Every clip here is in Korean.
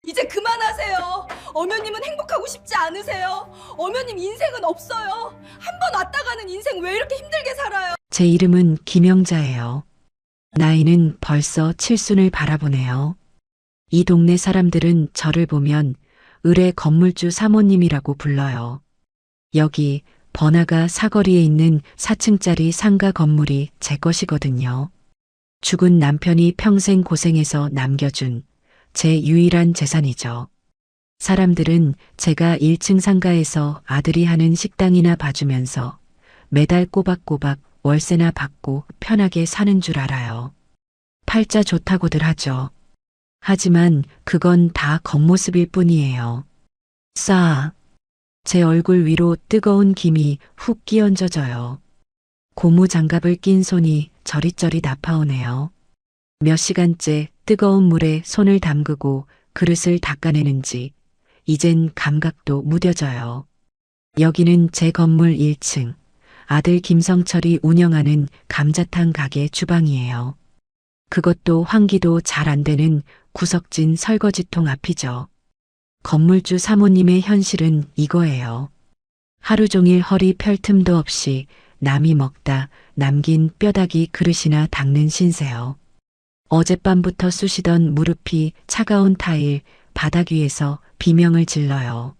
이제 그만하세요. 어머님은 행복하고 싶지 않으세요. 어머님 인생은 없어요. 한 번 왔다 가는 인생 왜 이렇게 힘들게 살아요? 제 이름은 김영자예요. 나이는 벌써 칠순을 바라보네요. 이 동네 사람들은 저를 보면 을의 건물주 사모님이라고 불러요. 여기 번화가 사거리에 있는 4층짜리 상가 건물이 제 것이거든요. 죽은 남편이 평생 고생해서 남겨준 제 유일한 재산이죠. 사람들은 제가 1층 상가에서 아들이 하는 식당이나 봐주면서 매달 꼬박꼬박 월세나 받고 편하게 사는 줄 알아요. 팔자 좋다고들 하죠. 하지만 그건 다 겉모습일 뿐이에요. 싸. 제 얼굴 위로 뜨거운 김이 훅 끼얹어져요. 고무 장갑을 낀 손이 저릿저릿 아파오네요. 몇 시간째 뜨거운 물에 손을 담그고 그릇을 닦아내는지 이젠 감각도 무뎌져요. 여기는 제 건물 1층. 아들 김성철이 운영하는 감자탕 가게 주방이에요. 그것도 환기도 잘 안 되는 구석진 설거지통 앞이죠. 건물주 사모님의 현실은 이거예요. 하루 종일 허리 펼 틈도 없이 남이 먹다 남긴 뼈다귀 그릇이나 닦는 신세요. 어젯밤부터 쑤시던 무릎이 차가운 타일 바닥 위에서 비명을 질러요.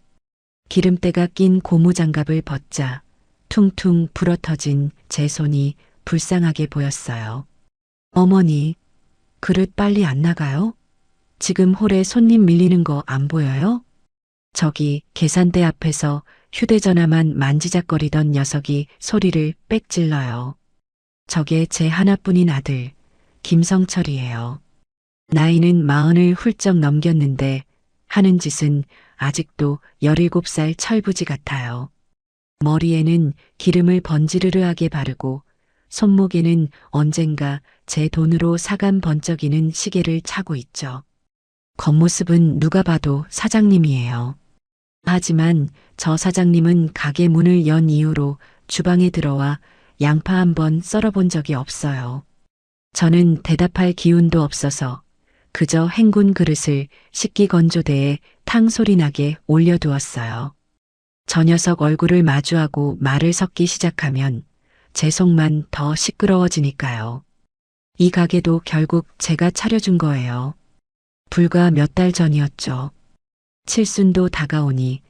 기름때가 낀 고무장갑을 벗자 퉁퉁 불어터진 제 손이 불쌍하게 보였어요. 어머니, 그릇 빨리 안 나가요? 지금 홀에 손님 밀리는 거 안 보여요? 저기 계산대 앞에서 휴대전화만 만지작거리던 녀석이 소리를 빽 질러요. 저게 제 하나뿐인 아들, 김성철이에요. 나이는 40을 훌쩍 넘겼는데 하는 짓은 아직도 17살 철부지 같아요. 머리에는 기름을 번지르르하게 바르고 손목에는 언젠가 제 돈으로 사간 번쩍이는 시계를 차고 있죠. 겉모습은 누가 봐도 사장님이에요. 하지만 저 사장님은 가게 문을 연 이후로 주방에 들어와 양파 한 번 썰어본 적이 없어요. 저는 대답할 기운도 없어서 그저 헹군 그릇을 식기건조대에 탕 소리 나게 올려두었어요. 저 녀석 얼굴을 마주하고 말을 섞기 시작하면 제 속만 더 시끄러워지니까요. 이 가게도 결국 제가 차려준 거예요. 불과 몇 달 전이었죠. 칠순도 다가오니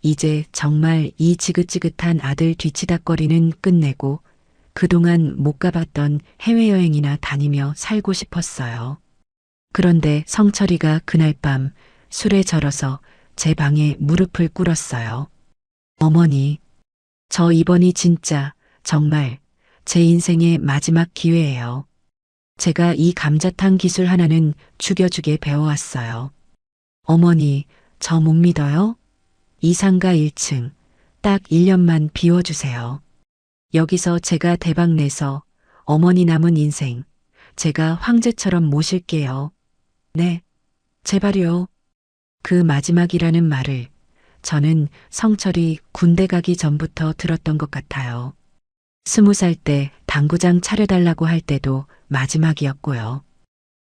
이제 정말 이 지긋지긋한 아들 뒤치다꺼리는 끝내고 그동안 못 가봤던 해외여행이나 다니며 살고 싶었어요. 그런데 성철이가 그날 밤 술에 절어서 제 방에 무릎을 꿇었어요. 어머니, 저 이번이 진짜 정말 제 인생의 마지막 기회예요. 제가 이 감자탕 기술 하나는 죽여주게 배워왔어요. 어머니, 저 못 믿어요? 이 상가 1층, 딱 1년만 비워주세요. 여기서 제가 대박 내서 어머니 남은 인생, 제가 황제처럼 모실게요. 네, 제발요. 그 마지막이라는 말을 저는 성철이 군대 가기 전부터 들었던 것 같아요. 20살 때 당구장 차려달라고 할 때도 마지막이었고요.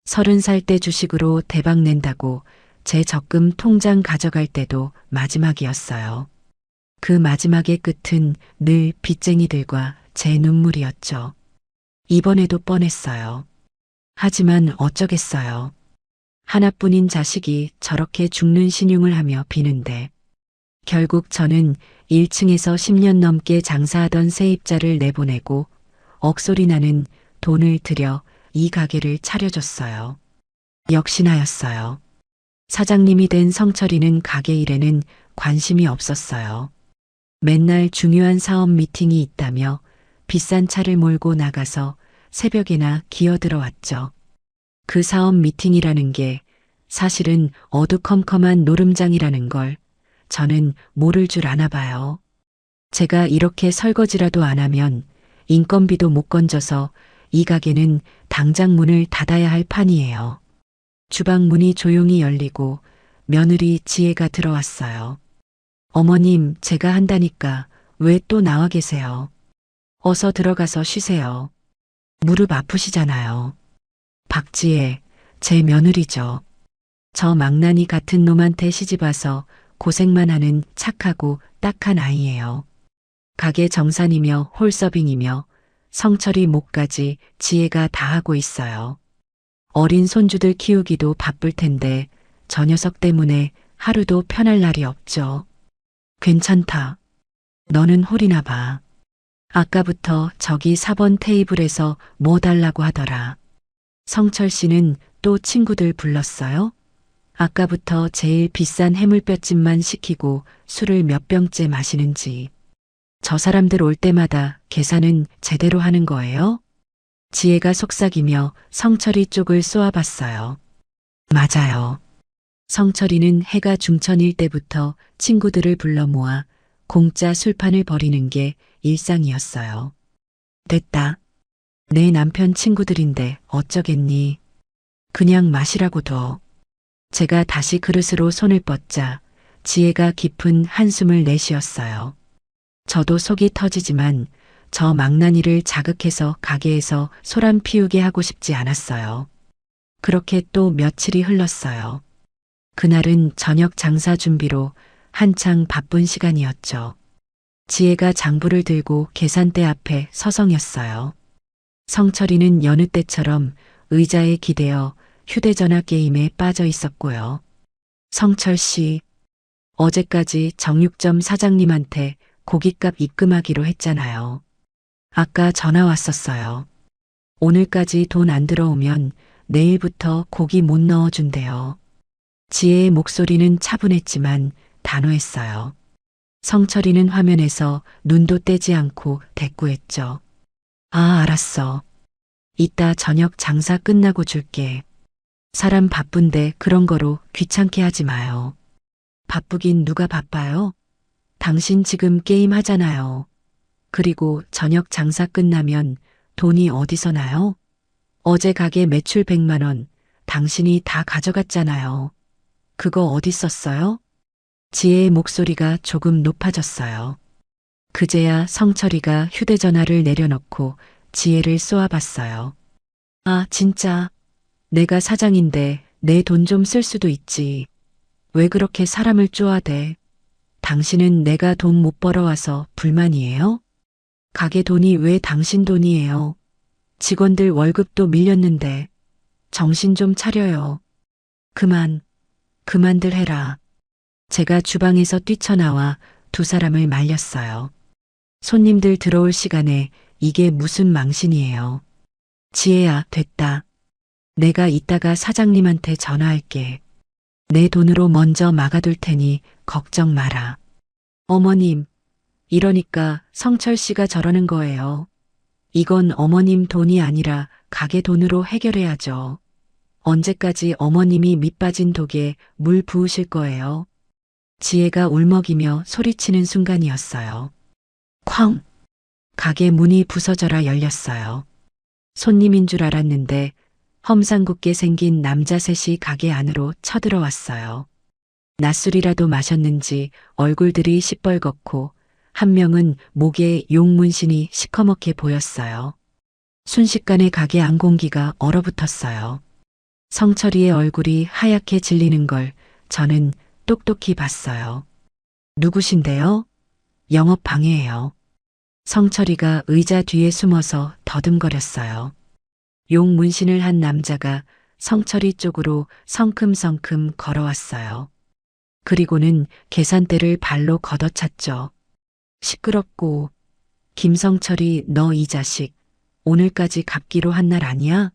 30살 때 주식으로 대박 낸다고 제 적금 통장 가져갈 때도 마지막이었어요. 그 마지막의 끝은 늘 빚쟁이들과 제 눈물이었죠. 이번에도 뻔했어요. 하지만 어쩌겠어요. 하나뿐인 자식이 저렇게 죽는 신용을 하며 비는데 결국 저는 1층에서 10년 넘게 장사하던 세입자를 내보내고 억소리 나는 돈을 들여 이 가게를 차려줬어요. 역시나였어요. 사장님이 된 성철이는 가게 일에는 관심이 없었어요. 맨날 중요한 사업 미팅이 있다며 비싼 차를 몰고 나가서 새벽에나 기어들어왔죠. 그 사업 미팅이라는 게 사실은 어두컴컴한 노름장이라는 걸 저는 모를 줄 아나 봐요. 제가 이렇게 설거지라도 안 하면 인건비도 못 건져서 이 가게는 당장 문을 닫아야 할 판이에요. 주방 문이 조용히 열리고 며느리 지혜가 들어왔어요. 어머님, 제가 한다니까 왜 또 나와 계세요? 어서 들어가서 쉬세요. 무릎 아프시잖아요. 박지혜, 제 며느리죠. 저 망나니 같은 놈한테 시집와서 고생만 하는 착하고 딱한 아이예요. 가게 정산이며 홀서빙이며 성철이 목까지 지혜가 다 하고 있어요. 어린 손주들 키우기도 바쁠 텐데 저 녀석 때문에 하루도 편할 날이 없죠. 괜찮다. 너는 홀이나 봐. 아까부터 저기 4번 테이블에서 뭐 달라고 하더라. 성철 씨는 또 친구들 불렀어요? 아까부터 제일 비싼 해물뼈찜만 시키고 술을 몇 병째 마시는지. 저 사람들 올 때마다 계산은 제대로 하는 거예요? 지혜가 속삭이며 성철이 쪽을 쏘아봤어요. 맞아요. 성철이는 해가 중천일 때부터 친구들을 불러 모아 공짜 술판을 벌이는 게 일상이었어요. 됐다. 내 남편 친구들인데 어쩌겠니. 그냥 마시라고 둬. 제가 다시 그릇으로 손을 뻗자 지혜가 깊은 한숨을 내쉬었어요. 저도 속이 터지지만 저 망나니를 자극해서 가게에서 소란 피우게 하고 싶지 않았어요. 그렇게 또 며칠이 흘렀어요. 그날은 저녁 장사 준비로 한창 바쁜 시간이었죠. 지혜가 장부를 들고 계산대 앞에 서성였어요. 성철이는 여느 때처럼 의자에 기대어 휴대전화 게임에 빠져 있었고요. 성철 씨, 어제까지 정육점 사장님한테 고깃값 입금하기로 했잖아요. 아까 전화 왔었어요. 오늘까지 돈 안 들어오면 내일부터 고기 못 넣어준대요. 지혜의 목소리는 차분했지만 단호했어요. 성철이는 화면에서 눈도 떼지 않고 대꾸했죠. 아, 알았어. 이따 저녁 장사 끝나고 줄게. 사람 바쁜데 그런 거로 귀찮게 하지 마요. 바쁘긴 누가 바빠요? 당신 지금 게임 하잖아요. 그리고 저녁 장사 끝나면 돈이 어디서 나요? 어제 가게 매출 100만 원, 당신이 다 가져갔잖아요. 그거 어디 썼어요? 지혜의 목소리가 조금 높아졌어요. 그제야 성철이가 휴대전화를 내려놓고 지혜를 쏘아봤어요. 아, 진짜. 내가 사장인데 내 돈 좀 쓸 수도 있지. 왜 그렇게 사람을 쪼아대? 당신은 내가 돈 못 벌어와서 불만이에요? 가게 돈이 왜 당신 돈이에요? 직원들 월급도 밀렸는데 정신 좀 차려요. 그만들 해라. 제가 주방에서 뛰쳐나와 두 사람을 말렸어요. 손님들 들어올 시간에 이게 무슨 망신이에요. 지혜야, 됐다. 내가 이따가 사장님한테 전화할게. 내 돈으로 먼저 막아둘 테니 걱정 마라. 어머님, 이러니까 성철 씨가 저러는 거예요. 이건 어머님 돈이 아니라 가게 돈으로 해결해야죠. 언제까지 어머님이 밑빠진 독에 물 부으실 거예요? 지혜가 울먹이며 소리치는 순간이었어요. 쾅! 가게 문이 부서져라 열렸어요. 손님인 줄 알았는데 험상궂게 생긴 남자 셋이 가게 안으로 쳐들어왔어요. 낮술이라도 마셨는지 얼굴들이 시뻘겋고 한 명은 목에 용 문신이 시커멓게 보였어요. 순식간에 가게 안 공기가 얼어붙었어요. 성철이의 얼굴이 하얗게 질리는 걸 저는 똑똑히 봤어요. 누구신데요? 영업 방해예요. 성철이가 의자 뒤에 숨어서 더듬거렸어요. 용 문신을 한 남자가 성철이 쪽으로 성큼성큼 걸어왔어요. 그리고는 계산대를 발로 걷어찼죠. 시끄럽고. 김성철이 너 이 자식 오늘까지 갚기로 한 날 아니야?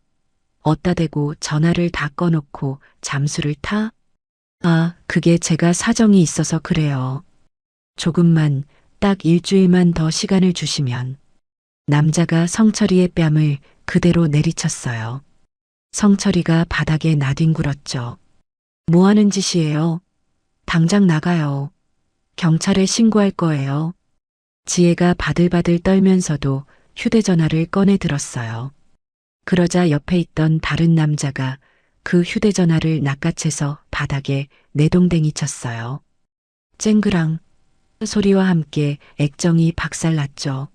어따 대고 전화를 다 꺼놓고 잠수를 타? 아, 그게 제가 사정이 있어서 그래요. 조금만, 딱 일주일만 더 시간을 주시면. 남자가 성철이의 뺨을 그대로 내리쳤어요. 성철이가 바닥에 나뒹굴었죠. 뭐 하는 짓이에요? 당장 나가요. 경찰에 신고할 거예요. 지혜가 바들바들 떨면서도 휴대전화를 꺼내 들었어요. 그러자 옆에 있던 다른 남자가 그 휴대전화를 낚아채서 바닥에 내동댕이 쳤어요. 쨍그랑 소리와 함께 액정이 박살났죠.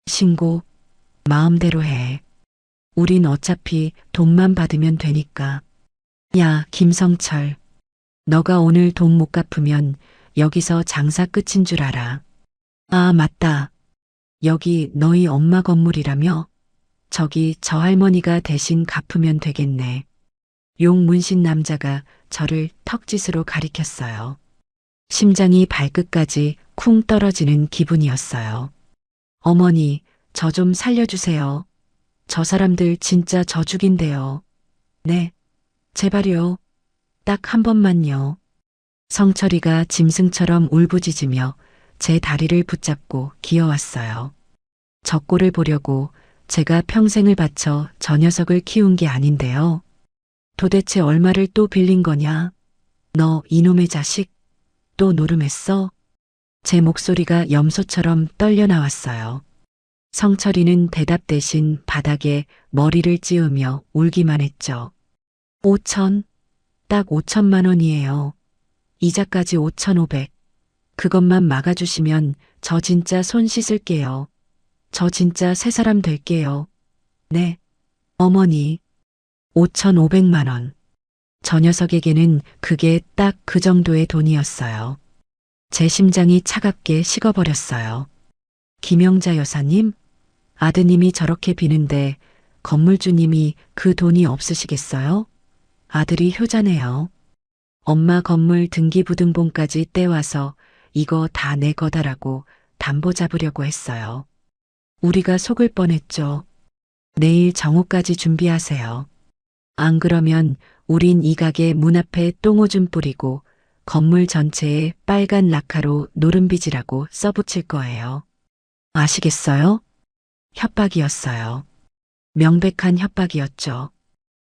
신고, 마음대로 해. 우린 어차피 돈만 받으면 되니까. 야, 김성철. 너가 오늘 돈 못 갚으면 여기서 장사 끝인 줄 알아. 아, 맞다. 여기 너희 엄마 건물이라며? 저기 저 할머니가 대신 갚으면 되겠네. 용 문신 남자가 저를 턱짓으로 가리켰어요. 심장이 발끝까지 쿵 떨어지는 기분이었어요. 어머니, 저 좀 살려주세요. 저 사람들 진짜 저 죽인대요. 네, 제발요. 딱 한 번만요. 성철이가 짐승처럼 울부짖으며 제 다리를 붙잡고 기어왔어요. 저 꼴을 보려고 제가 평생을 바쳐 저 녀석을 키운 게 아닌데요. 도대체 얼마를 또 빌린 거냐? 너 이놈의 자식, 또 노름했어? 제 목소리가 염소처럼 떨려 나왔어요. 성철이는 대답 대신 바닥에 머리를 찌우며 울기만 했죠. 5천, 딱 5천만 원이에요. 이자까지 5,500. 그것만 막아주시면 저 진짜 손 씻을게요. 저 진짜 새 사람 될게요. 네, 어머니. 5,500만 원. 저 녀석에게는 그게 딱 그 정도의 돈이었어요. 제 심장이 차갑게 식어버렸어요. 김영자 여사님? 아드님이 저렇게 비는데 건물주님이 그 돈이 없으시겠어요? 아들이 효자네요. 엄마 건물 등기부등본까지 떼와서 이거 다 내 거다라고 담보 잡으려고 했어요. 우리가 속을 뻔했죠. 내일 정오까지 준비하세요. 안 그러면 우린 이 가게 문 앞에 똥오줌 뿌리고 건물 전체에 빨간 라카로 노름비지라고 써붙일 거예요. 아시겠어요? 협박이었어요. 명백한 협박이었죠.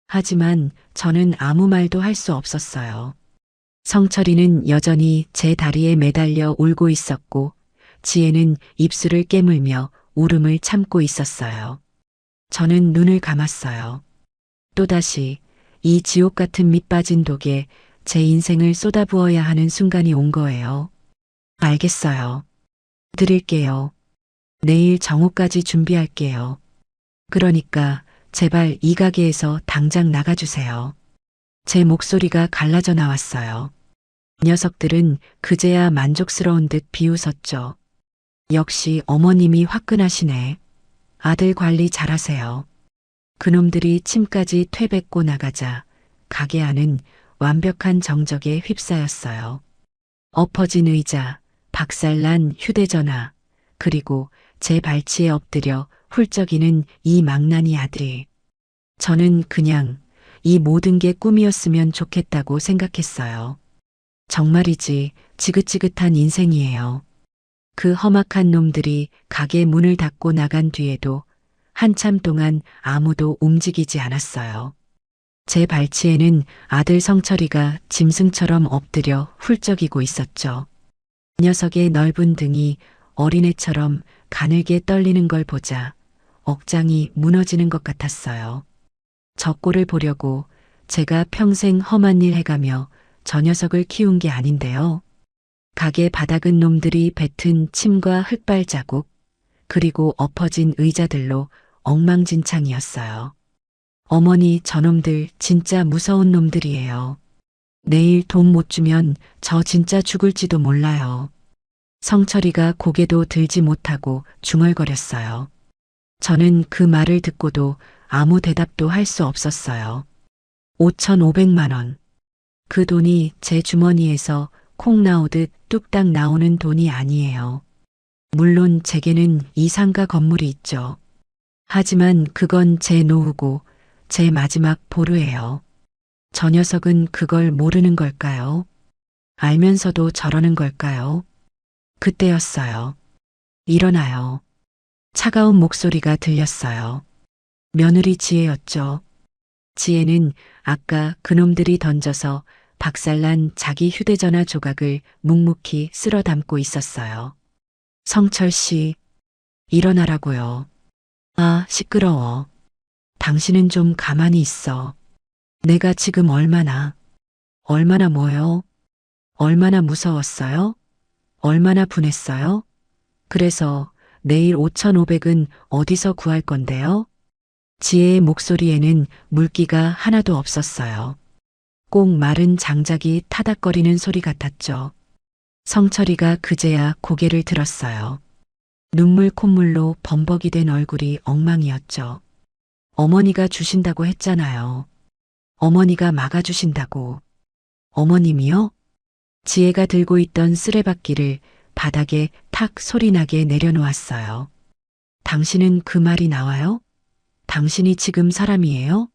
하지만 저는 아무 말도 할 수 없었어요. 성철이는 여전히 제 다리에 매달려 울고 있었고 지혜는 입술을 깨물며 울음을 참고 있었어요. 저는 눈을 감았어요. 또다시 이 지옥 같은 밑 빠진 독에 제 인생을 쏟아부어야 하는 순간이 온 거예요. 알겠어요. 드릴게요. 내일 정오까지 준비할게요. 그러니까 제발 이 가게에서 당장 나가주세요. 제 목소리가 갈라져 나왔어요. 녀석들은 그제야 만족스러운 듯 비웃었죠. 역시 어머님이 화끈하시네. 아들 관리 잘하세요. 그놈들이 침까지 퇴뱉고 나가자 가게 안은 완벽한 정적에 휩싸였어요. 엎어진 의자, 박살난 휴대전화, 그리고 제 발치에 엎드려 훌쩍이는 이 망나니 아들. 저는 그냥 이 모든 게 꿈이었으면 좋겠다고 생각했어요. 정말이지 지긋지긋한 인생이에요. 그 험악한 놈들이 가게 문을 닫고 나간 뒤에도 한참 동안 아무도 움직이지 않았어요. 제 발치에는 아들 성철이가 짐승처럼 엎드려 훌쩍이고 있었죠. 녀석의 넓은 등이 어린애처럼 가늘게 떨리는 걸 보자 억장이 무너지는 것 같았어요. 저 꼴을 보려고 제가 평생 험한 일 해가며 저 녀석을 키운 게 아닌데요. 가게 바닥은 놈들이 뱉은 침과 흙발 자국, 그리고 엎어진 의자들로 엉망진창이었어요. 어머니, 저놈들 진짜 무서운 놈들이에요. 내일 돈 못 주면 저 진짜 죽을지도 몰라요. 성철이가 고개도 들지 못하고 중얼거렸어요. 저는 그 말을 듣고도 아무 대답도 할 수 없었어요. 5,500만 원. 그 돈이 제 주머니에서 콩 나오듯 뚝딱 나오는 돈이 아니에요. 물론 제게는 이 상가 건물이 있죠. 하지만 그건 제 노후고 제 마지막 보루예요. 저 녀석은 그걸 모르는 걸까요? 알면서도 저러는 걸까요? 그때였어요. 일어나요. 차가운 목소리가 들렸어요. 며느리 지혜였죠. 지혜는 아까 그놈들이 던져서 박살난 자기 휴대전화 조각을 묵묵히 쓸어 담고 있었어요. 성철 씨, 일어나라고요. 아, 시끄러워. 당신은 좀 가만히 있어. 내가 지금 얼마나 뭐요? 얼마나 무서웠어요? 얼마나 분했어요? 그래서 내일 5,500은 어디서 구할 건데요? 지혜의 목소리에는 물기가 하나도 없었어요. 꼭 마른 장작이 타닥거리는 소리 같았죠. 성철이가 그제야 고개를 들었어요. 눈물 콧물로 범벅이 된 얼굴이 엉망이었죠. 어머니가 주신다고 했잖아요. 어머니가 막아주신다고. 어머님이요? 지혜가 들고 있던 쓰레받기를 바닥에 탁 소리나게 내려놓았어요. 당신은 그 말이 나와요? 당신이 지금 사람이에요?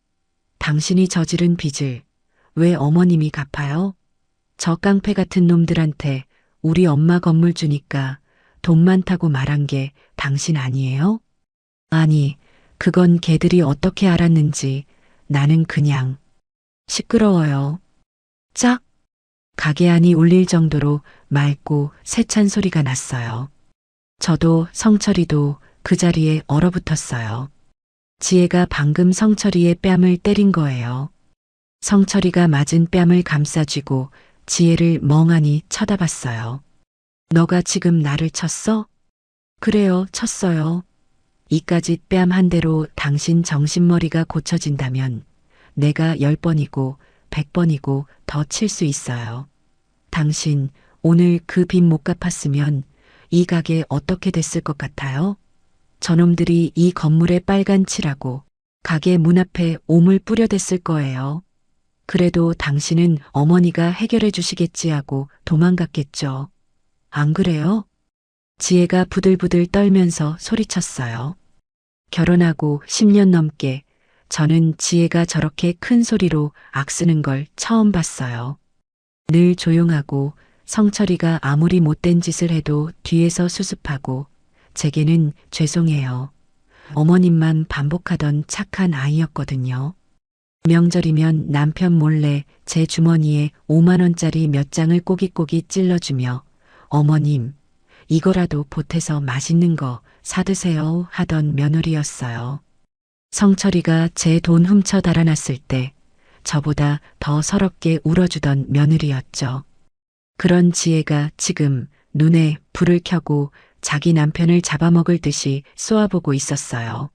당신이 저지른 빚을 왜 어머님이 갚아요? 저 깡패 같은 놈들한테 우리 엄마 건물 주니까 돈 많다고 말한 게 당신 아니에요? 아니, 그건 걔들이 어떻게 알았는지 나는 그냥 시끄러워요. 짝! 가게 안이 울릴 정도로 맑고 세찬 소리가 났어요. 저도 성철이도 그 자리에 얼어붙었어요. 지혜가 방금 성철이의 뺨을 때린 거예요. 성철이가 맞은 뺨을 감싸쥐고 지혜를 멍하니 쳐다봤어요. 너가 지금 나를 쳤어? 그래요, 쳤어요. 이까짓 뺨 한 대로 당신 정신머리가 고쳐진다면 내가 10번이고 100번이고 더 칠 수 있어요. 당신 오늘 그 빚 못 갚았으면 이 가게 어떻게 됐을 것 같아요? 저놈들이 이 건물에 빨간 칠하고 가게 문 앞에 옴을 뿌려댔을 거예요. 그래도 당신은 어머니가 해결해 주시겠지 하고 도망갔겠죠. 안 그래요? 지혜가 부들부들 떨면서 소리쳤어요. 결혼하고 10년 넘게 저는 지혜가 저렇게 큰 소리로 악쓰는 걸 처음 봤어요. 늘 조용하고 성철이가 아무리 못된 짓을 해도 뒤에서 수습하고 제게는 죄송해요. 어머님만 반복하던 착한 아이였거든요. 명절이면 남편 몰래 제 주머니에 5만 원짜리 몇 장을 꼬깃꼬깃 찔러주며 어머님, 이거라도 보태서 맛있는 거 사드세요 하던 며느리였어요. 성철이가 제 돈 훔쳐 달아났을 때 저보다 더 서럽게 울어주던 며느리였죠. 그런 지혜가 지금 눈에 불을 켜고 자기 남편을 잡아먹을 듯이 쏘아보고 있었어요.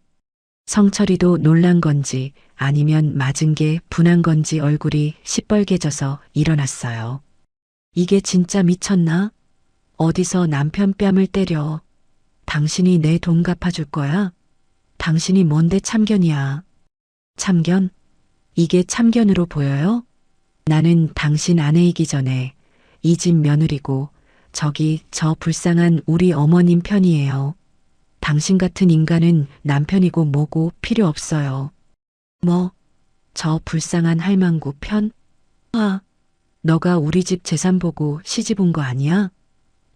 성철이도 놀란 건지 아니면 맞은 게 분한 건지 얼굴이 시뻘개져서 일어났어요. 이게 진짜 미쳤나? 어디서 남편 뺨을 때려. 당신이 내 돈 갚아줄 거야? 당신이 뭔데 참견이야. 참견? 이게 참견으로 보여요? 나는 당신 아내이기 전에 이 집 며느리고 저기 저 불쌍한 우리 어머님 편이에요. 당신 같은 인간은 남편이고 뭐고 필요 없어요. 뭐? 저 불쌍한 할망구 편? 아, 너가 우리 집 재산 보고 시집 온 거 아니야?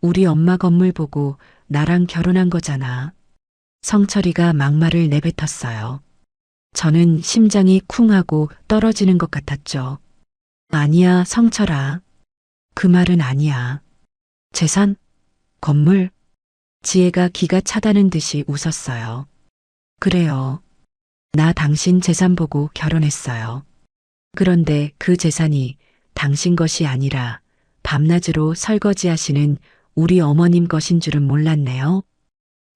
우리 엄마 건물 보고 나랑 결혼한 거잖아. 성철이가 막말을 내뱉었어요. 저는 심장이 쿵 하고 떨어지는 것 같았죠. 아니야, 성철아. 그 말은 아니야. 재산? 건물? 지혜가 기가 차다는 듯이 웃었어요. 그래요. 나 당신 재산 보고 결혼했어요. 그런데 그 재산이 당신 것이 아니라 밤낮으로 설거지하시는 우리 어머님 것인 줄은 몰랐네요.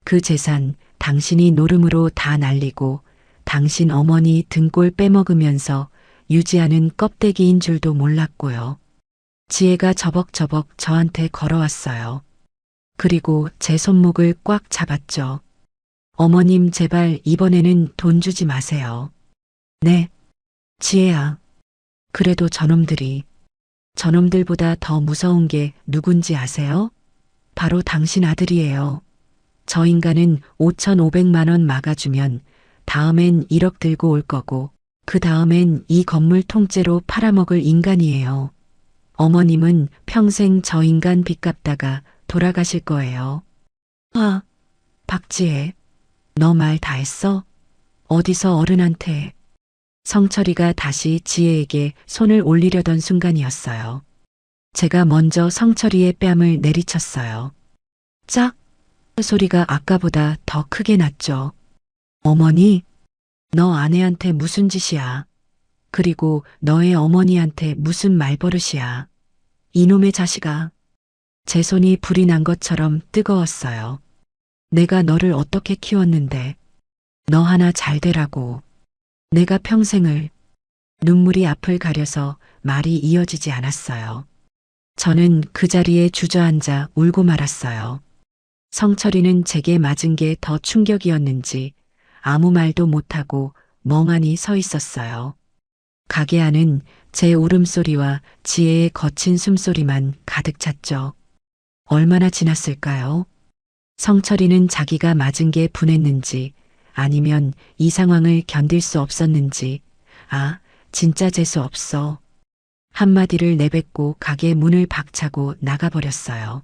그 재산 당신이 노름으로 다 날리고 당신 어머니 등골 빼먹으면서 유지하는 껍데기인 줄도 몰랐고요. 지혜가 저벅저벅 저한테 걸어왔어요. 그리고 제 손목을 꽉 잡았죠. 어머님 제발 이번에는 돈 주지 마세요. 네. 지혜야. 그래도 저놈들보다 더 무서운 게 누군지 아세요? 바로 당신 아들이에요. 저 인간은 5,500만 원 막아주면 다음엔 1억 들고 올 거고 그 다음엔 이 건물 통째로 팔아먹을 인간이에요. 어머님은 평생 저 인간 빚 갚다가 돌아가실 거예요. 아, 박지혜, 너 말 다 했어? 어디서 어른한테. 성철이가 다시 지혜에게 손을 올리려던 순간이었어요. 제가 먼저 성철이의 뺨을 내리쳤어요. 짝! 소리가 아까보다 더 크게 났죠. 어머니, 너 아내한테 무슨 짓이야? 그리고 너의 어머니한테 무슨 말버릇이야? 이놈의 자식아. 제 손이 불이 난 것처럼 뜨거웠어요. 내가 너를 어떻게 키웠는데. 너 하나 잘 되라고. 내가 평생을. 눈물이 앞을 가려서 말이 이어지지 않았어요. 저는 그 자리에 주저앉아 울고 말았어요. 성철이는 제게 맞은 게 더 충격이었는지 아무 말도 못하고 멍하니 서 있었어요. 가게 안은 제 울음소리와 지혜의 거친 숨소리만 가득 찼죠. 얼마나 지났을까요? 성철이는 자기가 맞은 게 분했는지 아니면 이 상황을 견딜 수 없었는지 진짜 재수 없어. 한마디를 내뱉고 가게 문을 박차고 나가버렸어요.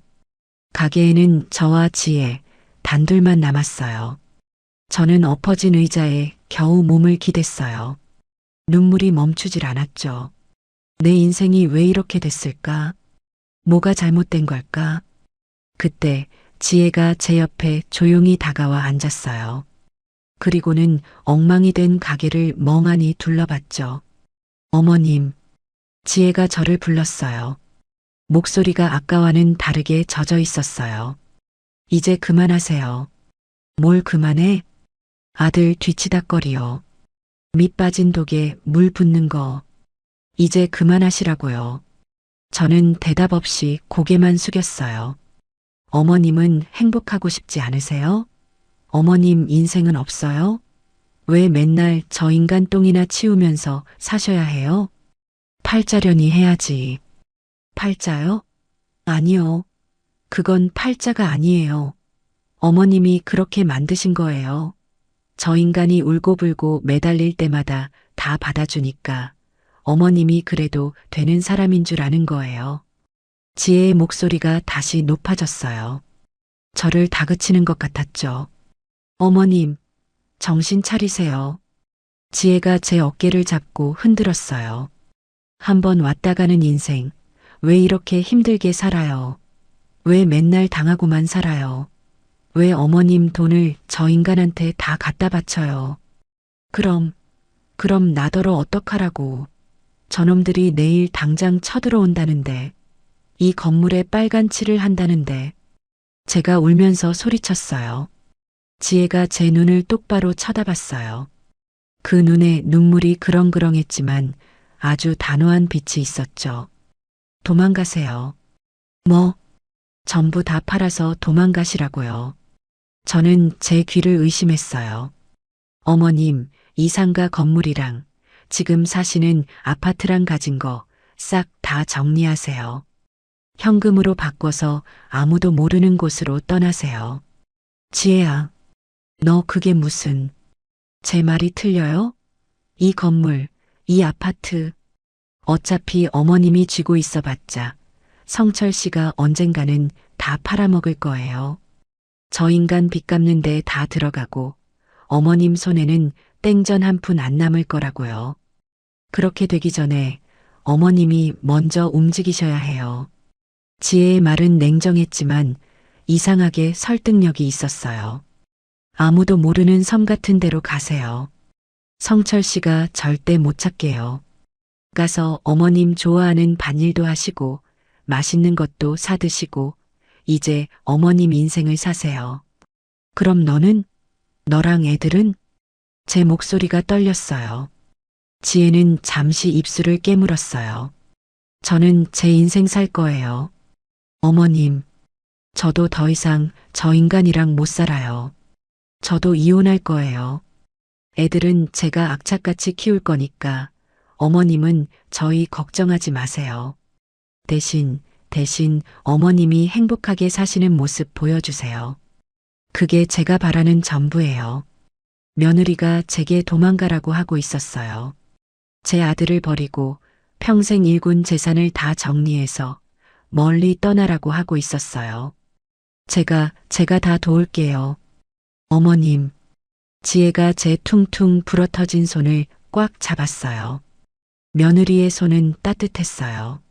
가게에는 저와 지혜 단둘만 남았어요. 저는 엎어진 의자에 겨우 몸을 기댔어요. 눈물이 멈추질 않았죠. 내 인생이 왜 이렇게 됐을까? 뭐가 잘못된 걸까? 그때 지혜가 제 옆에 조용히 다가와 앉았어요. 그리고는 엉망이 된 가게를 멍하니 둘러봤죠. 어머님, 지혜가 저를 불렀어요. 목소리가 아까와는 다르게 젖어 있었어요. 이제 그만하세요. 뭘 그만해? 아들 뒤치다꺼리요. 밑 빠진 독에 물 붓는 거. 이제 그만하시라고요. 저는 대답 없이 고개만 숙였어요. 어머님은 행복하고 싶지 않으세요? 어머님 인생은 없어요? 왜 맨날 저 인간 똥이나 치우면서 사셔야 해요? 팔자려니 해야지. 팔자요? 아니요. 그건 팔자가 아니에요. 어머님이 그렇게 만드신 거예요. 저 인간이 울고불고 매달릴 때마다 다 받아주니까 어머님이 그래도 되는 사람인 줄 아는 거예요. 지혜의 목소리가 다시 높아졌어요. 저를 다그치는 것 같았죠. 어머님, 정신 차리세요. 지혜가 제 어깨를 잡고 흔들었어요. 한번 왔다 가는 인생, 왜 이렇게 힘들게 살아요? 왜 맨날 당하고만 살아요? 왜 어머님 돈을 저 인간한테 다 갖다 바쳐요? 그럼 나더러 어떡하라고. 저놈들이 내일 당장 쳐들어온다는데, 이 건물에 빨간 칠을 한다는데, 제가 울면서 소리쳤어요. 지혜가 제 눈을 똑바로 쳐다봤어요. 그 눈에 눈물이 그렁그렁했지만 아주 단호한 빛이 있었죠. 도망가세요. 뭐? 전부 다 팔아서 도망가시라고요. 저는 제 귀를 의심했어요. 어머님, 이 상가 건물이랑 지금 사시는 아파트랑 가진 거 싹 다 정리하세요. 현금으로 바꿔서 아무도 모르는 곳으로 떠나세요. 지혜야, 너 그게 무슨... 제 말이 틀려요? 이 건물, 이 아파트. 어차피 어머님이 쥐고 있어봤자 성철 씨가 언젠가는 다 팔아먹을 거예요. 저 인간 빚 갚는 데 다 들어가고 어머님 손에는 땡전 한 푼 안 남을 거라고요. 그렇게 되기 전에 어머님이 먼저 움직이셔야 해요. 지혜의 말은 냉정했지만 이상하게 설득력이 있었어요. 아무도 모르는 섬 같은 데로 가세요. 성철 씨가 절대 못 찾게요. 가서 어머님 좋아하는 밭일도 하시고 맛있는 것도 사 드시고 이제 어머님 인생을 사세요. 그럼 너는? 너랑 애들은? 제 목소리가 떨렸어요. 지혜는 잠시 입술을 깨물었어요. 저는 제 인생 살 거예요. 어머님, 저도 더 이상 저 인간이랑 못 살아요. 저도 이혼할 거예요. 애들은 제가 악착같이 키울 거니까 어머님은 저희 걱정하지 마세요. 대신 어머님이 행복하게 사시는 모습 보여주세요. 그게 제가 바라는 전부예요. 며느리가 제게 도망가라고 하고 있었어요. 제 아들을 버리고 평생 일군 재산을 다 정리해서 멀리 떠나라고 하고 있었어요. 제가 다 도울게요. 어머님, 지혜가 제 퉁퉁 불어터진 손을 꽉 잡았어요. 며느리의 손은 따뜻했어요.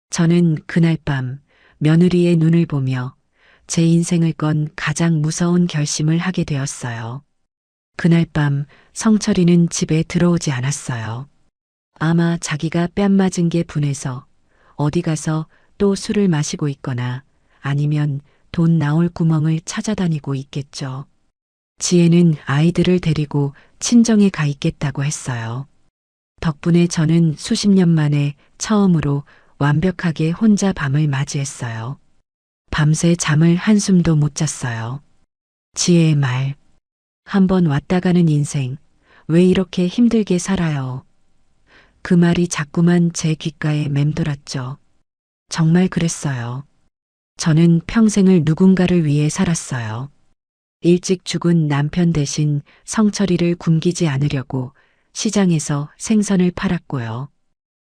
저는 그날 밤 며느리의 눈을 보며 제 인생을 건 가장 무서운 결심을 하게 되었어요. 그날 밤 성철이는 집에 들어오지 않았어요. 아마 자기가 뺨 맞은 게 분해서 어디 가서 또 술을 마시고 있거나 아니면 돈 나올 구멍을 찾아다니고 있겠죠. 지혜는 아이들을 데리고 친정에 가 있겠다고 했어요. 덕분에 저는 수십 년 만에 처음으로 완벽하게 혼자 밤을 맞이했어요. 밤새 잠을 한숨도 못 잤어요. 지혜의 말. 한번 왔다 가는 인생. 왜 이렇게 힘들게 살아요? 그 말이 자꾸만 제 귓가에 맴돌았죠. 정말 그랬어요. 저는 평생을 누군가를 위해 살았어요. 일찍 죽은 남편 대신 성철이를 굶기지 않으려고 시장에서 생선을 팔았고요.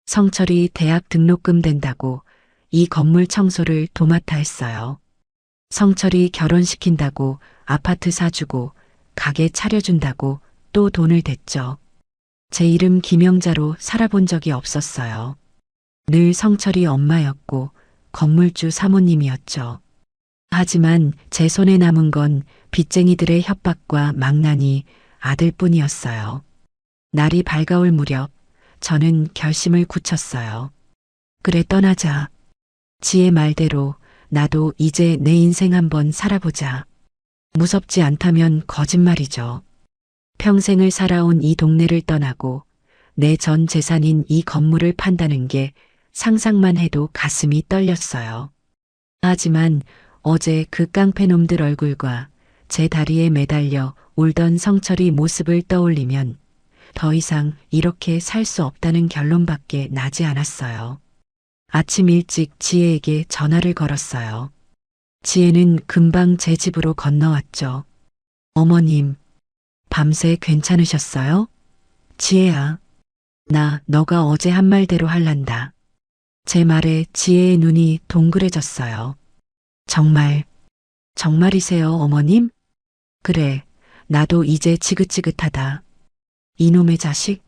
성철이 대학 등록금 된다고 이 건물 청소를 도맡아 했어요. 성철이 결혼시킨다고 아파트 사주고 가게 차려준다고 또 돈을 댔죠. 제 이름 김영자로 살아본 적이 없었어요. 늘 성철이 엄마였고 건물주 사모님이었죠. 하지만 제 손에 남은 건 빚쟁이들의 협박과 망나니 아들뿐이었어요. 날이 밝아올 무렵 저는 결심을 굳혔어요. 그래 떠나자. 지혜 말대로 나도 이제 내 인생 한번 살아보자. 무섭지 않다면 거짓말이죠. 평생을 살아온 이 동네를 떠나고 내 전 재산인 이 건물을 판다는 게 상상만 해도 가슴이 떨렸어요. 하지만 어제 그 깡패놈들 얼굴과 제 다리에 매달려 울던 성철이 모습을 떠올리면 더 이상 이렇게 살 수 없다는 결론밖에 나지 않았어요. 아침 일찍 지혜에게 전화를 걸었어요. 지혜는 금방 제 집으로 건너왔죠. 어머님, 밤새 괜찮으셨어요? 지혜야, 나 너가 어제 한 말대로 할란다. 제 말에 지혜의 눈이 동그래졌어요. 정말이세요, 어머님? 그래, 나도 이제 지긋지긋하다. 이놈의 자식?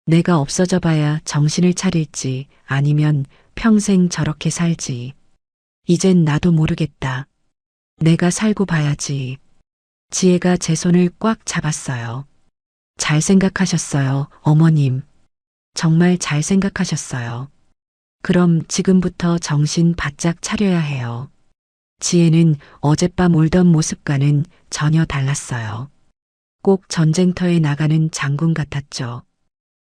내가 없어져 봐야 정신을 차릴지 아니면 평생 저렇게 살지. 이젠 나도 모르겠다. 내가 살고 봐야지. 지혜가 제 손을 꽉 잡았어요. 잘 생각하셨어요, 어머님. 정말 잘 생각하셨어요. 그럼 지금부터 정신 바짝 차려야 해요. 지혜는 어젯밤 울던 모습과는 전혀 달랐어요. 꼭 전쟁터에 나가는 장군 같았죠.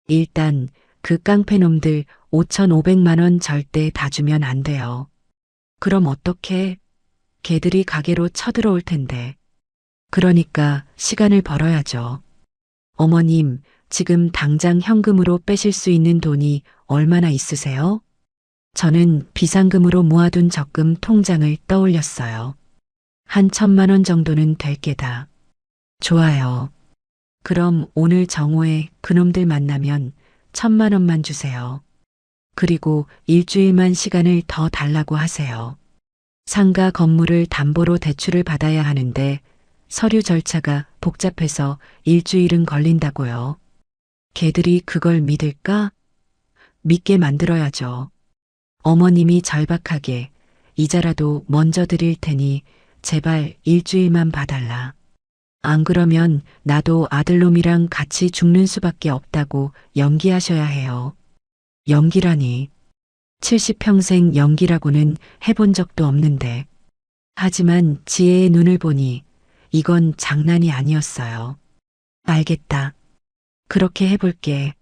일단 그 깡패놈들 5,500만 원 절대 다 주면 안 돼요. 그럼 어떡해? 걔들이 가게로 쳐들어올 텐데. 그러니까 시간을 벌어야죠. 어머님, 지금 당장 현금으로 빼실 수 있는 돈이 얼마나 있으세요? 저는 비상금으로 모아둔 적금 통장을 떠올렸어요. 한 1,000만 원 정도는 될 게다. 좋아요. 그럼 오늘 정오에 그놈들 만나면 1,000만 원만 주세요. 그리고 일주일만 시간을 더 달라고 하세요. 상가 건물을 담보로 대출을 받아야 하는데 서류 절차가 복잡해서 일주일은 걸린다고요. 걔들이 그걸 믿을까? 믿게 만들어야죠. 어머님이 절박하게 이자라도 먼저 드릴 테니 제발 일주일만 봐달라. 안 그러면 나도 아들놈이랑 같이 죽는 수밖에 없다고 연기하셔야 해요. 연기라니. 70평생 연기라고는 해본 적도 없는데. 하지만 지혜의 눈을 보니 이건 장난이 아니었어요. 알겠다. 그렇게 해볼게.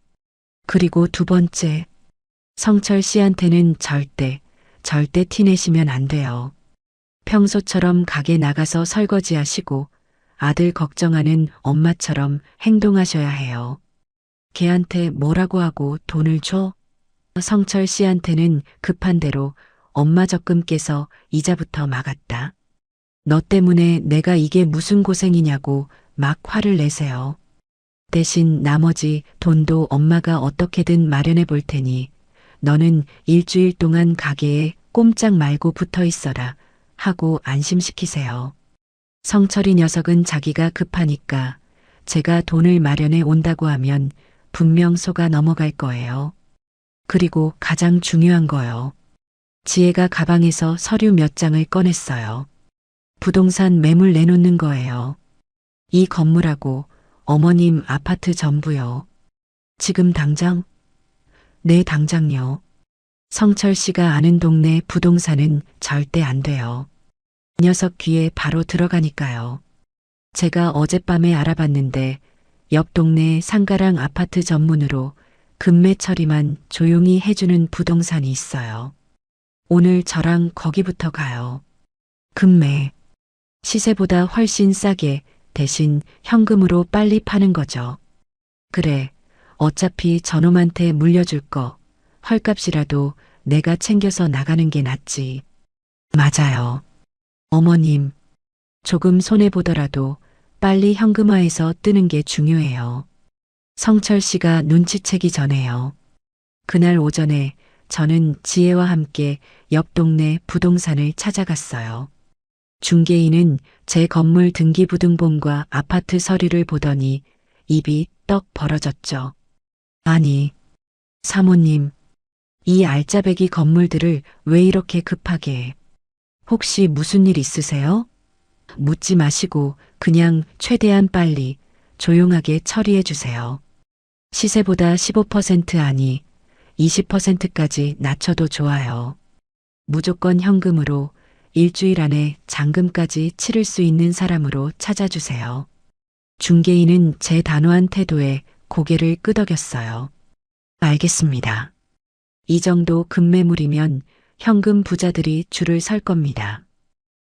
그리고 두 번째. 성철 씨한테는 절대 티내시면 안 돼요. 평소처럼 가게 나가서 설거지하시고 아들 걱정하는 엄마처럼 행동하셔야 해요. 걔한테 뭐라고 하고 돈을 줘? 성철 씨한테는 급한 대로 엄마 적금 깨서 이자부터 막았다. 너 때문에 내가 이게 무슨 고생이냐고 막 화를 내세요. 대신 나머지 돈도 엄마가 어떻게든 마련해 볼 테니 너는 일주일 동안 가게에 꼼짝 말고 붙어 있어라 하고 안심시키세요. 성철이 녀석은 자기가 급하니까 제가 돈을 마련해 온다고 하면 분명 속아 넘어갈 거예요. 그리고 가장 중요한 거요. 지혜가 가방에서 서류 몇 장을 꺼냈어요. 부동산 매물 내놓는 거예요. 이 건물하고 어머님 아파트 전부요. 지금 당장? 네, 당장요. 성철 씨가 아는 동네 부동산은 절대 안 돼요. 녀석 귀에 바로 들어가니까요. 제가 어젯밤에 알아봤는데 옆 동네 상가랑 아파트 전문으로 금매 처리만 조용히 해주는 부동산이 있어요. 오늘 저랑 거기부터 가요. 금매. 시세보다 훨씬 싸게 대신 현금으로 빨리 파는 거죠. 그래. 어차피 저놈한테 물려줄 거 헐값이라도 내가 챙겨서 나가는 게 낫지. 맞아요. 어머님. 조금 손해보더라도 빨리 현금화해서 뜨는 게 중요해요. 성철 씨가 눈치채기 전에요. 그날 오전에 저는 지혜와 함께 옆 동네 부동산을 찾아갔어요. 중개인은 제 건물 등기부등본과 아파트 서류를 보더니 입이 떡 벌어졌죠. 아니, 사모님, 이 알짜배기 건물들을 왜 이렇게 급하게, 혹시 무슨 일 있으세요? 묻지 마시고 그냥 최대한 빨리 조용하게 처리해 주세요. 시세보다 15% 아니 20%까지 낮춰도 좋아요. 무조건 현금으로 일주일 안에 잔금까지 치를 수 있는 사람으로 찾아주세요. 중개인은 제 단호한 태도에 고개를 끄덕였어요. 알겠습니다. 이 정도 급매물이면 현금 부자들이 줄을 설 겁니다.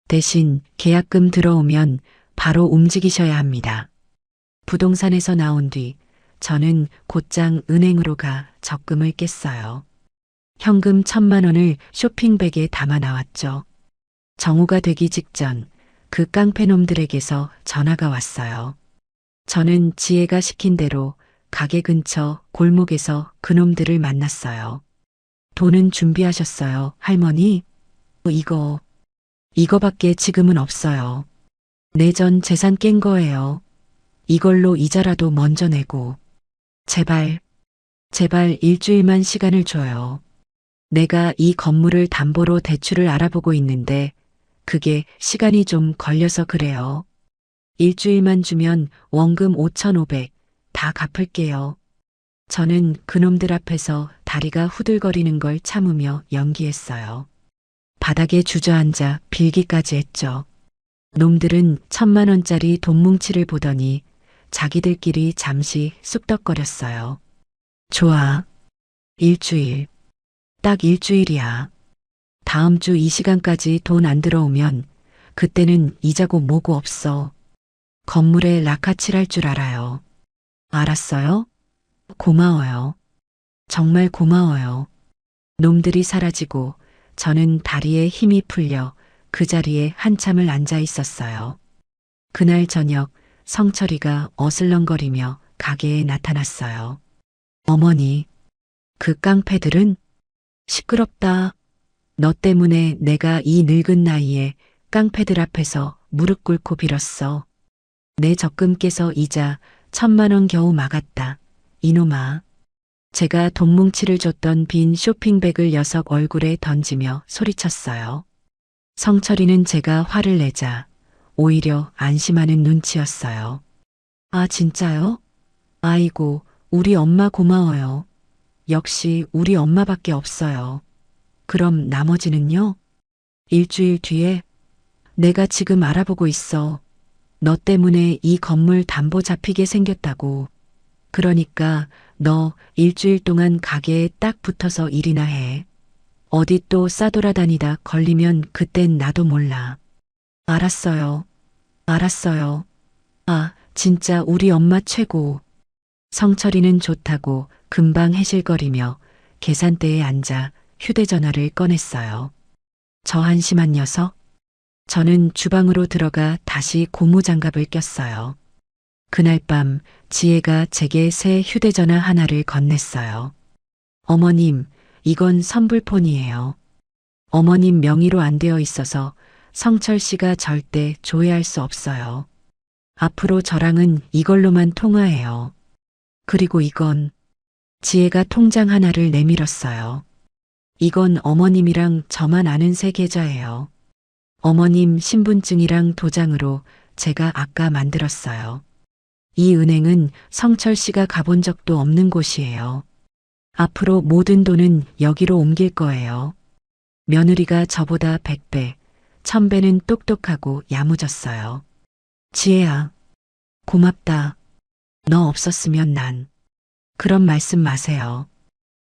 대신 계약금 들어오면 바로 움직이셔야 합니다. 부동산에서 나온 뒤 저는 곧장 은행으로 가 적금을 깼어요. 현금 1,000만 원을 쇼핑백에 담아 나왔죠. 정오가 되기 직전 그 깡패놈들에게서 전화가 왔어요. 저는 지혜가 시킨 대로 가게 근처 골목에서 그놈들을 만났어요. 돈은 준비하셨어요, 할머니? 이거밖에 지금은 없어요. 내전 재산 깬 거예요. 이걸로 이자라도 먼저 내고. 제발 일주일만 시간을 줘요. 내가 이 건물을 담보로 대출을 알아보고 있는데 그게 시간이 좀 걸려서 그래요. 일주일만 주면 원금 5,500 다 갚을게요. 저는 그놈들 앞에서 다리가 후들거리는 걸 참으며 연기했어요. 바닥에 주저앉아 빌기까지 했죠. 놈들은 1,000만 원짜리 돈뭉치를 보더니 자기들끼리 잠시 쑥덕거렸어요. 좋아. 일주일. 딱 일주일이야. 다음 주 이 시간까지 돈 안 들어오면 그때는 이자고 뭐고 없어. 건물에 라카칠할 줄 알아요. 알았어요? 고마워요. 정말 고마워요. 놈들이 사라지고 저는 다리에 힘이 풀려 그 자리에 한참을 앉아 있었어요. 그날 저녁 성철이가 어슬렁거리며 가게에 나타났어요. 어머니, 그 깡패들은? 시끄럽다. 너 때문에 내가 이 늙은 나이에 깡패들 앞에서 무릎 꿇고 빌었어. 내 적금 깨서 이자 1,000만 원 겨우 막았다. 이놈아. 제가 돈뭉치를 줬던 빈 쇼핑백을 녀석 얼굴에 던지며 소리쳤어요. 성철이는 제가 화를 내자 오히려 안심하는 눈치였어요. 아, 진짜요? 아이고, 우리 엄마 고마워요. 역시 우리 엄마밖에 없어요. 그럼 나머지는요? 일주일 뒤에 내가 지금 알아보고 있어. 너 때문에 이 건물 담보 잡히게 생겼다고. 그러니까 너 일주일 동안 가게에 딱 붙어서 일이나 해. 어디 또 싸돌아다니다 걸리면 그땐 나도 몰라. 알았어요. 알았어요. 아, 진짜 우리 엄마 최고. 성철이는 좋다고 금방 해실거리며 계산대에 앉아 휴대전화를 꺼냈어요. 저 한심한 녀석? 저는 주방으로 들어가 다시 고무장갑을 꼈어요. 그날 밤 지혜가 제게 새 휴대전화 하나를 건넸어요. 어머님, 이건 선불폰이에요. 어머님 명의로 안 되어 있어서 성철 씨가 절대 조회할 수 없어요. 앞으로 저랑은 이걸로만 통화해요. 그리고 이건 지혜가 통장 하나를 내밀었어요. 이건 어머님이랑 저만 아는 새 계좌예요. 어머님 신분증이랑 도장으로 제가 아까 만들었어요. 이 은행은 성철 씨가 가본 적도 없는 곳이에요. 앞으로 모든 돈은 여기로 옮길 거예요. 며느리가 저보다 100배, 1000배는 똑똑하고 야무졌어요. 지혜야, 고맙다. 너 없었으면 난 그런 말씀 마세요.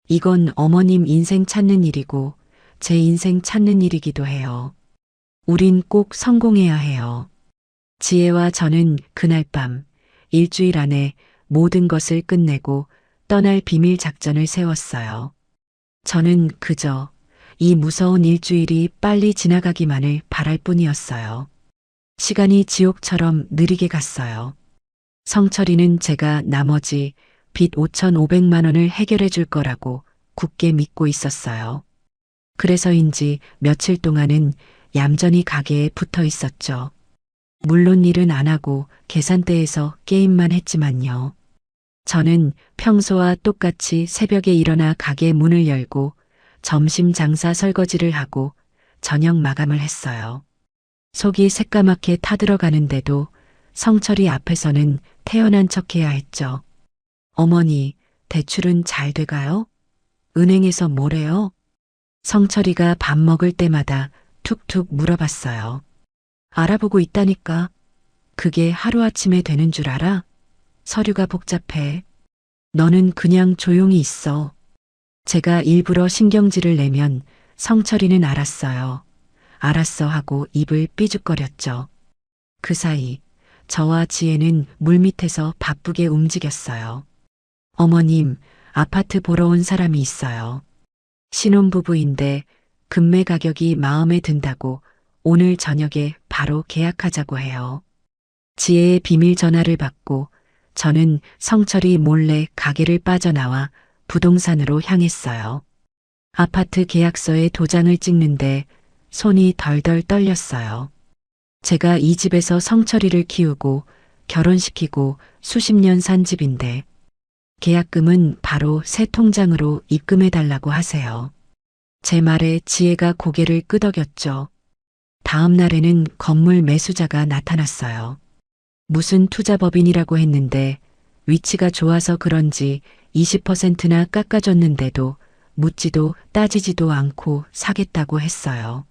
이건 어머님 인생 찾는 일이고 제 인생 찾는 일이기도 해요. 우린 꼭 성공해야 해요. 지혜와 저는 그날 밤 일주일 안에 모든 것을 끝내고 떠날 비밀 작전을 세웠어요. 저는 그저 이 무서운 일주일이 빨리 지나가기만을 바랄 뿐이었어요. 시간이 지옥처럼 느리게 갔어요. 성철이는 제가 나머지 빚 5,500만 원을 해결해 줄 거라고 굳게 믿고 있었어요. 그래서인지 며칠 동안은 얌전히 가게에 붙어 있었죠. 물론 일은 안 하고 계산대에서 게임만 했지만요. 저는 평소와 똑같이 새벽에 일어나 가게 문을 열고 점심 장사 설거지를 하고 저녁 마감을 했어요. 속이 새까맣게 타들어가는데도 성철이 앞에서는 태연한 척해야 했죠. 어머니, 대출은 잘 돼가요? 은행에서 뭐래요? 성철이가 밥 먹을 때마다 툭툭 물어봤어요. 알아보고 있다니까. 그게 하루아침에 되는 줄 알아? 서류가 복잡해. 너는 그냥 조용히 있어. 제가 일부러 신경질을 내면 성철이는 알았어요. 알았어 하고 입을 삐죽거렸죠. 그 사이 저와 지혜는 물밑에서 바쁘게 움직였어요. 어머님, 아파트 보러 온 사람이 있어요. 신혼부부인데 금매 가격이 마음에 든다고 오늘 저녁에 바로 계약하자고 해요. 지혜의 비밀 전화를 받고 저는 성철이 몰래 가게를 빠져나와 부동산으로 향했어요. 아파트 계약서에 도장을 찍는데 손이 덜덜 떨렸어요. 제가 이 집에서 성철이를 키우고 결혼시키고 수십 년 산 집인데 계약금은 바로 새 통장으로 입금해달라고 하세요. 제 말에 지혜가 고개를 끄덕였죠. 다음 날에는 건물 매수자가 나타났어요. 무슨 투자법인이라고 했는데 위치가 좋아서 그런지 20%나 깎아줬는데도 묻지도 따지지도 않고 사겠다고 했어요.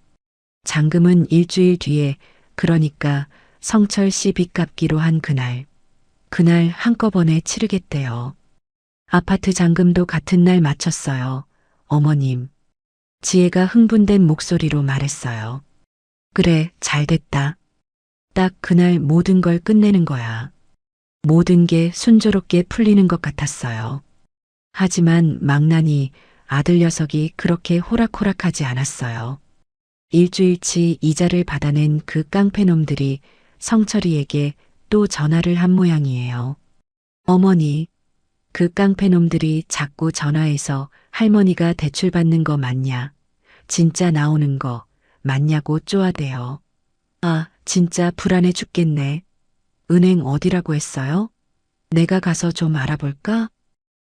잔금은 일주일 뒤에, 그러니까 성철 씨 빚 갚기로 한 그날 한꺼번에 치르겠대요. 아파트 잔금도 같은 날 마쳤어요. 어머님. 지혜가 흥분된 목소리로 말했어요. 그래, 잘 됐다. 딱 그날 모든 걸 끝내는 거야. 모든 게 순조롭게 풀리는 것 같았어요. 하지만 망나니 아들 녀석이 그렇게 호락호락하지 않았어요. 일주일치 이자를 받아낸 그 깡패놈들이 성철이에게 또 전화를 한 모양이에요. 어머니, 그 깡패놈들이 자꾸 전화해서 할머니가 대출 받는 거 맞냐? 진짜 나오는 거 맞냐고 쪼아대요. 아, 진짜 불안해 죽겠네. 은행 어디라고 했어요? 내가 가서 좀 알아볼까?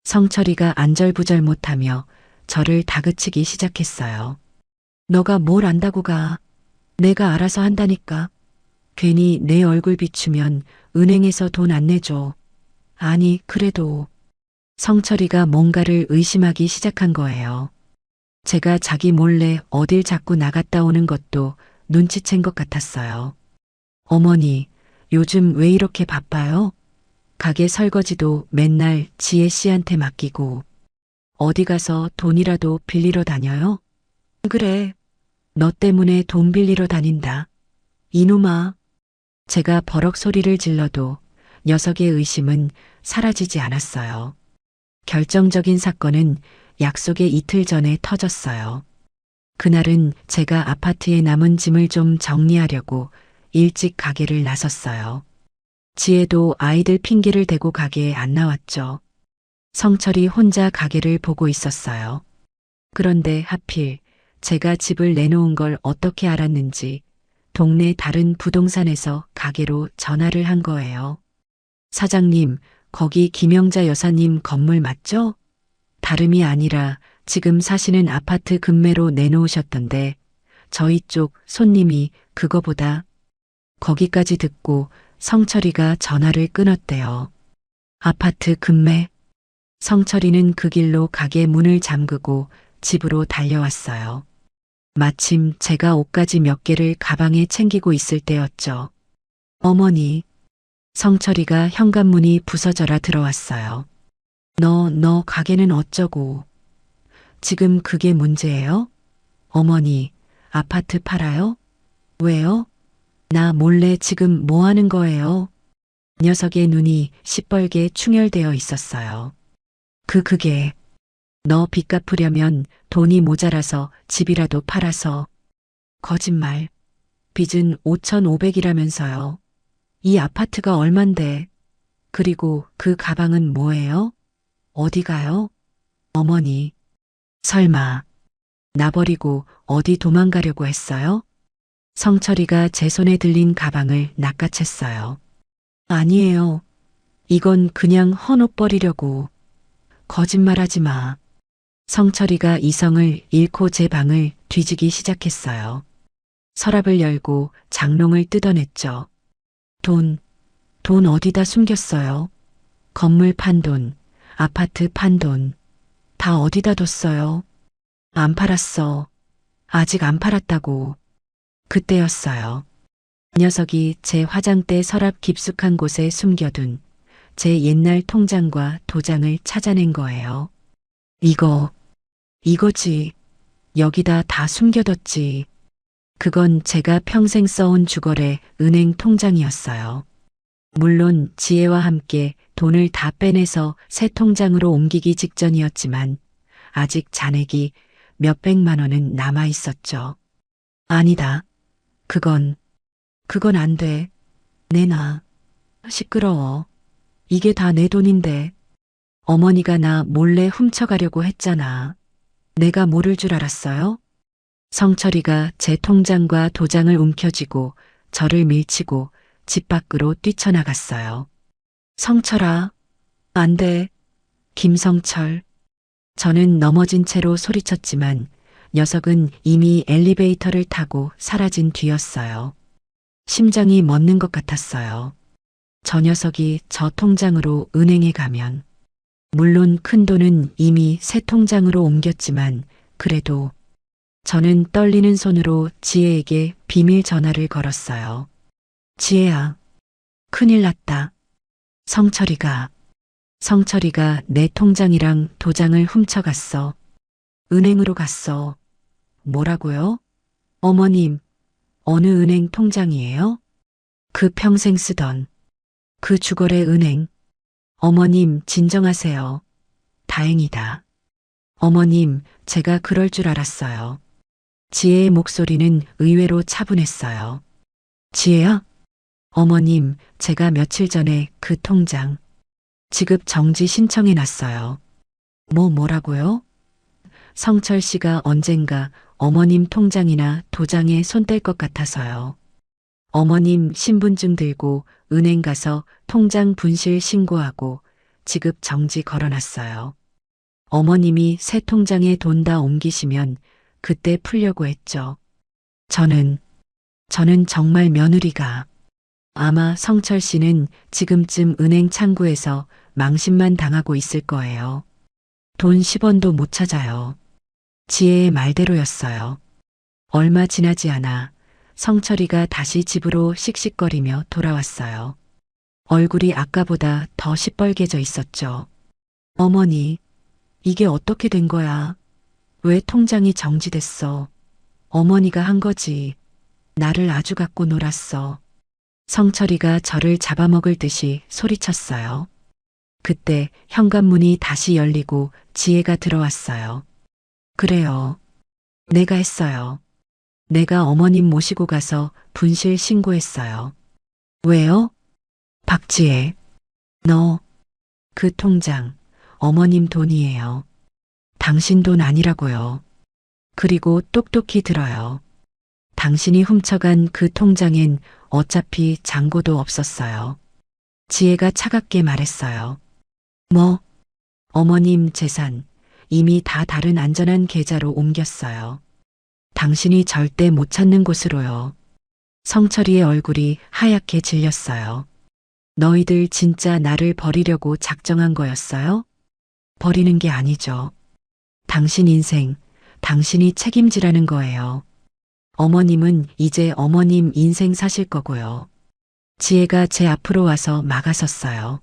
성철이가 안절부절 못하며 저를 다그치기 시작했어요. 너가 뭘 안다고 가. 내가 알아서 한다니까. 괜히 내 얼굴 비추면 은행에서 돈 안 내줘. 아니, 그래도. 성철이가 뭔가를 의심하기 시작한 거예요. 제가 자기 몰래 어딜 자꾸 나갔다 오는 것도 눈치챈 것 같았어요. 어머니, 요즘 왜 이렇게 바빠요? 가게 설거지도 맨날 지혜 씨한테 맡기고 어디 가서 돈이라도 빌리러 다녀요? 그래, 너 때문에 돈 빌리러 다닌다. 이놈아. 제가 버럭 소리를 질러도 녀석의 의심은 사라지지 않았어요. 결정적인 사건은 약속의 이틀 전에 터졌어요. 그날은 제가 아파트에 남은 짐을 좀 정리하려고 일찍 가게를 나섰어요. 지혜도 아이들 핑계를 대고 가게에 안 나왔죠. 성철이 혼자 가게를 보고 있었어요. 그런데 하필 제가 집을 내놓은 걸 어떻게 알았는지 동네 다른 부동산에서 가게로 전화를 한 거예요. 사장님, 거기 김영자 여사님 건물 맞죠? 다름이 아니라 지금 사시는 아파트 금매로 내놓으셨던데 저희 쪽 손님이 그거보다. 거기까지 듣고 성철이가 전화를 끊었대요. 아파트 금매. 성철이는 그 길로 가게 문을 잠그고 집으로 달려왔어요. 마침 제가 옷가지 몇 개를 가방에 챙기고 있을 때였죠. 어머니. 성철이가 현관문이 부서져라 들어왔어요. 너 가게는 어쩌고. 지금 그게 문제예요? 어머니, 아파트 팔아요? 왜요? 나 몰래 지금 뭐 하는 거예요? 녀석의 눈이 시뻘게 충혈되어 있었어요. 그게, 너 빚 갚으려면 돈이 모자라서 집이라도 팔아서. 거짓말. 빚은 5,500이라면서요. 이 아파트가 얼만데. 그리고 그 가방은 뭐예요? 어디 가요? 어머니. 설마, 나 버리고 어디 도망가려고 했어요? 성철이가 제 손에 들린 가방을 낚아챘어요. 아니에요. 이건 그냥 헌옷 버리려고. 거짓말하지 마. 성철이가 이성을 잃고 제 방을 뒤지기 시작했어요. 서랍을 열고 장롱을 뜯어냈죠. 돈 어디다 숨겼어요? 건물 판 돈, 아파트 판 돈, 다 어디다 뒀어요? 안 팔았어. 아직 안 팔았다고. 그때였어요. 녀석이 제 화장대 서랍 깊숙한 곳에 숨겨둔 제 옛날 통장과 도장을 찾아낸 거예요. 이거지. 여기다 다 숨겨뒀지. 그건 제가 평생 써온 주거래 은행 통장이었어요. 물론 지혜와 함께 돈을 다 빼내서 새 통장으로 옮기기 직전이었지만 아직 잔액이 몇백만 원은 남아 있었죠. 아니다. 그건 안 돼. 내놔. 시끄러워. 이게 다 내 돈인데. 어머니가 나 몰래 훔쳐가려고 했잖아. 내가 모를 줄 알았어요? 성철이가 제 통장과 도장을 움켜쥐고 저를 밀치고 집 밖으로 뛰쳐나갔어요. 성철아, 안 돼. 김성철. 저는 넘어진 채로 소리쳤지만 녀석은 이미 엘리베이터를 타고 사라진 뒤였어요. 심장이 멎는 것 같았어요. 저 녀석이 저 통장으로 은행에 가면, 물론 큰 돈은 이미 새 통장으로 옮겼지만 그래도 저는 떨리는 손으로 지혜에게 비밀 전화를 걸었어요. 지혜야, 큰일 났다. 성철이가 내 통장이랑 도장을 훔쳐갔어. 은행으로 갔어. 뭐라고요? 어머님, 어느 은행 통장이에요? 그 평생 쓰던 그 주거래 은행. 어머님, 진정하세요. 다행이다. 어머님, 제가 그럴 줄 알았어요. 지혜의 목소리는 의외로 차분했어요. 지혜야? 어머님, 제가 며칠 전에 그 통장 지급 정지 신청해 놨어요. 뭐라고요? 성철 씨가 언젠가 어머님 통장이나 도장에 손 뗄 것 같아서요. 어머님 신분증 들고 은행 가서 통장 분실 신고하고 지급 정지 걸어놨어요. 어머님이 새 통장에 돈 다 옮기시면 그때 풀려고 했죠. 저는 정말 며느리가. 아마 성철 씨는 지금쯤 은행 창구에서 망신만 당하고 있을 거예요. 돈 10원도 못 찾아요. 지혜의 말대로였어요. 얼마 지나지 않아 성철이가 다시 집으로 씩씩거리며 돌아왔어요. 얼굴이 아까보다 더 시뻘개져 있었죠. 어머니, 이게 어떻게 된 거야? 왜 통장이 정지됐어? 어머니가 한 거지. 나를 아주 갖고 놀았어. 성철이가 저를 잡아먹을 듯이 소리쳤어요. 그때 현관문이 다시 열리고 지혜가 들어왔어요. 그래요. 내가 했어요. 내가 어머님 모시고 가서 분실 신고했어요. 왜요? 박지혜, 너, 그 통장, 어머님 돈이에요. 당신 돈 아니라고요. 그리고 똑똑히 들어요. 당신이 훔쳐간 그 통장엔 어차피 잔고도 없었어요. 지혜가 차갑게 말했어요. 뭐? 어머님 재산 이미 다 다른 안전한 계좌로 옮겼어요. 당신이 절대 못 찾는 곳으로요. 성철이의 얼굴이 하얗게 질렸어요. 너희들 진짜 나를 버리려고 작정한 거였어요? 버리는 게 아니죠. 당신 인생, 당신이 책임지라는 거예요. 어머님은 이제 어머님 인생 사실 거고요. 지혜가 제 앞으로 와서 막아섰어요.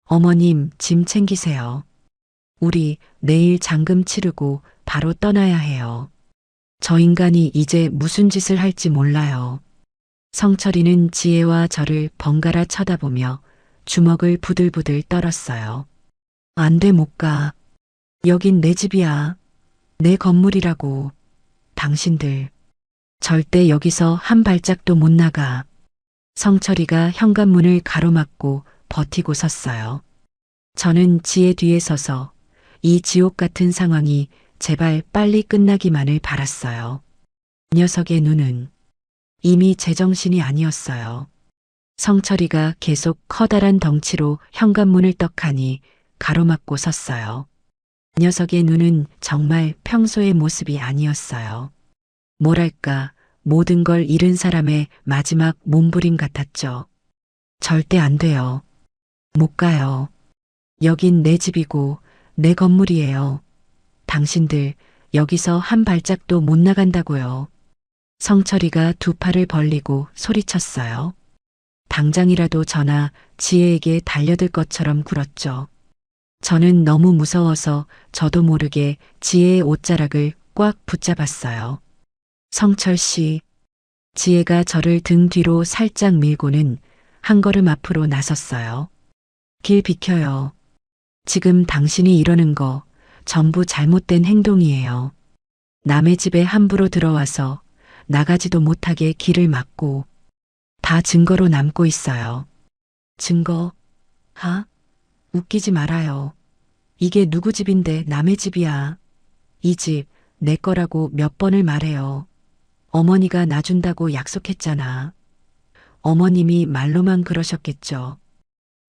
어머님, 짐 챙기세요. 우리 내일 잔금 치르고 바로 떠나야 해요. 저 인간이 이제 무슨 짓을 할지 몰라요. 성철이는 지혜와 저를 번갈아 쳐다보며 주먹을 부들부들 떨었어요. 안 돼, 못 가. 여긴 내 집이야. 내 건물이라고. 당신들. 절대 여기서 한 발짝도 못 나가. 성철이가 현관문을 가로막고 버티고 섰어요. 저는 지혜 뒤에 서서 이 지옥 같은 상황이 제발 빨리 끝나기만을 바랐어요. 녀석의 눈은 이미 제정신이 아니었어요. 성철이가 계속 커다란 덩치로 현관문을 떡하니 가로막고 섰어요. 녀석의 눈은 정말 평소의 모습이 아니었어요. 뭐랄까, 모든 걸 잃은 사람의 마지막 몸부림 같았죠. 절대 안 돼요. 못 가요. 여긴 내 집이고 내 건물이에요. 당신들 여기서 한 발짝도 못 나간다고요. 성철이가 두 팔을 벌리고 소리쳤어요. 당장이라도 저나 지혜에게 달려들 것처럼 굴었죠. 저는 너무 무서워서 저도 모르게 지혜의 옷자락을 꽉 붙잡았어요. 성철 씨, 지혜가 저를 등 뒤로 살짝 밀고는 한 걸음 앞으로 나섰어요. 길 비켜요. 지금 당신이 이러는 거 전부 잘못된 행동이에요. 남의 집에 함부로 들어와서 나가지도 못하게 길을 막고 다 증거로 남고 있어요. 증거? 웃기지 말아요. 이게 누구 집인데 남의 집이야. 이 집 내 거라고 몇 번을 말해요. 어머니가 놔준다고 약속했잖아. 어머님이 말로만 그러셨겠죠.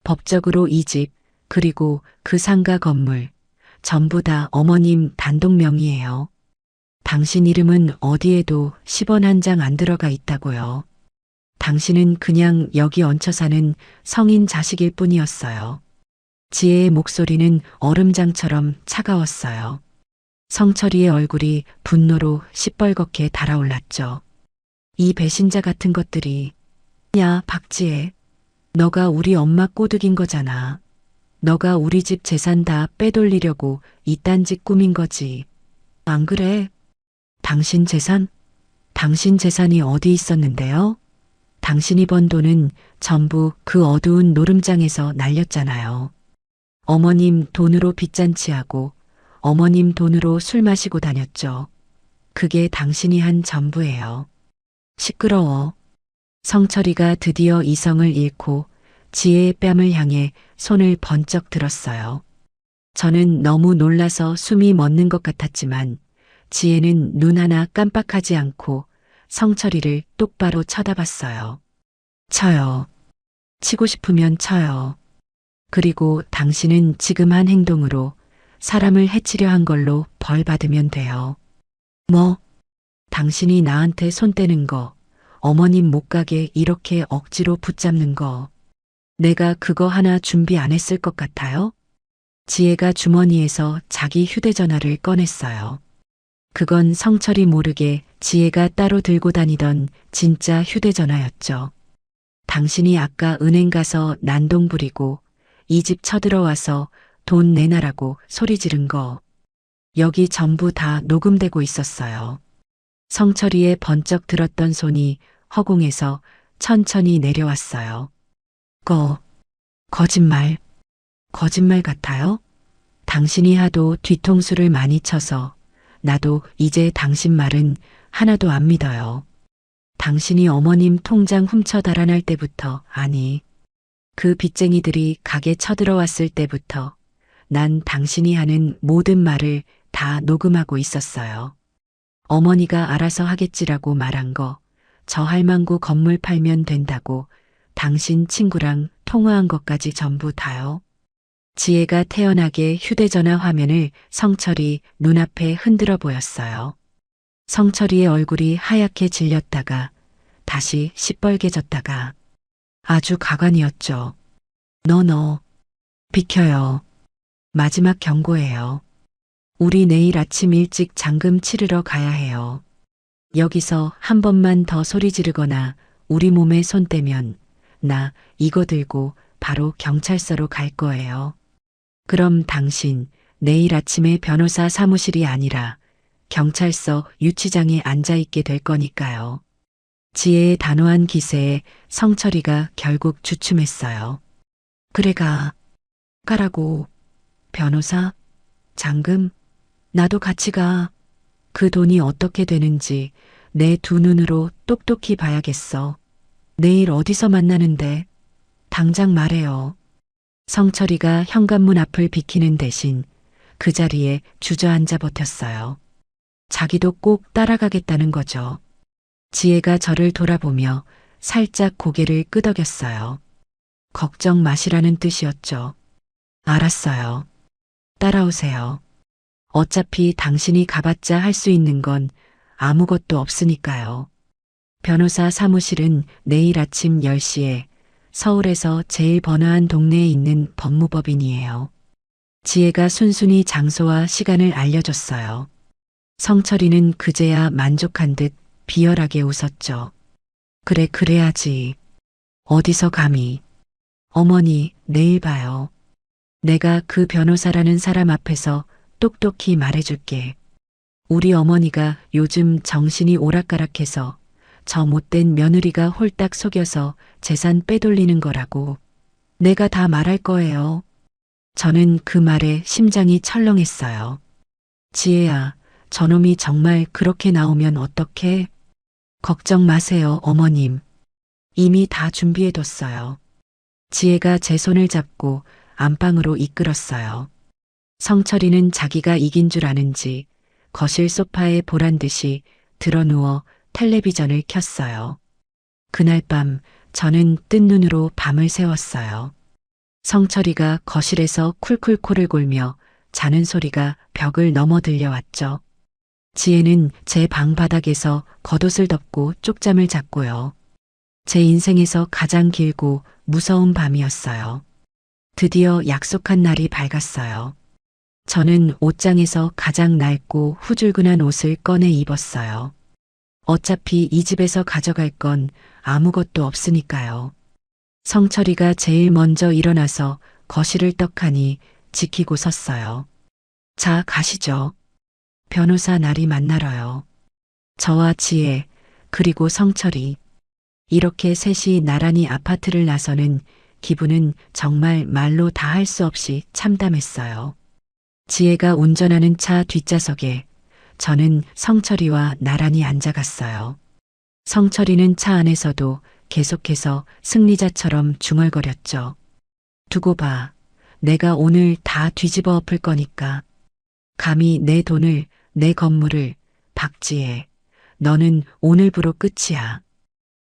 법적으로 이 집, 그리고 그 상가 건물, 전부 다 어머님 단독 명의예요. 당신 이름은 어디에도 10원 한 장 안 들어가 있다고요. 당신은 그냥 여기 얹혀 사는 성인 자식일 뿐이었어요. 지혜의 목소리는 얼음장처럼 차가웠어요. 성철이의 얼굴이 분노로 시뻘겋게 달아올랐죠. 이 배신자 같은 것들이. 야, 박지혜. 너가 우리 엄마 꼬드긴 거잖아. 너가 우리 집 재산 다 빼돌리려고 이딴 짓 꾸민 거지. 안 그래? 당신 재산? 당신 재산이 어디 있었는데요? 당신이 번 돈은 전부 그 어두운 노름장에서 날렸잖아요. 어머님 돈으로 빚잔치하고 어머님 돈으로 술 마시고 다녔죠. 그게 당신이 한 전부예요. 시끄러워. 성철이가 드디어 이성을 잃고 지혜의 뺨을 향해 손을 번쩍 들었어요. 저는 너무 놀라서 숨이 멎는 것 같았지만 지혜는 눈 하나 깜빡하지 않고 성철이를 똑바로 쳐다봤어요. 쳐요. 치고 싶으면 쳐요. 그리고 당신은 지금 한 행동으로 사람을 해치려 한 걸로 벌 받으면 돼요. 뭐? 당신이 나한테 손 떼는 거, 어머님 못 가게 이렇게 억지로 붙잡는 거, 내가 그거 하나 준비 안 했을 것 같아요? 지혜가 주머니에서 자기 휴대전화를 꺼냈어요. 그건 성철이 모르게 지혜가 따로 들고 다니던 진짜 휴대전화였죠. 당신이 아까 은행 가서 난동 부리고 이 집 쳐들어와서 돈 내놔라고 소리 지른 거. 여기 전부 다 녹음되고 있었어요. 성철이의 번쩍 들었던 손이 허공에서 천천히 내려왔어요. 거짓말. 거짓말 같아요? 당신이 하도 뒤통수를 많이 쳐서 나도 이제 당신 말은 하나도 안 믿어요. 당신이 어머님 통장 훔쳐 달아날 때부터, 아니, 그 빚쟁이들이 가게 쳐들어왔을 때부터 난 당신이 하는 모든 말을 다 녹음하고 있었어요. 어머니가 알아서 하겠지라고 말한 거, 저 할망구 건물 팔면 된다고 당신 친구랑 통화한 것까지 전부 다요. 지혜가 태연하게 휴대전화 화면을 성철이 눈앞에 흔들어 보였어요. 성철이의 얼굴이 하얗게 질렸다가 다시 시뻘개졌다가 아주 가관이었죠. 너 비켜요. 마지막 경고예요. 우리 내일 아침 일찍 잔금 치르러 가야 해요. 여기서 한 번만 더 소리 지르거나 우리 몸에 손 떼면 나 이거 들고 바로 경찰서로 갈 거예요. 그럼 당신 내일 아침에 변호사 사무실이 아니라 경찰서 유치장에 앉아 있게 될 거니까요. 지혜의 단호한 기세에 성철이가 결국 주춤했어요. 그래 가라고. 변호사? 장금? 나도 같이 가. 그 돈이 어떻게 되는지 내 두 눈으로 똑똑히 봐야겠어. 내일 어디서 만나는데? 당장 말해요. 성철이가 현관문 앞을 비키는 대신 그 자리에 주저앉아 버텼어요. 자기도 꼭 따라가겠다는 거죠. 지혜가 저를 돌아보며 살짝 고개를 끄덕였어요. 걱정 마시라는 뜻이었죠. 알았어요. 따라오세요. 어차피 당신이 가봤자 할 수 있는 건 아무것도 없으니까요. 변호사 사무실은 내일 아침 10시에 서울에서 제일 번화한 동네에 있는 법무법인이에요. 지혜가 순순히 장소와 시간을 알려줬어요. 성철이는 그제야 만족한 듯 비열하게 웃었죠. 그래, 그래야지. 어디서 감히. 어머니, 내일 봐요. 내가 그 변호사라는 사람 앞에서 똑똑히 말해줄게. 우리 어머니가 요즘 정신이 오락가락해서 저 못된 며느리가 홀딱 속여서 재산 빼돌리는 거라고. 내가 다 말할 거예요. 저는 그 말에 심장이 철렁했어요. 지혜야, 저놈이 정말 그렇게 나오면 어떡해? 걱정 마세요, 어머님. 이미 다 준비해뒀어요. 지혜가 제 손을 잡고 안방으로 이끌었어요. 성철이는 자기가 이긴 줄 아는지 거실 소파에 보란 듯이 드러누워 텔레비전을 켰어요. 그날 밤 저는 뜬 눈으로 밤을 새웠어요. 성철이가 거실에서 쿨쿨 코를 골며 자는 소리가 벽을 넘어 들려왔죠. 지혜는 제 방 바닥에서 겉옷을 덮고 쪽잠을 잤고요. 제 인생에서 가장 길고 무서운 밤이었어요. 드디어 약속한 날이 밝았어요. 저는 옷장에서 가장 낡고 후줄근한 옷을 꺼내 입었어요. 어차피 이 집에서 가져갈 건 아무것도 없으니까요. 성철이가 제일 먼저 일어나서 거실을 떡하니 지키고 섰어요. 자, 가시죠. 변호사 날이 만나러요. 저와 지혜, 그리고 성철이. 이렇게 셋이 나란히 아파트를 나서는 기분은 정말 말로 다 할 수 없이 참담했어요. 지혜가 운전하는 차 뒷좌석에 저는 성철이와 나란히 앉아갔어요. 성철이는 차 안에서도 계속해서 승리자처럼 중얼거렸죠. 두고 봐. 내가 오늘 다 뒤집어 엎을 거니까. 감히 내 돈을, 내 건물을, 박지혜. 너는 오늘부로 끝이야.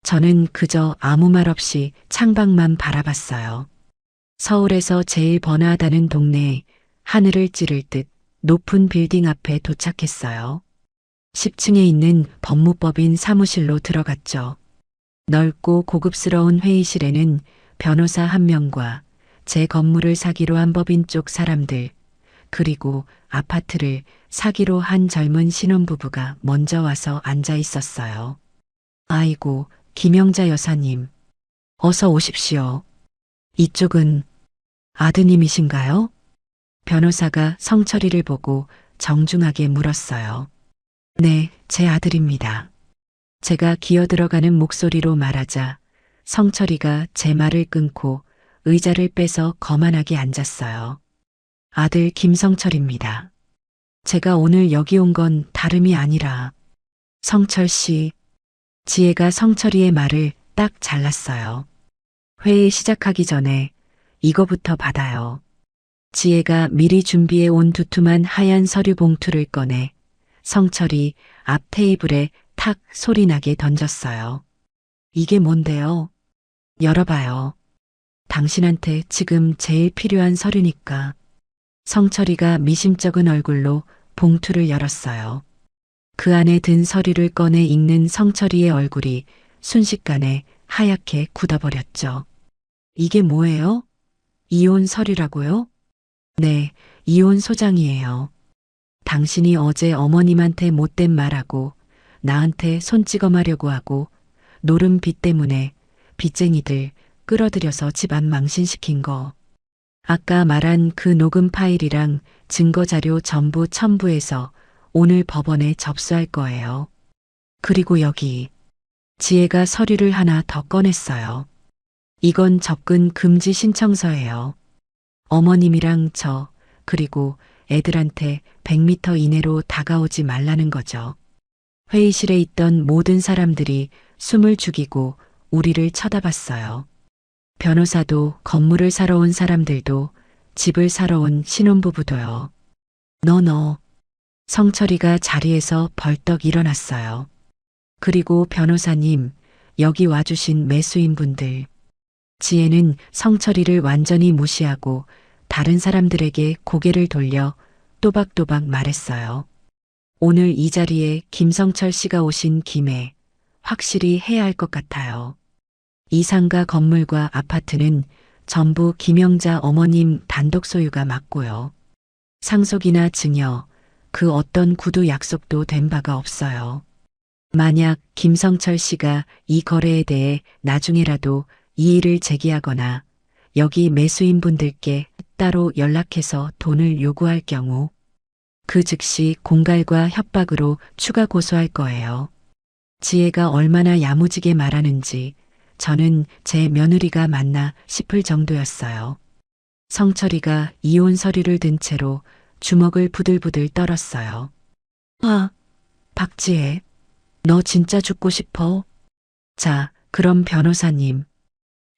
저는 그저 아무 말 없이 창밖만 바라봤어요. 서울에서 제일 번화하다는 동네에 하늘을 찌를 듯 높은 빌딩 앞에 도착했어요. 10층에 있는 법무법인 사무실로 들어갔죠. 넓고 고급스러운 회의실에는 변호사 한 명과 제 건물을 사기로 한 법인 쪽 사람들, 그리고 아파트를 사기로 한 젊은 신혼부부가 먼저 와서 앉아 있었어요. 아이고, 김영자 여사님. 어서 오십시오. 이쪽은 아드님이신가요? 변호사가 성철이를 보고 정중하게 물었어요. 네, 제 아들입니다. 제가 기어들어가는 목소리로 말하자 성철이가 제 말을 끊고 의자를 빼서 거만하게 앉았어요. 아들 김성철입니다. 제가 오늘 여기 온 건 다름이 아니라 성철 씨. 지혜가 성철이의 말을 딱 잘랐어요. 회의 시작하기 전에 이거부터 받아요. 지혜가 미리 준비해 온 두툼한 하얀 서류 봉투를 꺼내 성철이 앞 테이블에 탁 소리나게 던졌어요. 이게 뭔데요? 열어봐요. 당신한테 지금 제일 필요한 서류니까. 성철이가 미심쩍은 얼굴로 봉투를 열었어요. 그 안에 든 서류를 꺼내 읽는 성철이의 얼굴이 순식간에 하얗게 굳어버렸죠. 이게 뭐예요? 이혼 서류라고요? 네, 이혼 소장이에요. 당신이 어제 어머님한테 못된 말하고 나한테 손찌검하려고 하고 노름 빚 때문에 빚쟁이들 끌어들여서 집안 망신시킨 거. 아까 말한 그 녹음 파일이랑 증거 자료 전부 첨부해서 오늘 법원에 접수할 거예요. 그리고 여기 지혜가 서류를 하나 더 꺼냈어요. 이건 접근 금지 신청서예요. 어머님이랑 저, 그리고 애들한테 100m 이내로 다가오지 말라는 거죠. 회의실에 있던 모든 사람들이 숨을 죽이고 우리를 쳐다봤어요. 변호사도, 건물을 사러 온 사람들도, 집을 사러 온 신혼부부도요. 너. 성철이가 자리에서 벌떡 일어났어요. 그리고 변호사님, 여기 와주신 매수인분들. 지혜는 성철이를 완전히 무시하고 다른 사람들에게 고개를 돌려 또박또박 말했어요. 오늘 이 자리에 김성철 씨가 오신 김에 확실히 해야 할 것 같아요. 이 상가 건물과 아파트는 전부 김영자 어머님 단독 소유가 맞고요. 상속이나 증여, 그 어떤 구두 약속도 된 바가 없어요. 만약 김성철 씨가 이 거래에 대해 나중에라도 이의를 제기하거나 여기 매수인분들께 따로 연락해서 돈을 요구할 경우 그 즉시 공갈과 협박으로 추가 고소할 거예요. 지혜가 얼마나 야무지게 말하는지 저는 제 며느리가 맞나 싶을 정도였어요. 성철이가 이혼 서류를 든 채로 주먹을 부들부들 떨었어요. 박지혜, 너 진짜 죽고 싶어? 자, 그럼 변호사님.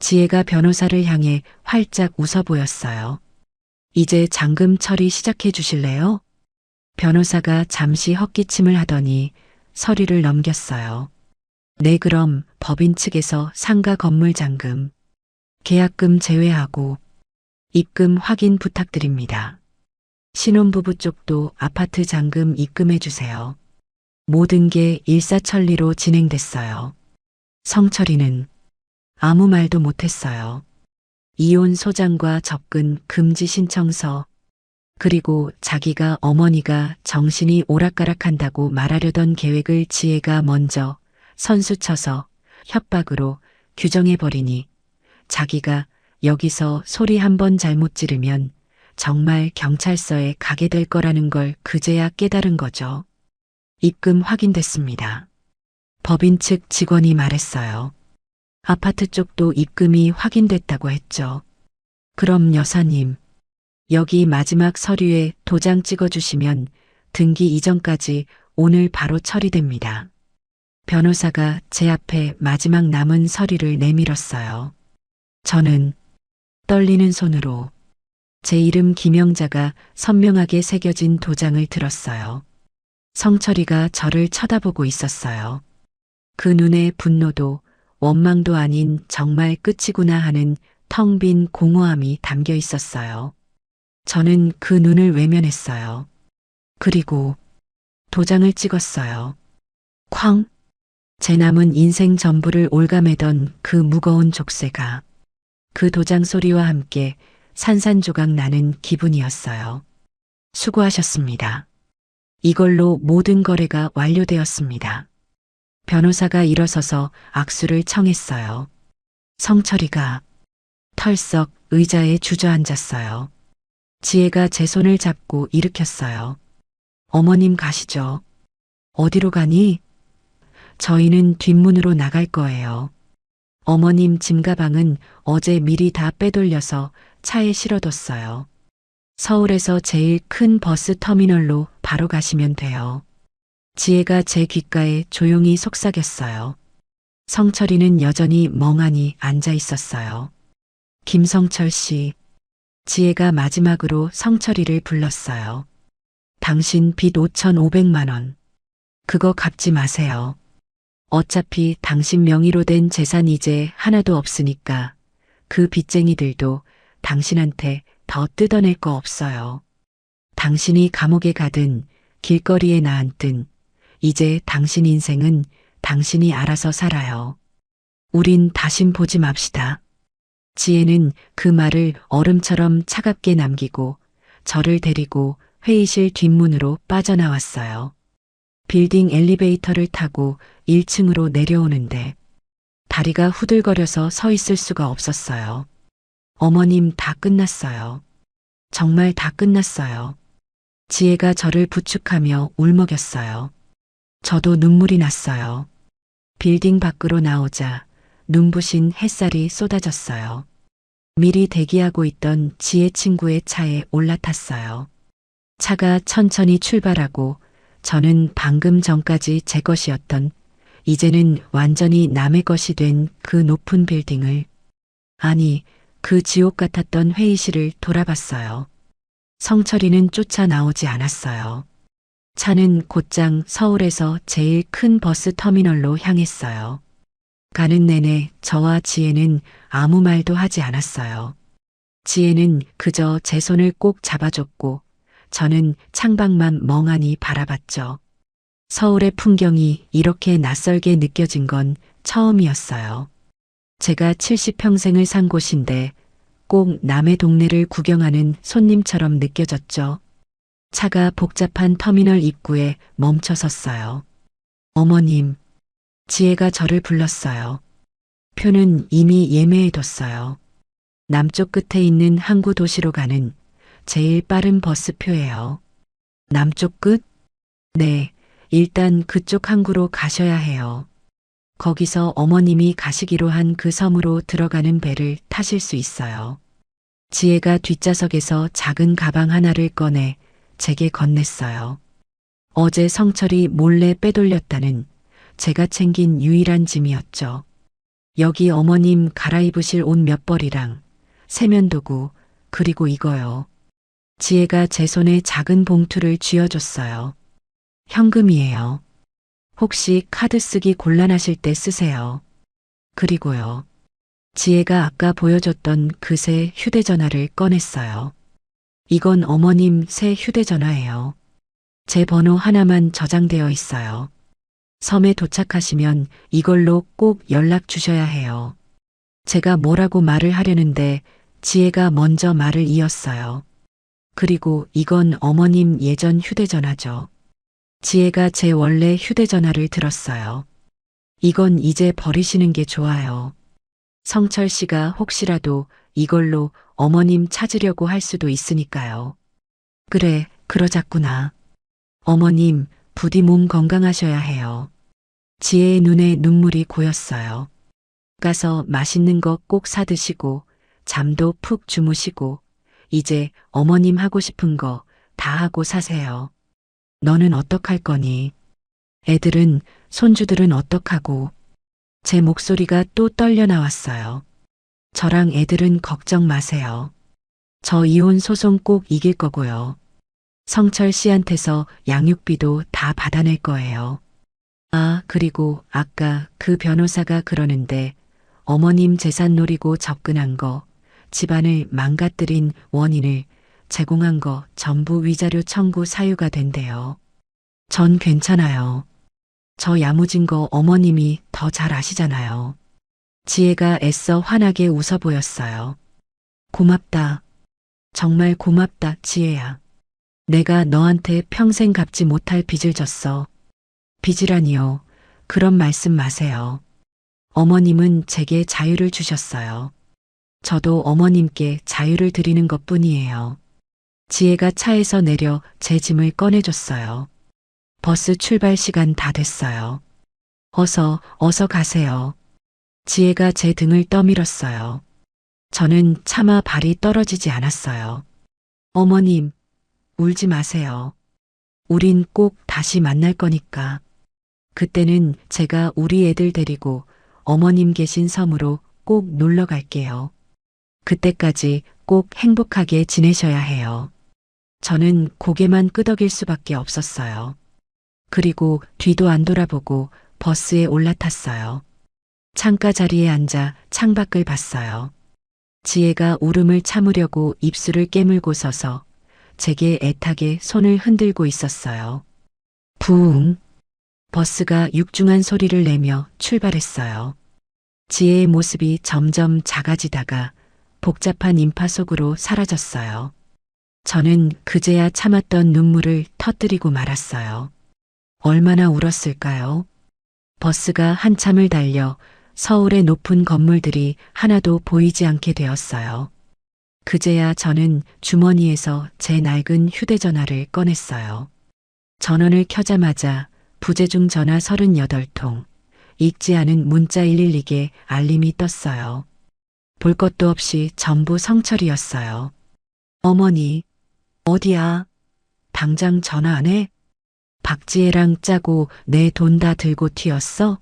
지혜가 변호사를 향해 활짝 웃어 보였어요. 이제 잔금 처리 시작해 주실래요? 변호사가 잠시 헛기침을 하더니 서류를 넘겼어요. 네, 그럼 법인 측에서 상가 건물 잔금, 계약금 제외하고 입금 확인 부탁드립니다. 신혼부부 쪽도 아파트 잔금 입금해 주세요. 모든 게 일사천리로 진행됐어요. 성철이는 아무 말도 못했어요. 이혼 소장과 접근 금지 신청서, 그리고 자기가 어머니가 정신이 오락가락한다고 말하려던 계획을 지혜가 먼저 선수쳐서 협박으로 규정해버리니 자기가 여기서 소리 한 번 잘못 지르면 정말 경찰서에 가게 될 거라는 걸 그제야 깨달은 거죠. 입금 확인됐습니다. 법인 측 직원이 말했어요. 아파트 쪽도 입금이 확인됐다고 했죠. 그럼 여사님, 여기 마지막 서류에 도장 찍어주시면 등기 이전까지 오늘 바로 처리됩니다. 변호사가 제 앞에 마지막 남은 서류를 내밀었어요. 저는 떨리는 손으로 제 이름 김영자가 선명하게 새겨진 도장을 들었어요. 성철이가 저를 쳐다보고 있었어요. 그 눈에 분노도 원망도 아닌 정말 끝이구나 하는 텅 빈 공허함이 담겨 있었어요. 저는 그 눈을 외면했어요. 그리고 도장을 찍었어요. 쾅! 제 남은 인생 전부를 올가매던 그 무거운 족쇄가 그 도장 소리와 함께 산산조각 나는 기분이었어요. 수고하셨습니다. 이걸로 모든 거래가 완료되었습니다. 변호사가 일어서서 악수를 청했어요. 성철이가 털썩 의자에 주저앉았어요. 지혜가 제 손을 잡고 일으켰어요. 어머님 가시죠. 어디로 가니? 저희는 뒷문으로 나갈 거예요. 어머님 짐가방은 어제 미리 다 빼돌려서 차에 실어뒀어요. 서울에서 제일 큰 버스 터미널로 바로 가시면 돼요. 지혜가 제 귓가에 조용히 속삭였어요. 성철이는 여전히 멍하니 앉아 있었어요. 김성철 씨, 지혜가 마지막으로 성철이를 불렀어요. 당신 빚 5,500만 원. 그거 갚지 마세요. 어차피 당신 명의로 된 재산 이제 하나도 없으니까 그 빚쟁이들도 당신한테 더 뜯어낼 거 없어요. 당신이 감옥에 가든 길거리에 나앉든 이제 당신 인생은 당신이 알아서 살아요. 우린 다신 보지 맙시다. 지혜는 그 말을 얼음처럼 차갑게 남기고 저를 데리고 회의실 뒷문으로 빠져나왔어요. 빌딩 엘리베이터를 타고 1층으로 내려오는데 다리가 후들거려서 서 있을 수가 없었어요. 어머님, 다 끝났어요. 정말 다 끝났어요. 지혜가 저를 부축하며 울먹였어요. 저도 눈물이 났어요. 빌딩 밖으로 나오자 눈부신 햇살이 쏟아졌어요. 미리 대기하고 있던 지혜 친구의 차에 올라탔어요. 차가 천천히 출발하고 저는 방금 전까지 제 것이었던 이제는 완전히 남의 것이 된 그 높은 빌딩을, 아니, 그 지옥 같았던 회의실을 돌아봤어요. 성철이는 쫓아 나오지 않았어요. 차는 곧장 서울에서 제일 큰 버스 터미널로 향했어요. 가는 내내 저와 지혜는 아무 말도 하지 않았어요. 지혜는 그저 제 손을 꼭 잡아줬고 저는 창밖만 멍하니 바라봤죠. 서울의 풍경이 이렇게 낯설게 느껴진 건 처음이었어요. 제가 70평생을 산 곳인데 꼭 남의 동네를 구경하는 손님처럼 느껴졌죠. 차가 복잡한 터미널 입구에 멈춰 섰어요. 어머님, 지혜가 저를 불렀어요. 표는 이미 예매해뒀어요. 남쪽 끝에 있는 항구 도시로 가는 제일 빠른 버스표예요. 남쪽 끝? 네, 일단 그쪽 항구로 가셔야 해요. 거기서 어머님이 가시기로 한 그 섬으로 들어가는 배를 타실 수 있어요. 지혜가 뒷좌석에서 작은 가방 하나를 꺼내 제게 건넸어요. 어제 성철이 몰래 빼돌렸다는 제가 챙긴 유일한 짐이었죠. 여기 어머님 갈아입으실 옷 몇 벌이랑 세면도구, 그리고 이거요. 지혜가 제 손에 작은 봉투를 쥐어줬어요. 현금이에요. 혹시 카드 쓰기 곤란하실 때 쓰세요. 그리고요. 지혜가 아까 보여줬던 그 새 휴대전화를 꺼냈어요. 이건 어머님 새 휴대전화예요. 제 번호 하나만 저장되어 있어요. 섬에 도착하시면 이걸로 꼭 연락 주셔야 해요. 제가 뭐라고 말을 하려는데 지혜가 먼저 말을 이었어요. 그리고 이건 어머님 예전 휴대전화죠. 지혜가 제 원래 휴대전화를 들었어요. 이건 이제 버리시는 게 좋아요. 성철 씨가 혹시라도 이걸로 어머님 찾으려고 할 수도 있으니까요. 그래, 그러자꾸나. 어머님, 부디 몸 건강하셔야 해요. 지혜의 눈에 눈물이 고였어요. 가서 맛있는 거 꼭 사드시고 잠도 푹 주무시고 이제 어머님 하고 싶은 거 다 하고 사세요. 너는 어떡할 거니? 애들은, 손주들은 어떡하고? 제 목소리가 또 떨려 나왔어요. 저랑 애들은 걱정 마세요. 저 이혼 소송 꼭 이길 거고요. 성철 씨한테서 양육비도 다 받아낼 거예요. 아, 그리고 아까 그 변호사가 그러는데 어머님 재산 노리고 접근한 거, 집안을 망가뜨린 원인을 제공한 거 전부 위자료 청구 사유가 된대요. 전 괜찮아요. 저 야무진 거 어머님이 더 잘 아시잖아요. 지혜가 애써 환하게 웃어 보였어요. 고맙다. 정말 고맙다, 지혜야. 내가 너한테 평생 갚지 못할 빚을 졌어. 빚이라니요. 그런 말씀 마세요. 어머님은 제게 자유를 주셨어요. 저도 어머님께 자유를 드리는 것뿐이에요. 지혜가 차에서 내려 제 짐을 꺼내줬어요. 버스 출발 시간 다 됐어요. 어서 가세요. 지혜가 제 등을 떠밀었어요. 저는 차마 발이 떨어지지 않았어요. 어머님, 울지 마세요. 우린 꼭 다시 만날 거니까. 그때는 제가 우리 애들 데리고 어머님 계신 섬으로 꼭 놀러 갈게요. 그때까지 꼭 행복하게 지내셔야 해요. 저는 고개만 끄덕일 수밖에 없었어요. 그리고 뒤도 안 돌아보고 버스에 올라탔어요. 창가 자리에 앉아 창밖을 봤어요. 지혜가 울음을 참으려고 입술을 깨물고 서서 제게 애타게 손을 흔들고 있었어요. 부웅. 버스가 육중한 소리를 내며 출발했어요. 지혜의 모습이 점점 작아지다가 복잡한 인파 속으로 사라졌어요. 저는 그제야 참았던 눈물을 터뜨리고 말았어요. 얼마나 울었을까요? 버스가 한참을 달려 서울의 높은 건물들이 하나도 보이지 않게 되었어요. 그제야 저는 주머니에서 제 낡은 휴대전화를 꺼냈어요. 전원을 켜자마자 부재중 전화 38통, 읽지 않은 문자 112개 알림이 떴어요. 볼 것도 없이 전부 성철이었어요. 어머니, 어디야? 당장 전화 안 해? 박지혜랑 짜고 내 돈 다 들고 튀었어?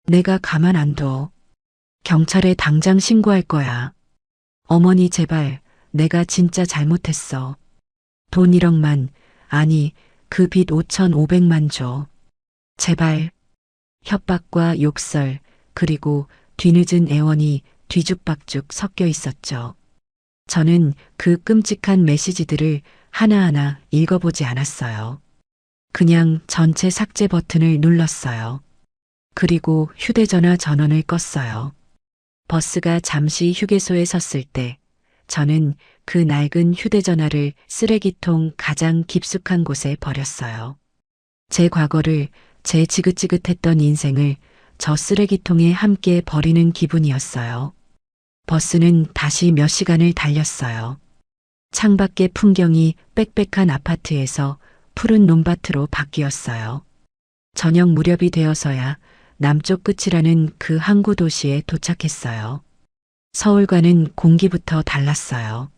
내가 가만 안 둬. 경찰에 당장 신고할 거야. 어머니 제발, 내가 진짜 잘못했어. 돈 1억만, 아니, 그 빚 5,500만 줘. 제발. 협박과 욕설, 그리고 뒤늦은 애원이 뒤죽박죽 섞여 있었죠. 저는 그 끔찍한 메시지들을 하나하나 읽어보지 않았어요. 그냥 전체 삭제 버튼을 눌렀어요. 그리고 휴대전화 전원을 껐어요. 버스가 잠시 휴게소에 섰을 때 저는 그 낡은 휴대전화를 쓰레기통 가장 깊숙한 곳에 버렸어요. 제 과거를, 제 지긋지긋했던 인생을 저 쓰레기통에 함께 버리는 기분이었어요. 버스는 다시 몇 시간을 달렸어요. 창밖의 풍경이 빽빽한 아파트에서 푸른 논밭으로 바뀌었어요. 저녁 무렵이 되어서야 남쪽 끝이라는 그 항구 도시에 도착했어요. 서울과는 공기부터 달랐어요.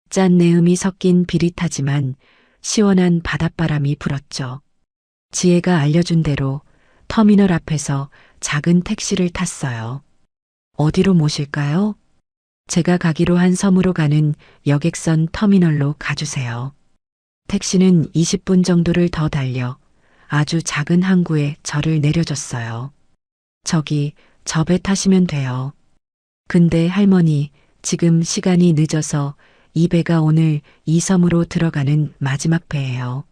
짠 내음이 섞인 비릿하지만 시원한 바닷바람이 불었죠. 지혜가 알려준 대로 터미널 앞에서 작은 택시를 탔어요. 어디로 모실까요? 제가 가기로 한 섬으로 가는 여객선 터미널로 가주세요. 택시는 20분 정도를 더 달려 아주 작은 항구에 저를 내려줬어요. 저기, 저 배 타시면 돼요. 근데 할머니, 지금 시간이 늦어서 이 배가 오늘 이 섬으로 들어가는 마지막 배예요.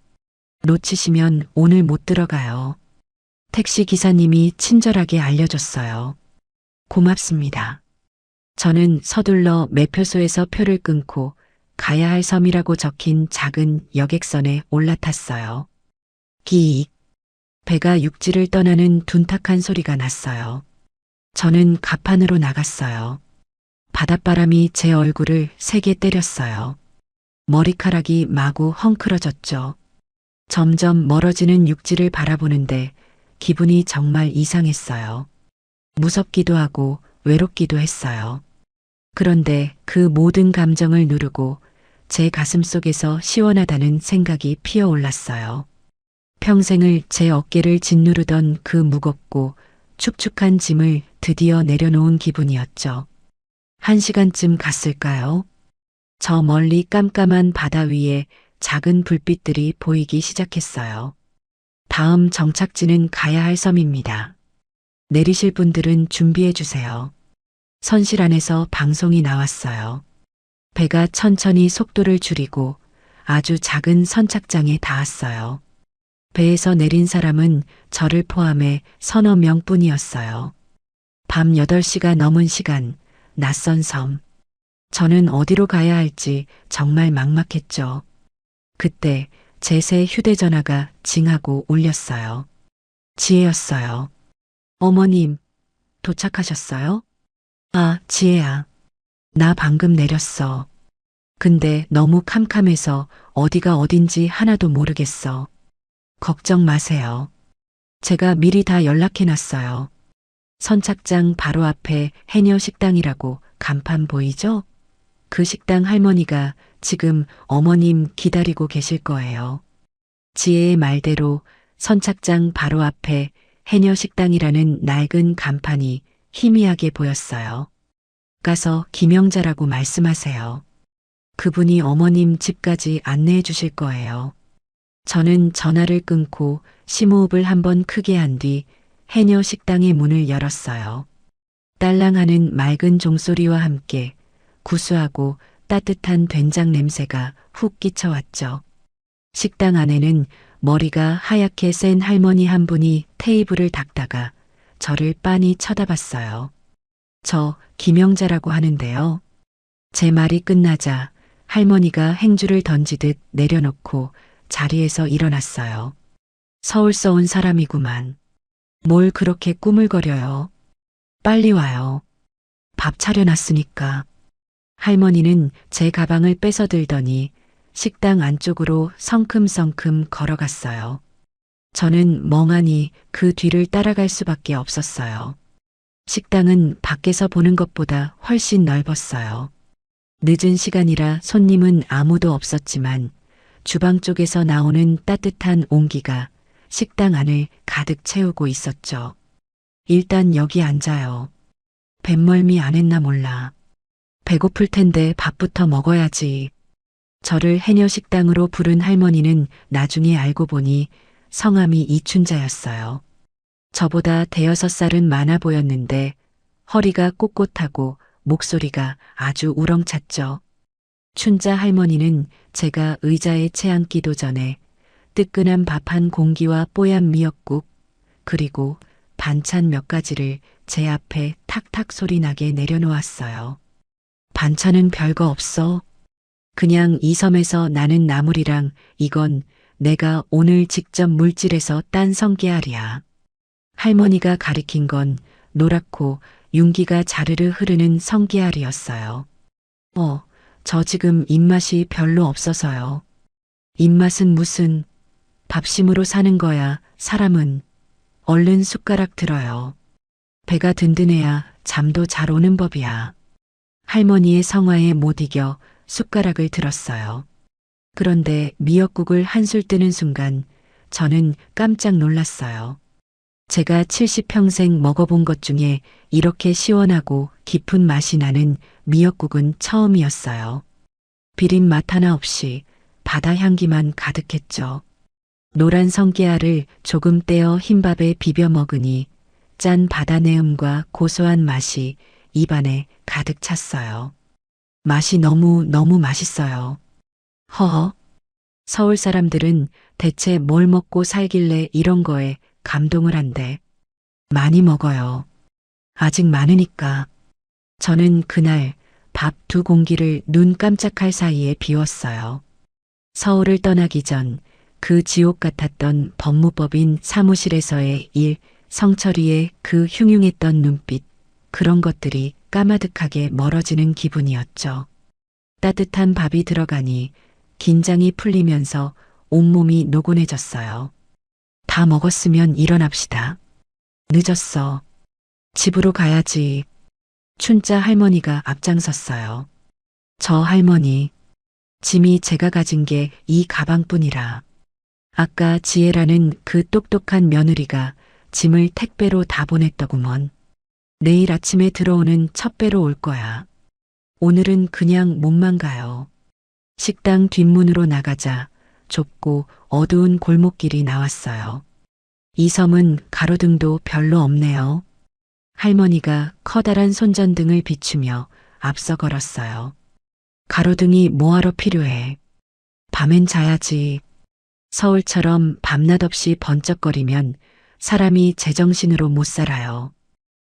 놓치시면 오늘 못 들어가요. 택시 기사님이 친절하게 알려줬어요. 고맙습니다. 저는 서둘러 매표소에서 표를 끊고 가야 할 섬이라고 적힌 작은 여객선에 올라탔어요. 기익. 배가 육지를 떠나는 둔탁한 소리가 났어요. 저는 갑판으로 나갔어요. 바닷바람이 제 얼굴을 세게 때렸어요. 머리카락이 마구 헝클어졌죠. 점점 멀어지는 육지를 바라보는데 기분이 정말 이상했어요. 무섭기도 하고 외롭기도 했어요. 그런데 그 모든 감정을 누르고 제 가슴 속에서 시원하다는 생각이 피어올랐어요. 평생을 제 어깨를 짓누르던 그 무겁고 축축한 짐을 드디어 내려놓은 기분이었죠. 1시간쯤 갔을까요? 저 멀리 깜깜한 바다 위에 작은 불빛들이 보이기 시작했어요. 다음 정착지는 가야 할 섬입니다. 내리실 분들은 준비해 주세요. 선실 안에서 방송이 나왔어요. 배가 천천히 속도를 줄이고 아주 작은 선착장에 닿았어요. 배에서 내린 사람은 저를 포함해 서너 명뿐이었어요. 밤 8시가 넘은 시간, 낯선 섬. 저는 어디로 가야 할지 정말 막막했죠. 그때 제 새 휴대전화가 징하고 울렸어요. 지혜였어요. 어머님, 도착하셨어요? 아, 지혜야. 나 방금 내렸어. 근데 너무 캄캄해서 어디가 어딘지 하나도 모르겠어. 걱정 마세요. 제가 미리 다 연락해놨어요. 선착장 바로 앞에 해녀 식당이라고 간판 보이죠? 그 식당 할머니가 지금 어머님 기다리고 계실 거예요. 지혜의 말대로 선착장 바로 앞에 해녀 식당이라는 낡은 간판이 희미하게 보였어요. 가서 김영자라고 말씀하세요. 그분이 어머님 집까지 안내해 주실 거예요. 저는 전화를 끊고 심호흡을 한번 크게 한 뒤 해녀 식당의 문을 열었어요. 딸랑하는 맑은 종소리와 함께 구수하고 따뜻한 된장 냄새가 훅 끼쳐왔죠. 식당 안에는 머리가 하얗게 센 할머니 한 분이 테이블을 닦다가 저를 빤히 쳐다봤어요. 저 김영자라고 하는데요. 제 말이 끝나자 할머니가 행주를 던지듯 내려놓고 자리에서 일어났어요. 서울서 온 사람이구만. 뭘 그렇게 꾸물거려요. 빨리 와요. 밥 차려놨으니까. 할머니는 제 가방을 뺏어들더니 식당 안쪽으로 성큼성큼 걸어갔어요. 저는 멍하니 그 뒤를 따라갈 수밖에 없었어요. 식당은 밖에서 보는 것보다 훨씬 넓었어요. 늦은 시간이라 손님은 아무도 없었지만 주방 쪽에서 나오는 따뜻한 온기가 식당 안을 가득 채우고 있었죠. 일단 여기 앉아요. 뱃멀미 안 했나 몰라. 배고플 텐데 밥부터 먹어야지. 저를 해녀 식당으로 부른 할머니는 나중에 알고 보니 성함이 이춘자였어요. 저보다 대여섯 살은 많아 보였는데 허리가 꼿꼿하고 목소리가 아주 우렁찼죠. 춘자 할머니는 제가 의자에 채앉기도 전에 뜨끈한 밥 한 공기와 뽀얀 미역국 그리고 반찬 몇 가지를 제 앞에 탁탁 소리 나게 내려놓았어요. 반찬은 별거 없어. 그냥 이 섬에서 나는 나물이랑 이건 내가 오늘 직접 물질해서 딴 성게알이야. 할머니가 가리킨 건 노랗고 윤기가 자르르 흐르는 성게알이었어요. 저 지금 입맛이 별로 없어서요. 입맛은 무슨 밥심으로 사는 거야, 사람은. 얼른 숟가락 들어요. 배가 든든해야 잠도 잘 오는 법이야. 할머니의 성화에 못 이겨 숟가락을 들었어요. 그런데 미역국을 한술 뜨는 순간 저는 깜짝 놀랐어요. 제가 70평생 먹어본 것 중에 이렇게 시원하고 깊은 맛이 나는 미역국은 처음이었어요. 비린 맛 하나 없이 바다 향기만 가득했죠. 노란 성게알을 조금 떼어 흰밥에 비벼 먹으니 짠 바다 내음과 고소한 맛이 입안에 가득 찼어요. 맛이 너무 맛있어요. 허허. 서울 사람들은 대체 뭘 먹고 살길래 이런 거에 감동을 한대. 많이 먹어요. 아직 많으니까. 저는 그날 밥 2공기를 눈 깜짝할 사이에 비웠어요. 서울을 떠나기 전 그 지옥 같았던 법무법인 사무실에서의 일, 성철이의 그 흉흉했던 눈빛, 그런 것들이 까마득하게 멀어지는 기분이었죠. 따뜻한 밥이 들어가니 긴장이 풀리면서 온몸이 노곤해졌어요. 다 먹었으면 일어납시다. 늦었어. 집으로 가야지. 춘자 할머니가 앞장섰어요. 저 할머니, 짐이 제가 가진 게 이 가방뿐이라. 아까 지혜라는 그 똑똑한 며느리가 짐을 택배로 다 보냈더구먼. 내일 아침에 들어오는 첫 배로 올 거야. 오늘은 그냥 몸만 가요. 식당 뒷문으로 나가자 좁고 어두운 골목길이 나왔어요. 이 섬은 가로등도 별로 없네요. 할머니가 커다란 손전등을 비추며 앞서 걸었어요. 가로등이 뭐하러 필요해. 밤엔 자야지. 서울처럼 밤낮 없이 번쩍거리면 사람이 제정신으로 못 살아요.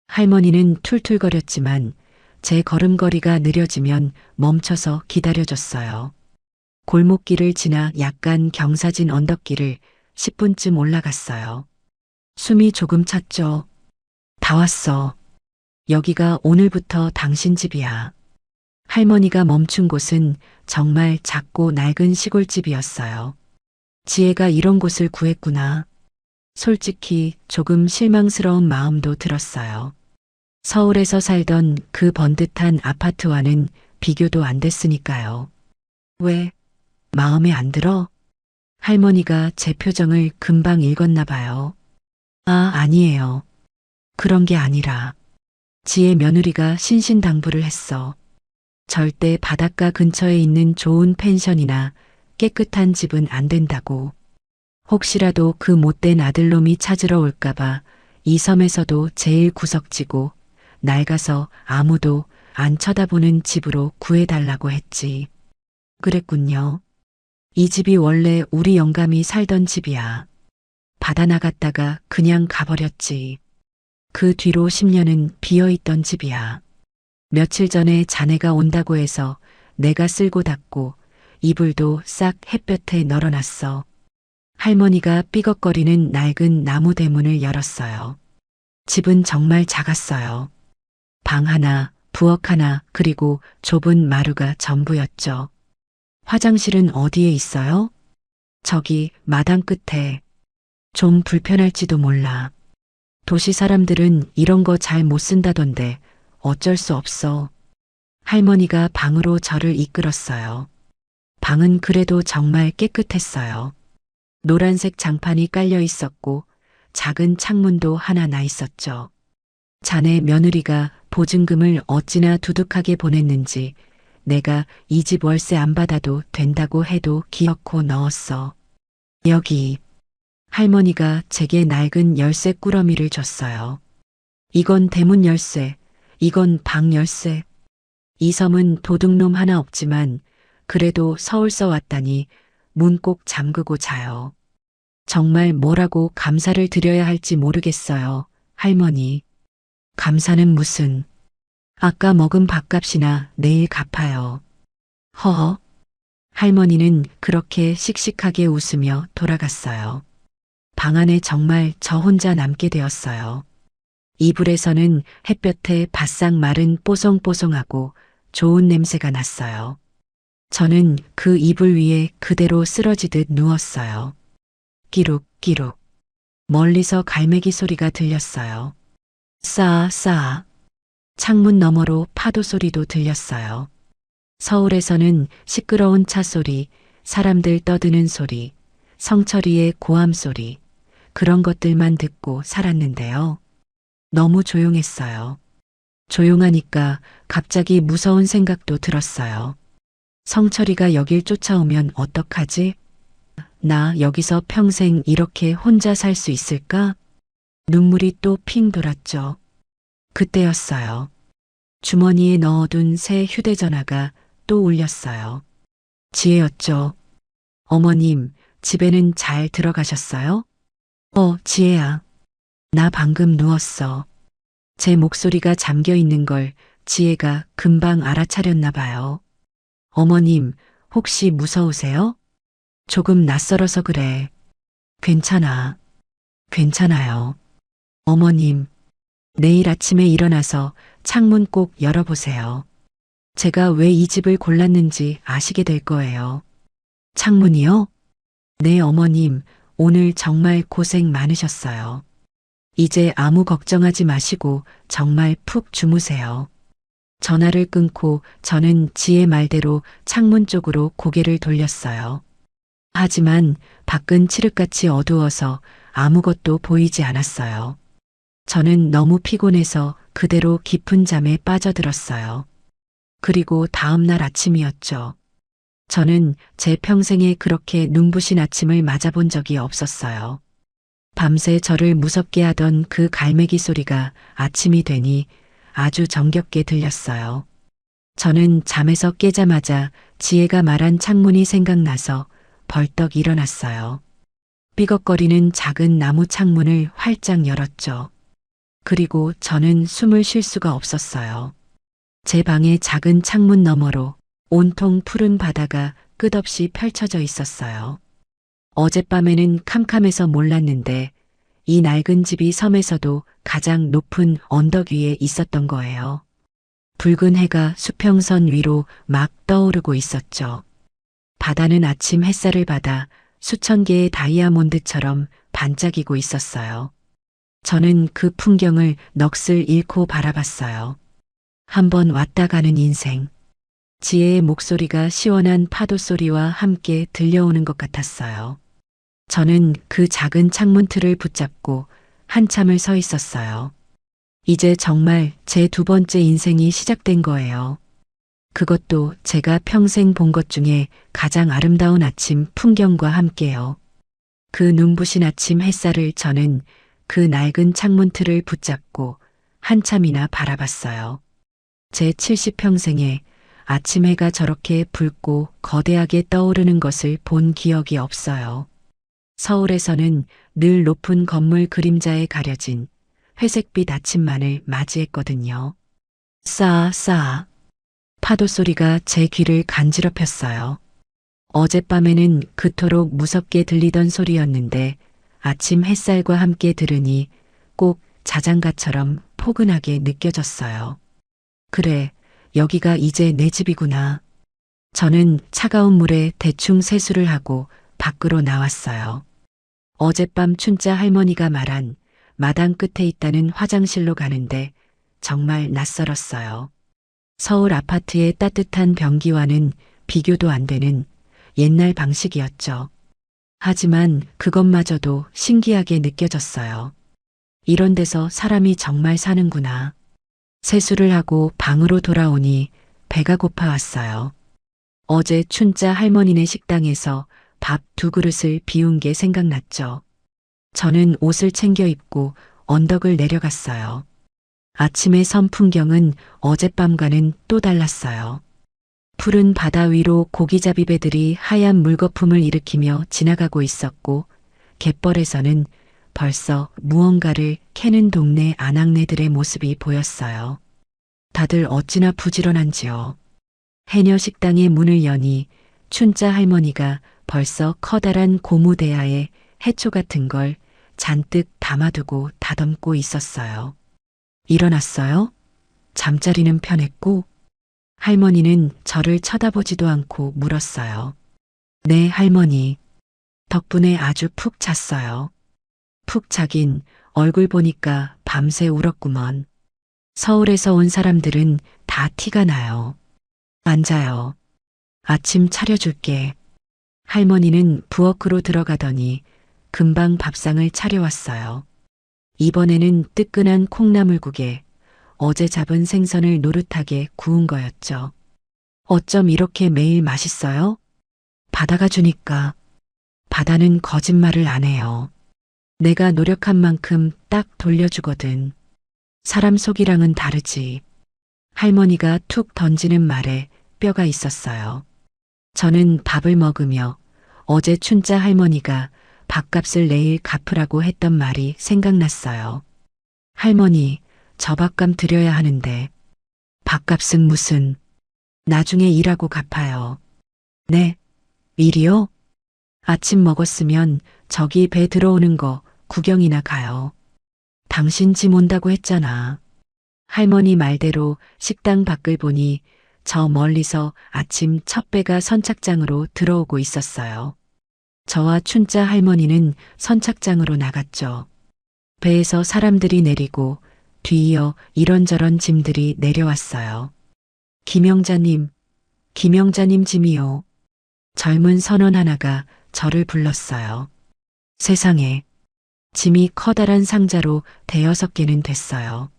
할머니는 툴툴거렸지만 제 걸음걸이가 느려지면 멈춰서 기다려줬어요. 골목길을 지나 약간 경사진 언덕길을 10분쯤 올라갔어요. 숨이 조금 찼죠. 다 왔어. 여기가 오늘부터 당신 집이야. 할머니가 멈춘 곳은 정말 작고 낡은 시골집이었어요. 지혜가 이런 곳을 구했구나. 솔직히 조금 실망스러운 마음도 들었어요. 서울에서 살던 그 번듯한 아파트와는 비교도 안 됐으니까요. 왜? 마음에 안 들어? 할머니가 제 표정을 금방 읽었나 봐요. 아니에요. 그런 게 아니라 지혜 며느리가 신신당부를 했어. 절대 바닷가 근처에 있는 좋은 펜션이나 깨끗한 집은 안 된다고. 혹시라도 그 못된 아들놈이 찾으러 올까봐 이 섬에서도 제일 구석지고 낡아서 아무도 안 쳐다보는 집으로 구해달라고 했지. 그랬군요. 이 집이 원래 우리 영감이 살던 집이야. 받아 나갔다가 그냥 가버렸지. 그 뒤로 10년은 비어있던 집이야. 며칠 전에 자네가 온다고 해서 내가 쓸고 닦고 이불도 싹 햇볕에 널어놨어. 할머니가 삐걱거리는 낡은 나무 대문을 열었어요. 집은 정말 작았어요. 방 하나, 부엌 하나 그리고 좁은 마루가 전부였죠. 화장실은 어디에 있어요? 저기 마당 끝에. 좀 불편할지도 몰라. 도시 사람들은 이런 거 잘 못 쓴다던데 어쩔 수 없어. 할머니가 방으로 저를 이끌었어요. 방은 그래도 정말 깨끗했어요. 노란색 장판이 깔려 있었고 작은 창문도 하나 나 있었죠. 자네 며느리가 보증금을 어찌나 두둑하게 보냈는지 내가 이 집 월세 안 받아도 된다고 해도 기어코 넣었어. 여기. 할머니가 제게 낡은 열쇠 꾸러미를 줬어요. 이건 대문 열쇠, 이건 방 열쇠. 이 섬은 도둑놈 하나 없지만 그래도 서울서 왔다니 문 꼭 잠그고 자요. 정말 뭐라고 감사를 드려야 할지 모르겠어요, 할머니. 감사는 무슨. 아까 먹은 밥값이나 내일 갚아요. 허허. 할머니는 그렇게 씩씩하게 웃으며 돌아갔어요. 방 안에 정말 저 혼자 남게 되었어요. 이불에서는 햇볕에 바싹 마른 뽀송뽀송하고 좋은 냄새가 났어요. 저는 그 이불 위에 그대로 쓰러지듯 누웠어요. 끼룩끼룩. 멀리서 갈매기 소리가 들렸어요. 싸싸. 창문 너머로 파도 소리도 들렸어요. 서울에서는 시끄러운 차 소리, 사람들 떠드는 소리, 성철이의 고함 소리, 그런 것들만 듣고 살았는데요. 너무 조용했어요. 조용하니까 갑자기 무서운 생각도 들었어요. 성철이가 여길 쫓아오면 어떡하지? 나 여기서 평생 이렇게 혼자 살 수 있을까? 눈물이 또 핑 돌았죠. 그때였어요. 주머니에 넣어둔 새 휴대전화가 또 울렸어요. 지혜였죠. 어머님, 집에는 잘 들어가셨어요? 지혜야. 나 방금 누웠어. 제 목소리가 잠겨 있는 걸 지혜가 금방 알아차렸나 봐요. 어머님, 혹시 무서우세요? 조금 낯설어서 그래. 괜찮아. 괜찮아요. 어머님, 내일 아침에 일어나서 창문 꼭 열어보세요. 제가 왜 이 집을 골랐는지 아시게 될 거예요. 창문이요? 네, 어머님, 오늘 정말 고생 많으셨어요. 이제 아무 걱정하지 마시고 정말 푹 주무세요. 전화를 끊고 저는 지혜 말대로 창문 쪽으로 고개를 돌렸어요. 하지만 밖은 칠흑같이 어두워서 아무것도 보이지 않았어요. 저는 너무 피곤해서 그대로 깊은 잠에 빠져들었어요. 그리고 다음 날 아침이었죠. 저는 제 평생에 그렇게 눈부신 아침을 맞아본 적이 없었어요. 밤새 저를 무섭게 하던 그 갈매기 소리가 아침이 되니 아주 정겹게 들렸어요. 저는 잠에서 깨자마자 지혜가 말한 창문이 생각나서 벌떡 일어났어요. 삐걱거리는 작은 나무 창문을 활짝 열었죠. 그리고 저는 숨을 쉴 수가 없었어요. 제 방의 작은 창문 너머로 온통 푸른 바다가 끝없이 펼쳐져 있었어요. 어젯밤에는 캄캄해서 몰랐는데 이 낡은 집이 섬에서도 가장 높은 언덕 위에 있었던 거예요. 붉은 해가 수평선 위로 막 떠오르고 있었죠. 바다는 아침 햇살을 받아 수천 개의 다이아몬드처럼 반짝이고 있었어요. 저는 그 풍경을 넋을 잃고 바라봤어요. 한번 왔다 가는 인생. 지혜의 목소리가 시원한 파도 소리와 함께 들려오는 것 같았어요. 저는 그 작은 창문 틀을 붙잡고 한참을 서 있었어요. 이제 정말 제 두 번째 인생이 시작된 거예요. 그것도 제가 평생 본 것 중에 가장 아름다운 아침 풍경과 함께요. 그 눈부신 아침 햇살을 저는 그 낡은 창문 틀을 붙잡고 한참이나 바라봤어요. 제 70평생에 아침 해가 저렇게 붉고 거대하게 떠오르는 것을 본 기억이 없어요. 서울에서는 늘 높은 건물 그림자에 가려진 회색빛 아침만을 맞이했거든요. 싸싸. 파도 소리가 제 귀를 간지럽혔어요. 어젯밤에는 그토록 무섭게 들리던 소리였는데 아침 햇살과 함께 들으니 꼭 자장가처럼 포근하게 느껴졌어요. 그래, 여기가 이제 내 집이구나. 저는 차가운 물에 대충 세수를 하고 밖으로 나왔어요. 어젯밤 춘자 할머니가 말한 마당 끝에 있다는 화장실로 가는데 정말 낯설었어요. 서울 아파트의 따뜻한 변기와는 비교도 안 되는 옛날 방식이었죠. 하지만 그것마저도 신기하게 느껴졌어요. 이런 데서 사람이 정말 사는구나. 세수를 하고 방으로 돌아오니 배가 고파왔어요. 어제 춘자 할머니네 식당에서 밥 2그릇을 비운 게 생각났죠. 저는 옷을 챙겨 입고 언덕을 내려갔어요. 아침의 섬 풍경은 어젯밤과는 또 달랐어요. 푸른 바다 위로 고기잡이 배들이 하얀 물거품을 일으키며 지나가고 있었고, 갯벌에서는 벌써 무언가를 캐는 동네 아낙네들의 모습이 보였어요. 다들 어찌나 부지런한지요. 해녀 식당의 문을 여니 춘자 할머니가 벌써 커다란 고무대야에 해초 같은 걸 잔뜩 담아두고 다듬고 있었어요. 일어났어요? 잠자리는 편했고? 할머니는 저를 쳐다보지도 않고 물었어요. 네, 할머니. 덕분에 아주 푹 잤어요. 푹 자긴 얼굴 보니까 밤새 울었구먼. 서울에서 온 사람들은 다 티가 나요. 앉아요. 아침 차려줄게. 할머니는 부엌으로 들어가더니 금방 밥상을 차려왔어요. 이번에는 뜨끈한 콩나물국에 어제 잡은 생선을 노릇하게 구운 거였죠. 어쩜 이렇게 매일 맛있어요? 바다가 주니까. 바다는 거짓말을 안 해요. 내가 노력한 만큼 딱 돌려주거든. 사람 속이랑은 다르지. 할머니가 툭 던지는 말에 뼈가 있었어요. 저는 밥을 먹으며 어제 춘자 할머니가 밥값을 내일 갚으라고 했던 말이 생각났어요. 할머니, 저 밥값 드려야 하는데. 밥값은 무슨. 나중에 일하고 갚아요. 네, 일이요? 아침 먹었으면 저기 배 들어오는 거 구경이나 가요. 당신 짐 온다고 했잖아. 할머니 말대로 식당 밖을 보니 저 멀리서 아침 첫 배가 선착장으로 들어오고 있었어요. 저와 춘자 할머니는 선착장으로 나갔죠. 배에서 사람들이 내리고 뒤이어 이런저런 짐들이 내려왔어요. 김영자님 짐이요. 젊은 선원 하나가 저를 불렀어요. 세상에, 짐이 커다란 상자로 5개는 됐어요.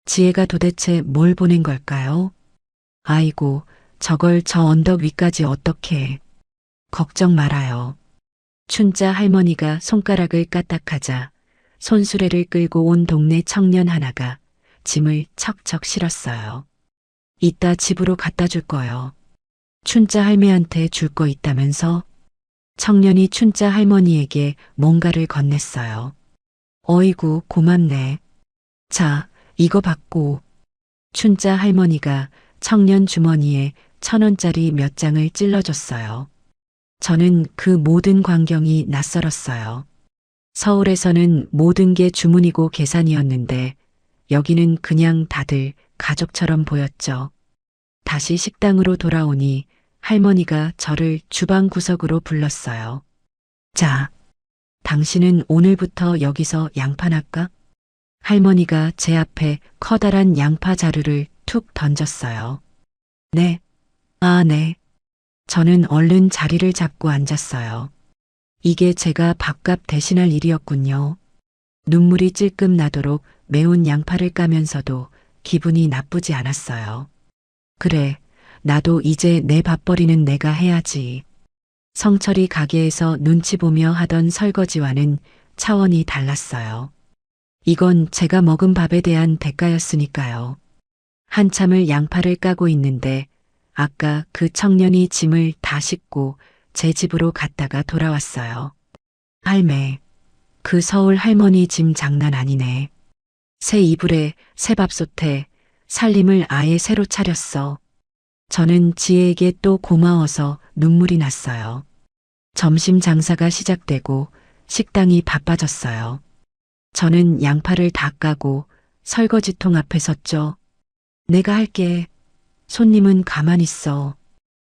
지혜가 도대체 뭘 보낸 걸까요? 아이고, 저걸 저 언덕 위까지 어떻게 해. 걱정 말아요. 춘자 할머니가 손가락을 까딱하자 손수레를 끌고 온 동네 청년 하나가 짐을 척척 실었어요. 이따 집으로 갖다 줄 거요. 춘자 할매한테 줄 거 있다면서? 청년이 춘자 할머니에게 뭔가를 건넸어요. 어이구, 고맙네. 자, 이거 받고. 춘자 할머니가 청년 주머니에 1,000원짜리 몇 장을 찔러줬어요. 저는 그 모든 광경이 낯설었어요. 서울에서는 모든 게 주문이고 계산이었는데 여기는 그냥 다들 가족처럼 보였죠. 다시 식당으로 돌아오니 할머니가 저를 주방 구석으로 불렀어요. 자, 당신은 오늘부터 여기서 양파할까? 할머니가 제 앞에 커다란 양파 자루를 툭 던졌어요. 네. 아, 네. 저는 얼른 자리를 잡고 앉았어요. 이게 제가 밥값 대신할 일이었군요. 눈물이 찔끔 나도록 매운 양파를 까면서도 기분이 나쁘지 않았어요. 그래, 나도 이제 내 밥벌이는 내가 해야지. 성철이 가게에서 눈치 보며 하던 설거지와는 차원이 달랐어요. 이건 제가 먹은 밥에 대한 대가였으니까요. 한참을 양파를 까고 있는데 아까 그 청년이 짐을 다 싣고 제 집으로 갔다가 돌아왔어요. 할매, 그 서울 할머니 짐 장난 아니네. 새 이불에 새 밥솥에 살림을 아예 새로 차렸어. 저는 지혜에게 또 고마워서 눈물이 났어요. 점심 장사가 시작되고 식당이 바빠졌어요. 저는 양파를 다 까고 설거지통 앞에 섰죠. 내가 할게. 손님은 가만히 있어.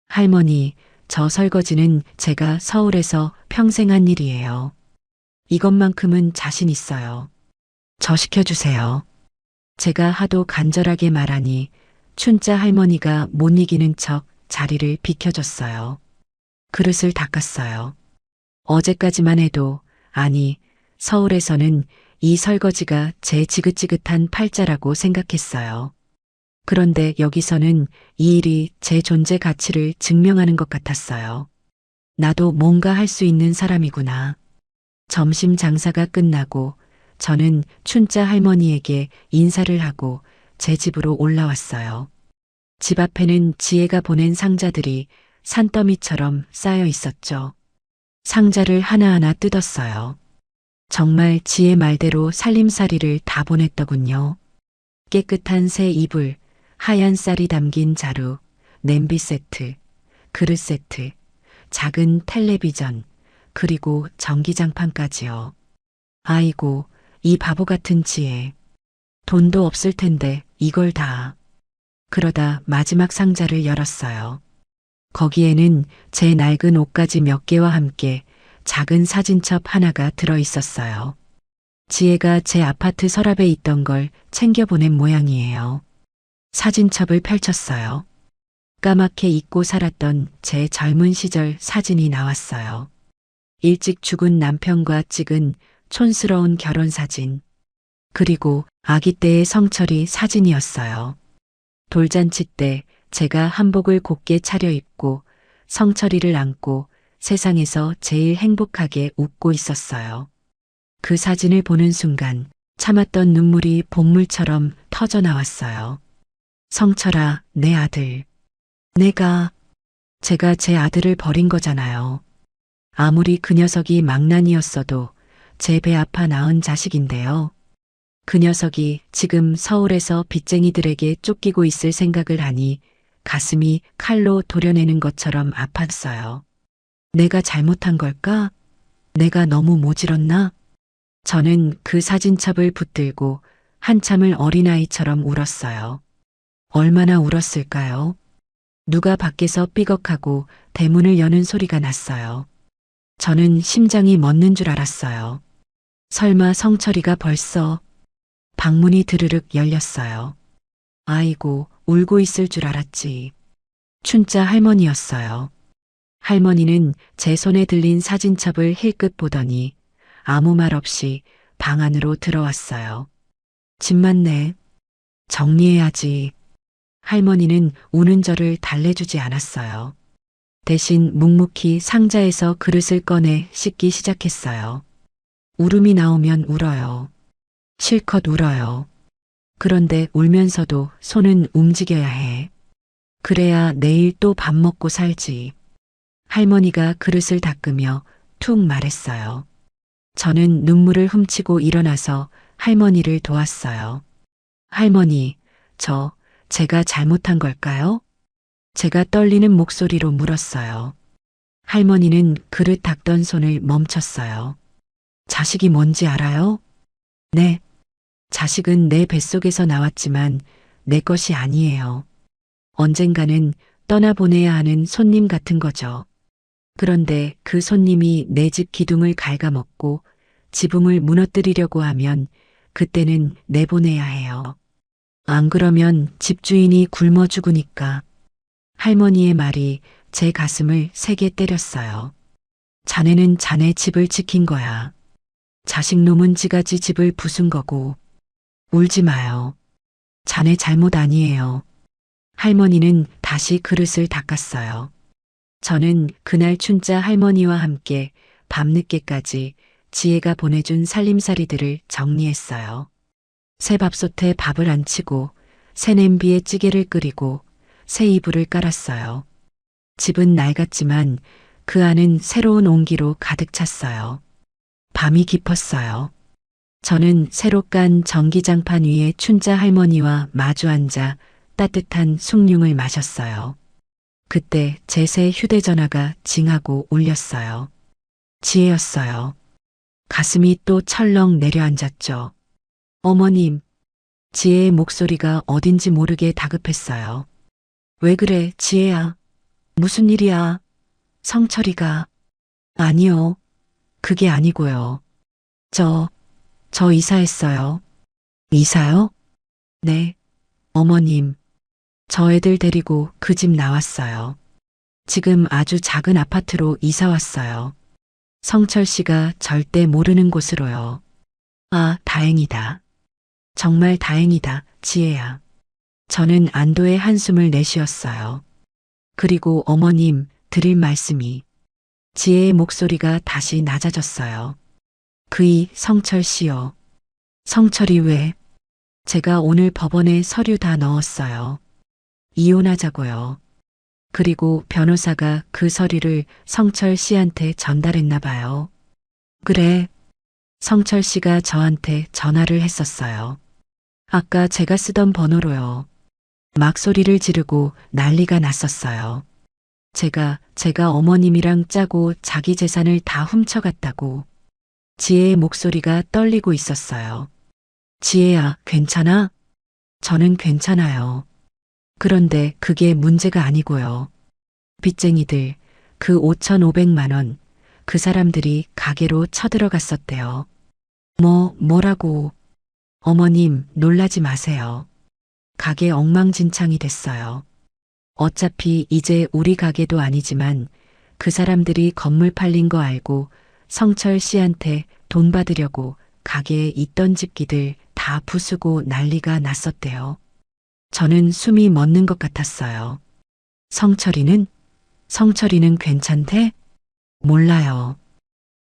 할머니, 저 설거지는 제가 서울에서 평생 한 일이에요. 이것만큼은 자신 있어요. 저 시켜주세요. 제가 하도 간절하게 말하니 춘자 할머니가 못 이기는 척 자리를 비켜줬어요. 그릇을 닦았어요. 어제까지만 해도, 아니, 서울에서는 이 설거지가 제 지긋지긋한 팔자라고 생각했어요. 그런데 여기서는 이 일이 제 존재 가치를 증명하는 것 같았어요. 나도 뭔가 할 수 있는 사람이구나. 점심 장사가 끝나고 저는 춘자 할머니에게 인사를 하고 제 집으로 올라왔어요. 집 앞에는 지혜가 보낸 상자들이 산더미처럼 쌓여 있었죠. 상자를 하나하나 뜯었어요. 정말 지혜 말대로 살림살이를 다 보냈더군요. 깨끗한 새 이불, 하얀 쌀이 담긴 자루, 냄비 세트, 그릇 세트, 작은 텔레비전, 그리고 전기장판까지요. 아이고, 이 바보 같은 지혜. 돈도 없을 텐데 이걸 다. 그러다 마지막 상자를 열었어요. 거기에는 제 낡은 옷가지 몇 개와 함께 작은 사진첩 하나가 들어 있었어요. 지혜가 제 아파트 서랍에 있던 걸 챙겨보낸 모양이에요. 사진첩을 펼쳤어요. 까맣게 잊고 살았던 제 젊은 시절 사진이 나왔어요. 일찍 죽은 남편과 찍은 촌스러운 결혼 사진. 그리고 아기 때의 성철이 사진이었어요. 돌잔치 때 제가 한복을 곱게 차려입고 성철이를 안고 세상에서 제일 행복하게 웃고 있었어요. 그 사진을 보는 순간 참았던 눈물이 본물처럼 터져 나왔어요. 성철아, 내 아들. 제가 제 아들을 버린 거잖아요. 아무리 그 녀석이 망난이었어도 제 배 아파 낳은 자식인데요. 그 녀석이 지금 서울에서 빚쟁이들에게 쫓기고 있을 생각을 하니 가슴이 칼로 도려내는 것처럼 아팠어요. 내가 잘못한 걸까? 내가 너무 모질었나? 저는 그 사진첩을 붙들고 한참을 어린아이처럼 울었어요. 얼마나 울었을까요? 누가 밖에서 삐걱하고 대문을 여는 소리가 났어요. 저는 심장이 멎는 줄 알았어요. 설마 성철이가 벌써. 방문이 드르륵 열렸어요. 아이고, 울고 있을 줄 알았지. 춘자 할머니였어요. 할머니는 제 손에 들린 사진첩을 힐끗 보더니 아무 말 없이 방 안으로 들어왔어요. 집 많네. 정리해야지. 할머니는 우는 저를 달래주지 않았어요. 대신 묵묵히 상자에서 그릇을 꺼내 씻기 시작했어요. 울음이 나오면 울어요. 실컷 울어요. 그런데 울면서도 손은 움직여야 해. 그래야 내일 또 밥 먹고 살지. 할머니가 그릇을 닦으며 툭 말했어요. 저는 눈물을 훔치고 일어나서 할머니를 도왔어요. 할머니, 제가 잘못한 걸까요? 제가 떨리는 목소리로 물었어요. 할머니는 그릇 닦던 손을 멈췄어요. 자식이 뭔지 알아요? 네. 자식은 내 뱃속에서 나왔지만 내 것이 아니에요. 언젠가는 떠나보내야 하는 손님 같은 거죠. 그런데 그 손님이 내 집 기둥을 갉아먹고 지붕을 무너뜨리려고 하면 그때는 내보내야 해요. 안 그러면 집주인이 굶어 죽으니까. 할머니의 말이 제 가슴을 세게 때렸어요. 자네는 자네 집을 지킨 거야. 자식놈은 지가지 집을 부순 거고. 울지 마요. 자네 잘못 아니에요. 할머니는 다시 그릇을 닦았어요. 저는 그날 춘자 할머니와 함께 밤늦게까지 지혜가 보내준 살림살이들을 정리했어요. 새 밥솥에 밥을 안 치고 새 냄비에 찌개를 끓이고 새 이불을 깔았어요. 집은 낡았지만 그 안은 새로운 온기로 가득 찼어요. 밤이 깊었어요. 저는 새로 깐 전기장판 위에 춘자 할머니와 마주 앉아 따뜻한 숭늉을 마셨어요. 그때 제 새 휴대전화가 징하고 울렸어요. 지혜였어요. 가슴이 또 철렁 내려앉았죠. 어머님, 지혜의 목소리가 어딘지 모르게 다급했어요. 왜 그래, 지혜야? 무슨 일이야? 성철이가. 아니요. 그게 아니고요. 저 이사했어요. 이사요? 네. 어머님, 저 애들 데리고 그 집 나왔어요. 지금 아주 작은 아파트로 이사 왔어요. 성철 씨가 절대 모르는 곳으로요. 아, 다행이다. 정말 다행이다, 지혜야. 저는 안도의 한숨을 내쉬었어요. 그리고 어머님, 드릴 말씀이. 지혜의 목소리가 다시 낮아졌어요. 그이 성철 씨요. 성철이 왜? 제가 오늘 법원에 서류 다 넣었어요. 이혼하자고요. 그리고 변호사가 그 서류를 성철 씨한테 전달했나 봐요. 그래. 성철 씨가 저한테 전화를 했었어요. 아까 제가 쓰던 번호로요. 막 소리를 지르고 난리가 났었어요. 제가 어머님이랑 짜고 자기 재산을 다 훔쳐갔다고. 지혜의 목소리가 떨리고 있었어요. 지혜야, 괜찮아? 저는 괜찮아요. 그런데 그게 문제가 아니고요. 빚쟁이들, 그 5,500만 원, 그 사람들이 가게로 쳐들어갔었대요. 뭐라고? 어머님, 놀라지 마세요. 가게 엉망진창이 됐어요. 어차피 이제 우리 가게도 아니지만 그 사람들이 건물 팔린 거 알고 성철 씨한테 돈 받으려고 가게에 있던 집기들 다 부수고 난리가 났었대요. 저는 숨이 멎는 것 같았어요. 성철이는 괜찮대? 몰라요.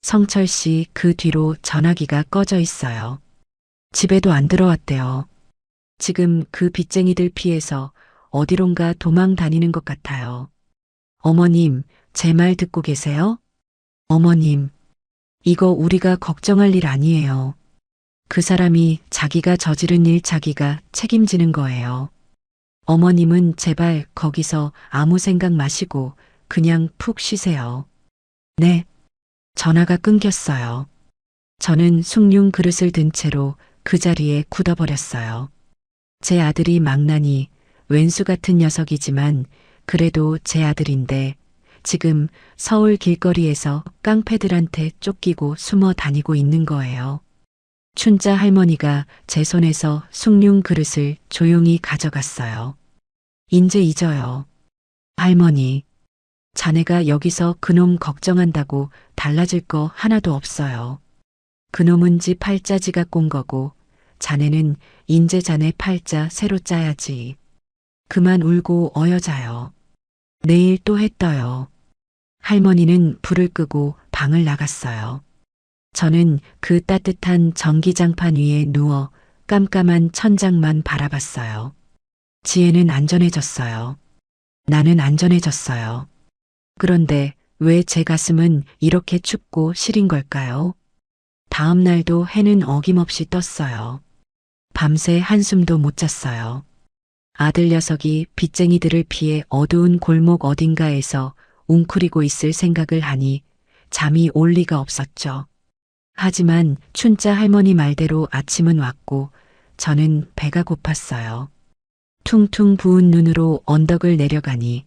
성철 씨 그 뒤로 전화기가 꺼져 있어요. 집에도 안 들어왔대요. 지금 그 빚쟁이들 피해서 어디론가 도망 다니는 것 같아요. 어머님, 제 말 듣고 계세요? 어머님, 이거 우리가 걱정할 일 아니에요. 그 사람이 자기가 저지른 일 자기가 책임지는 거예요. 어머님은 제발 거기서 아무 생각 마시고 그냥 푹 쉬세요. 네. 전화가 끊겼어요. 저는 숭늉 그릇을 든 채로 그 자리에 굳어버렸어요. 제 아들이 망나니 왼수 같은 녀석이지만 그래도 제 아들인데 지금 서울 길거리에서 깡패들한테 쫓기고 숨어 다니고 있는 거예요. 춘자 할머니가 제 손에서 숭늉 그릇을 조용히 가져갔어요. 인제 잊어요. 할머니, 자네가 여기서 그놈 걱정한다고 달라질 거 하나도 없어요. 그놈은 지 팔자 지가 꼰 거고 자네는 인제 자네 팔자 새로 짜야지. 그만 울고 어여자요. 내일 또 해 떠요. 할머니는 불을 끄고 방을 나갔어요. 저는 그 따뜻한 전기장판 위에 누워 깜깜한 천장만 바라봤어요. 지혜는 안전해졌어요. 나는 안전해졌어요. 그런데 왜 제 가슴은 이렇게 춥고 시린 걸까요? 다음 날도 해는 어김없이 떴어요. 밤새 한숨도 못 잤어요. 아들 녀석이 빚쟁이들을 피해 어두운 골목 어딘가에서 웅크리고 있을 생각을 하니 잠이 올 리가 없었죠. 하지만 춘자 할머니 말대로 아침은 왔고 저는 배가 고팠어요. 퉁퉁 부은 눈으로 언덕을 내려가니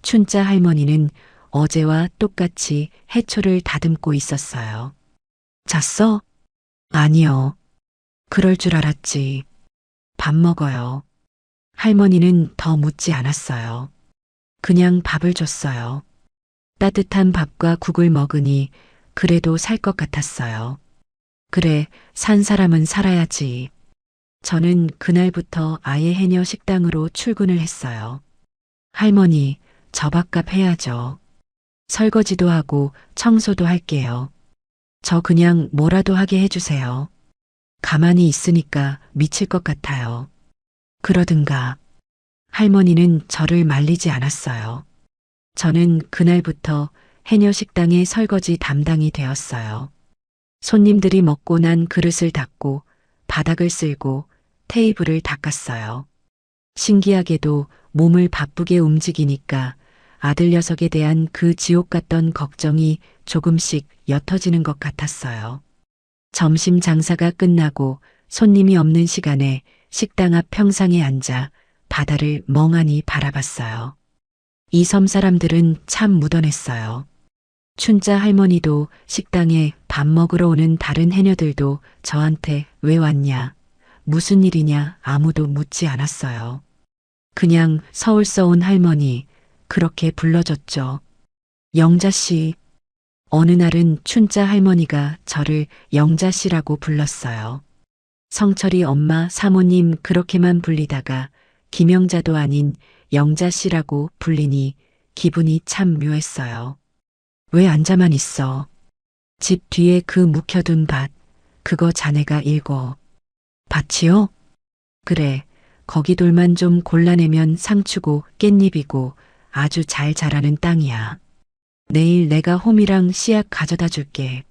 춘자 할머니는 어제와 똑같이 해초를 다듬고 있었어요. 잤어? 아니요. 그럴 줄 알았지. 밥 먹어요. 할머니는 더 묻지 않았어요. 그냥 밥을 줬어요. 따뜻한 밥과 국을 먹으니 그래도 살 것 같았어요. 그래, 산 사람은 살아야지. 저는 그날부터 아예 해녀 식당으로 출근을 했어요. 할머니, 저 밥값 해야죠. 설거지도 하고 청소도 할게요. 저 그냥 뭐라도 하게 해주세요. 가만히 있으니까 미칠 것 같아요. 그러든가. 할머니는 저를 말리지 않았어요. 저는 그날부터 해녀 식당의 설거지 담당이 되었어요. 손님들이 먹고 난 그릇을 닦고 바닥을 쓸고 테이블을 닦았어요. 신기하게도 몸을 바쁘게 움직이니까 아들 녀석에 대한 그 지옥 같던 걱정이 조금씩 옅어지는 것 같았어요. 점심 장사가 끝나고 손님이 없는 시간에 식당 앞 평상에 앉아 바다를 멍하니 바라봤어요. 이 섬 사람들은 참 무던했어요. 춘자 할머니도 식당에 밥 먹으러 오는 다른 해녀들도 저한테 왜 왔냐, 무슨 일이냐 아무도 묻지 않았어요. 그냥 서울서 온 할머니 그렇게 불러줬죠. 영자 씨. 어느 날은 춘자 할머니가 저를 영자 씨라고 불렀어요. 성철이 엄마 사모님 그렇게만 불리다가 김영자도 아닌 영자 씨라고 불리니 기분이 참 묘했어요. 왜 앉아만 있어? 집 뒤에 그 묵혀둔 밭, 그거 자네가 읽어. 밭이요? 그래, 거기 돌만 좀 골라내면 상추고 깻잎이고 아주 잘 자라는 땅이야. 내일 내가 홈이랑 씨앗 가져다 줄게.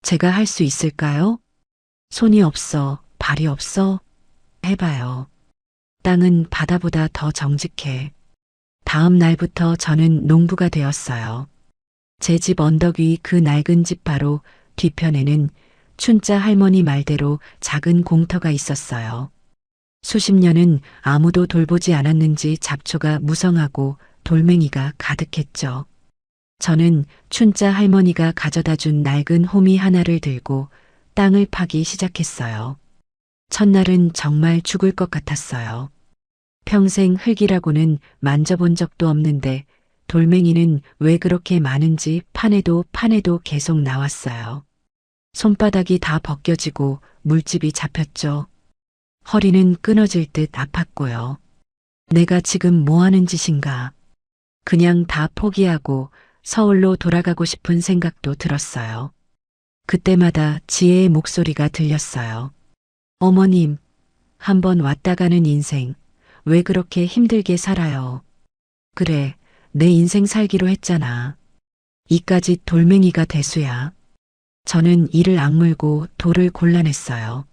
제가 할 수 있을까요? 손이 없어, 발이 없어? 해봐요. 땅은 바다보다 더 정직해. 다음 날부터 저는 농부가 되었어요. 제 집 언덕 위 그 낡은 집 바로 뒤편에는 춘자 할머니 말대로 작은 공터가 있었어요. 수십 년은 아무도 돌보지 않았는지 잡초가 무성하고 돌멩이가 가득했죠. 저는 춘자 할머니가 가져다 준 낡은 호미 하나를 들고 땅을 파기 시작했어요. 첫날은 정말 죽을 것 같았어요. 평생 흙이라고는 만져본 적도 없는데 돌멩이는 왜 그렇게 많은지 파내도 계속 나왔어요. 손바닥이 다 벗겨지고 물집이 잡혔죠. 허리는 끊어질 듯 아팠고요. 내가 지금 뭐 하는 짓인가? 그냥 다 포기하고 서울로 돌아가고 싶은 생각도 들었어요. 그때마다 지혜의 목소리가 들렸어요. 어머님, 한번 왔다 가는 인생, 왜 그렇게 힘들게 살아요? 그래, 내 인생 살기로 했잖아. 이까지 돌멩이가 대수야. 저는 이를 악물고 돌을 골라냈어요.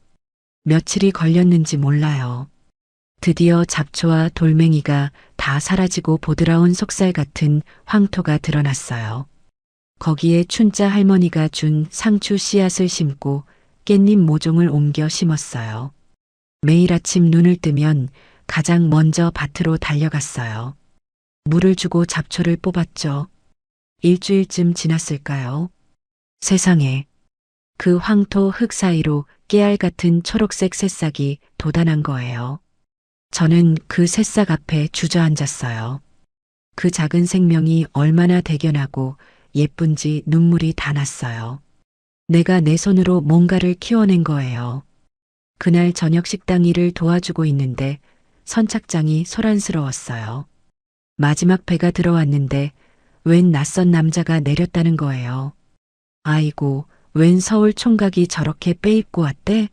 며칠이 걸렸는지 몰라요. 드디어 잡초와 돌멩이가 다 사라지고 보드라운 속살 같은 황토가 드러났어요. 거기에 춘자 할머니가 준 상추 씨앗을 심고 깻잎 모종을 옮겨 심었어요. 매일 아침 눈을 뜨면 가장 먼저 밭으로 달려갔어요. 물을 주고 잡초를 뽑았죠. 일주일쯤 지났을까요? 세상에, 그 황토 흙 사이로 깨알 같은 초록색 새싹이 돋아난 거예요. 저는 그 새싹 앞에 주저앉았어요. 그 작은 생명이 얼마나 대견하고 예쁜지 눈물이 다 났어요. 내가 내 손으로 뭔가를 키워낸 거예요. 그날 저녁 식당 일을 도와주고 있는데 선착장이 소란스러웠어요. 마지막 배가 들어왔는데 웬 낯선 남자가 내렸다는 거예요. 아이고, 웬 서울 총각이 저렇게 빼입고 왔대?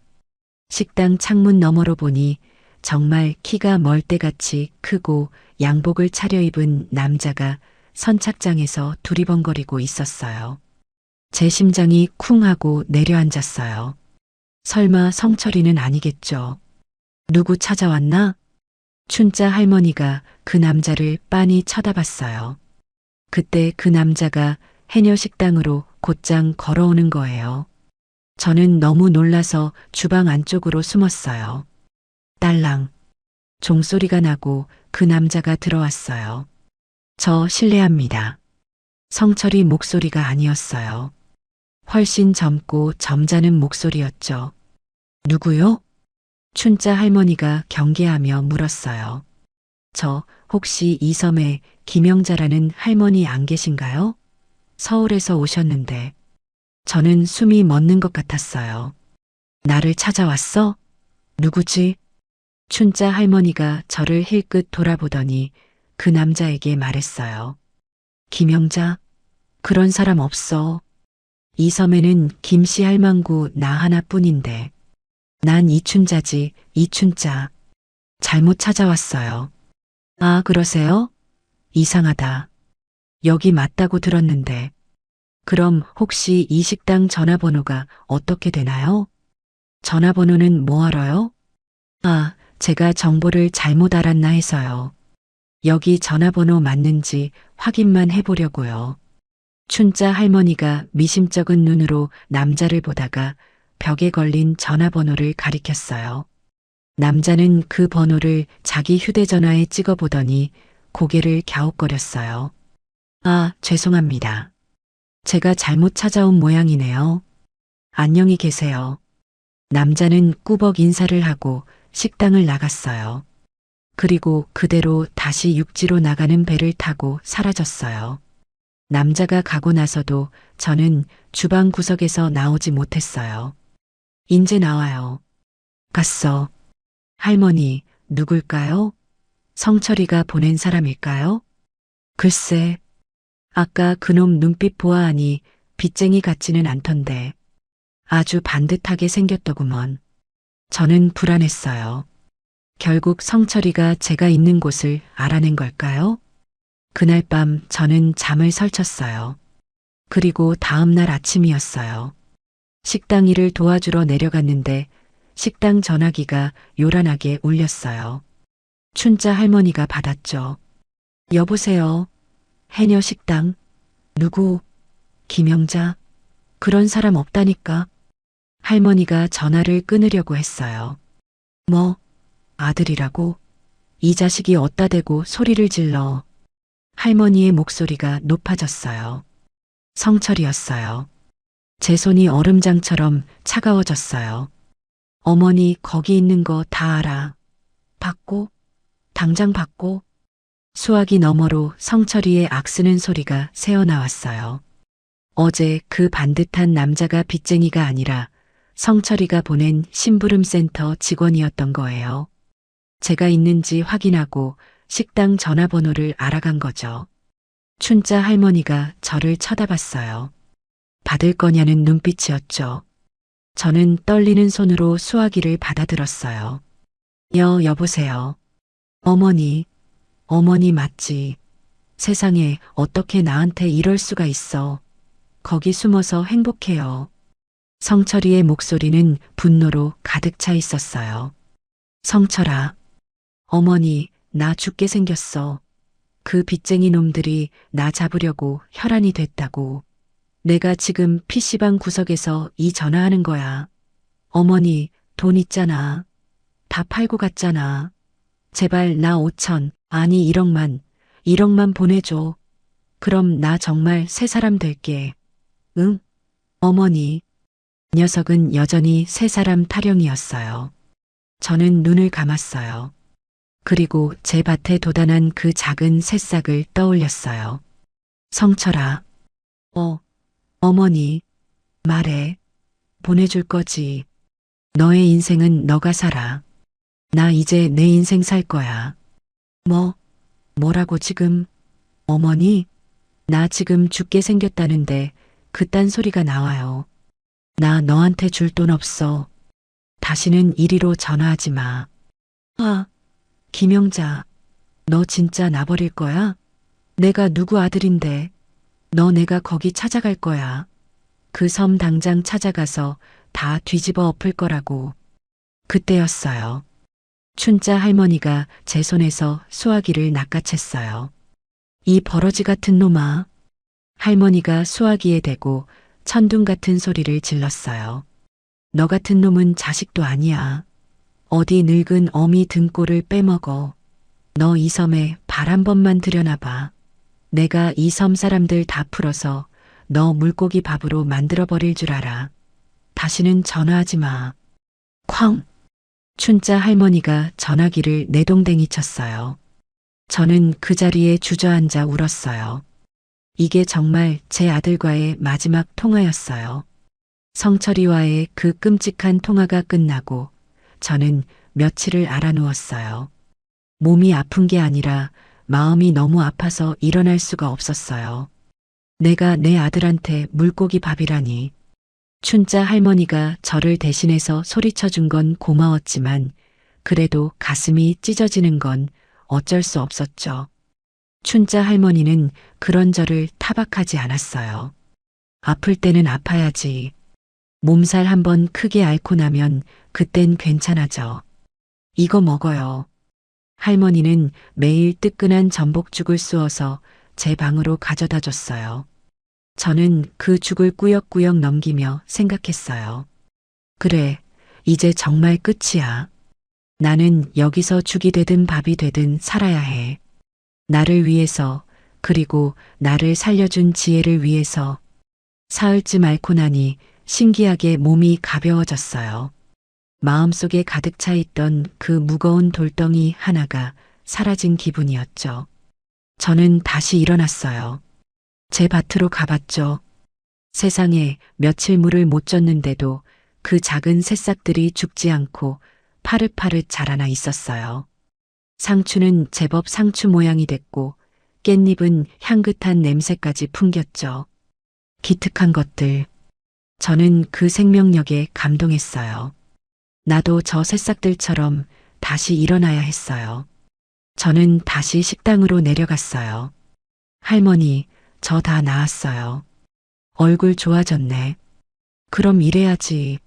식당 창문 너머로 보니 정말 키가 멀대같이 크고 양복을 차려입은 남자가 선착장에서 두리번거리고 있었어요. 제 심장이 쿵 하고 내려앉았어요. 설마 성철이는 아니겠죠. 누구 찾아왔나? 춘자 할머니가 그 남자를 빤히 쳐다봤어요. 그때 그 남자가 해녀 식당으로 곧장 걸어오는 거예요. 저는 너무 놀라서 주방 안쪽으로 숨었어요. 딸랑. 종소리가 나고 그 남자가 들어왔어요. 저 실례합니다. 성철이 목소리가 아니었어요. 훨씬 젊고 점잖은 목소리였죠. 누구요? 춘자 할머니가 경계하며 물었어요. 저 혹시 이 섬에 김영자라는 할머니 안 계신가요? 서울에서 오셨는데. 저는 숨이 멎는 것 같았어요. 나를 찾아왔어? 누구지? 춘자 할머니가 저를 힐끗 돌아보더니 그 남자에게 말했어요. 김영자? 그런 사람 없어. 이 섬에는 김씨 할망구 나 하나뿐인데. 난 이춘자지, 이춘자. 잘못 찾아왔어요. 아, 그러세요? 이상하다. 여기 맞다고 들었는데. 그럼 혹시 이 식당 전화번호가 어떻게 되나요? 전화번호는 뭐하러요? 아, 제가 정보를 잘못 알았나 해서요. 여기 전화번호 맞는지 확인만 해보려고요. 춘자 할머니가 미심쩍은 눈으로 남자를 보다가 벽에 걸린 전화번호를 가리켰어요. 남자는 그 번호를 자기 휴대전화에 찍어보더니 고개를 갸웃거렸어요. 아, 죄송합니다. 제가 잘못 찾아온 모양이네요. 안녕히 계세요. 남자는 꾸벅 인사를 하고 식당을 나갔어요. 그리고 그대로 다시 육지로 나가는 배를 타고 사라졌어요. 남자가 가고 나서도 저는 주방 구석에서 나오지 못했어요. 인제 나와요. 갔어. 할머니, 누굴까요? 성철이가 보낸 사람일까요? 글쎄, 아까 그놈 눈빛 보아하니 빚쟁이 같지는 않던데. 아주 반듯하게 생겼더구먼. 저는 불안했어요. 결국 성철이가 제가 있는 곳을 알아낸 걸까요? 그날 밤 저는 잠을 설쳤어요. 그리고 다음 날 아침이었어요. 식당 일을 도와주러 내려갔는데 식당 전화기가 요란하게 울렸어요. 춘자 할머니가 받았죠. 여보세요. 해녀 식당. 누구? 김영자. 그런 사람 없다니까. 할머니가 전화를 끊으려고 했어요. 뭐, 아들이라고? 이 자식이 어따 대고 소리를 질러. 할머니의 목소리가 높아졌어요. 성철이었어요. 제 손이 얼음장처럼 차가워졌어요. 어머니 거기 있는 거 다 알아. 받고? 당장 받고? 수화기 너머로 성철이의 악쓰는 소리가 새어나왔어요. 어제 그 반듯한 남자가 빚쟁이가 아니라 성철이가 보낸 심부름센터 직원이었던 거예요. 제가 있는지 확인하고 식당 전화번호를 알아간 거죠. 춘자 할머니가 저를 쳐다봤어요. 받을 거냐는 눈빛이었죠. 저는 떨리는 손으로 수화기를 받아들었어요. 여보세요. 어머니 맞지. 세상에 어떻게 나한테 이럴 수가 있어. 거기 숨어서 행복해요. 성철이의 목소리는 분노로 가득 차 있었어요. 성철아, 어머니, 나 죽게 생겼어. 그 빚쟁이 놈들이 나 잡으려고 혈안이 됐다고. 내가 지금 PC방 구석에서 이 전화하는 거야. 어머니, 돈 있잖아. 다 팔고 갔잖아. 제발 나 5천, 아니 1억만 보내줘. 그럼 나 정말 새 사람 될게. 응? 어머니. 녀석은 여전히 새 사람 타령이었어요. 저는 눈을 감았어요. 그리고 제 밭에 돋아난 그 작은 새싹을 떠올렸어요. 성철아. 어머니. 말해. 보내줄 거지. 너의 인생은 너가 살아. 나 이제 내 인생 살 거야. 뭐라고 지금? 어머니? 나 지금 죽게 생겼다는데 그딴 소리가 나와요. 나 너한테 줄 돈 없어. 다시는 이리로 전화하지 마. 아, 김영자, 너 진짜 나버릴 거야? 내가 누구 아들인데. 너 내가 거기 찾아갈 거야. 그 섬 당장 찾아가서 다 뒤집어 엎을 거라고. 그때였어요. 춘자 할머니가 제 손에서 수화기를 낚아챘어요. 이 버러지 같은 놈아. 할머니가 수화기에 대고 천둥 같은 소리를 질렀어요. 너 같은 놈은 자식도 아니야. 어디 늙은 어미 등골을 빼먹어. 너 이 섬에 발 한 번만 들여놔봐. 내가 이 섬 사람들 다 풀어서 너 물고기 밥으로 만들어버릴 줄 알아. 다시는 전화하지 마. 쾅! 춘자 할머니가 전화기를 내동댕이 쳤어요. 저는 그 자리에 주저앉아 울었어요. 이게 정말 제 아들과의 마지막 통화였어요. 성철이와의 그 끔찍한 통화가 끝나고 저는 며칠을 알아누웠어요. 몸이 아픈 게 아니라 마음이 너무 아파서 일어날 수가 없었어요. 내가 내 아들한테 물고기 밥이라니. 춘자 할머니가 저를 대신해서 소리쳐 준 건 고마웠지만 그래도 가슴이 찢어지는 건 어쩔 수 없었죠. 춘자 할머니는 그런 저를 타박하지 않았어요. 아플 때는 아파야지. 몸살 한번 크게 앓고 나면 그땐 괜찮아져. 이거 먹어요. 할머니는 매일 뜨끈한 전복죽을 쑤어서 제 방으로 가져다 줬어요. 저는 그 죽을 꾸역꾸역 넘기며 생각했어요. 그래, 이제 정말 끝이야. 나는 여기서 죽이 되든 밥이 되든 살아야 해. 나를 위해서, 그리고 나를 살려준 지혜를 위해서. 사흘쯤 앓고 나니 신기하게 몸이 가벼워졌어요. 마음속에 가득 차 있던 그 무거운 돌덩이 하나가 사라진 기분이었죠. 저는 다시 일어났어요. 제 밭으로 가봤죠. 세상에 며칠 물을 못 줬는데도 그 작은 새싹들이 죽지 않고 파릇파릇 자라나 있었어요. 상추는 제법 상추 모양이 됐고 깻잎은 향긋한 냄새까지 풍겼죠. 기특한 것들. 저는 그 생명력에 감동했어요. 나도 저 새싹들처럼 다시 일어나야 했어요. 저는 다시 식당으로 내려갔어요. 할머니, 저 다 나았어요. 얼굴 좋아졌네. 그럼 이래야지.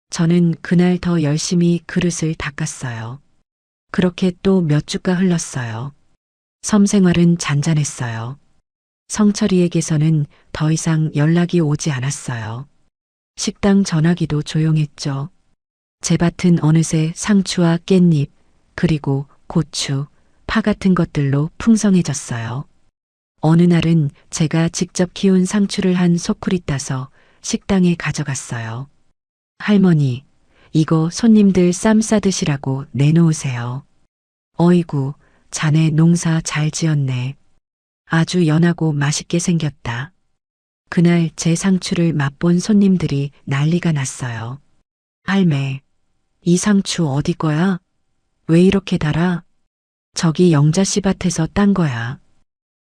저는 그날 더 열심히 그릇을 닦았어요. 그렇게 또 몇 주가 흘렀어요. 섬 생활은 잔잔했어요. 성철이에게서는 더 이상 연락이 오지 않았어요. 식당 전화기도 조용했죠. 제 밭은 어느새 상추와 깻잎, 그리고 고추, 파 같은 것들로 풍성해졌어요. 어느 날은 제가 직접 키운 상추를 한 소쿠리 따서 식당에 가져갔어요. 할머니, 이거 손님들 쌈 싸드시라고 내놓으세요. 어이구, 자네 농사 잘 지었네. 아주 연하고 맛있게 생겼다. 그날 제 상추를 맛본 손님들이 난리가 났어요. 할매, 이 상추 어디 거야? 왜 이렇게 달아? 저기 영자 씨 밭에서 딴 거야.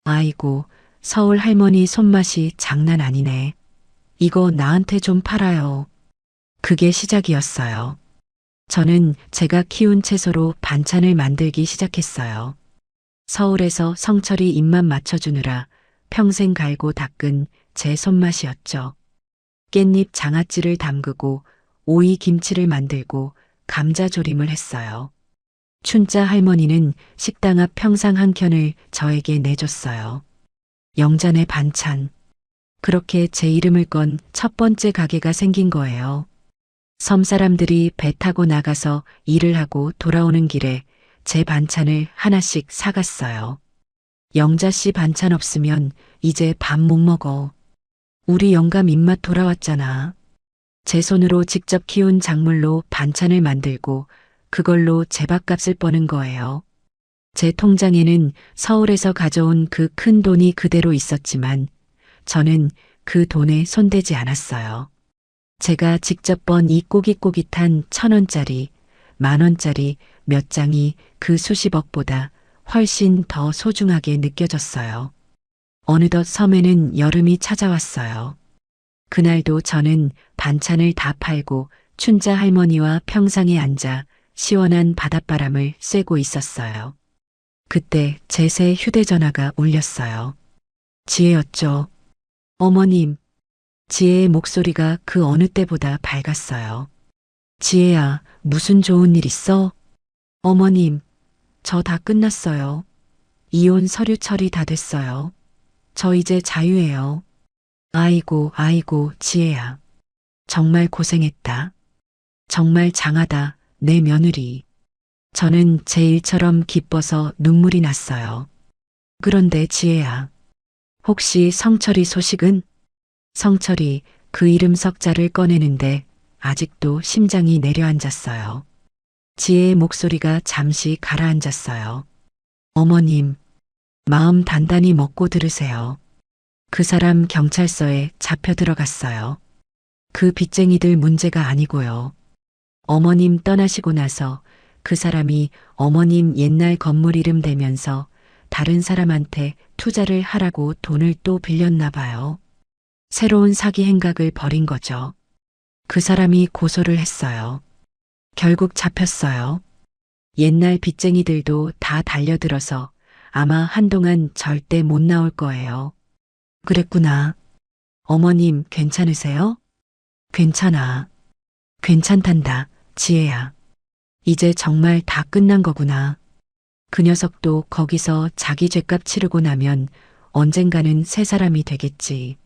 아이고, 서울 할머니 손맛이 장난 아니네. 이거 나한테 좀 팔아요. 그게 시작이었어요. 저는 제가 키운 채소로 반찬을 만들기 시작했어요. 서울에서 성철이 입맛 맞춰주느라 평생 갈고 닦은 제 손맛이었죠. 깻잎 장아찌를 담그고 오이 김치를 만들고 감자조림을 했어요. 춘자 할머니는 식당 앞 평상 한 켠을 저에게 내줬어요. 영자네 반찬. 그렇게 제 이름을 건 첫 번째 가게가 생긴 거예요. 섬 사람들이 배 타고 나가서 일을 하고 돌아오는 길에 제 반찬을 하나씩 사갔어요. 영자 씨 반찬 없으면 이제 밥 못 먹어. 우리 영감 입맛 돌아왔잖아. 제 손으로 직접 키운 작물로 반찬을 만들고 그걸로 제 밥값을 버는 거예요. 제 통장에는 서울에서 가져온 그 큰 돈이 그대로 있었지만 저는 그 돈에 손대지 않았어요. 제가 직접 번 이 꼬깃꼬깃한 1,000원짜리, 10,000원짜리 몇 장이 그 수십억보다 훨씬 더 소중하게 느껴졌어요. 어느덧 섬에는 여름이 찾아왔어요. 그날도 저는 반찬을 다 팔고 춘자 할머니와 평상에 앉아 시원한 바닷바람을 쐬고 있었어요. 그때 제 새 휴대전화가 울렸어요. 지혜였죠. 어머님. 지혜의 목소리가 그 어느 때보다 밝았어요. 지혜야, 무슨 좋은 일 있어? 어머님, 저 다 끝났어요. 이혼 서류 처리 다 됐어요. 저 이제 자유예요. 아이고, 아이고, 지혜야. 정말 고생했다. 정말 장하다, 내 며느리. 저는 제 일처럼 기뻐서 눈물이 났어요. 그런데 지혜야, 혹시 성철이 소식은? 성철이 그 이름 석자를 꺼내는데 아직도 심장이 내려앉았어요. 지혜의 목소리가 잠시 가라앉았어요. 어머님, 마음 단단히 먹고 들으세요. 그 사람 경찰서에 잡혀 들어갔어요. 그 빚쟁이들 문제가 아니고요. 어머님 떠나시고 나서 그 사람이 어머님 옛날 건물 이름 대면서 다른 사람한테 투자를 하라고 돈을 또 빌렸나 봐요. 새로운 사기 행각을 벌인 거죠. 그 사람이 고소를 했어요. 결국 잡혔어요. 옛날 빚쟁이들도 다 달려들어서 아마 한동안 절대 못 나올 거예요. 그랬구나. 어머님 괜찮으세요? 괜찮아. 괜찮단다, 지혜야. 이제 정말 다 끝난 거구나. 그 녀석도 거기서 자기 죗값 치르고 나면 언젠가는 새 사람이 되겠지.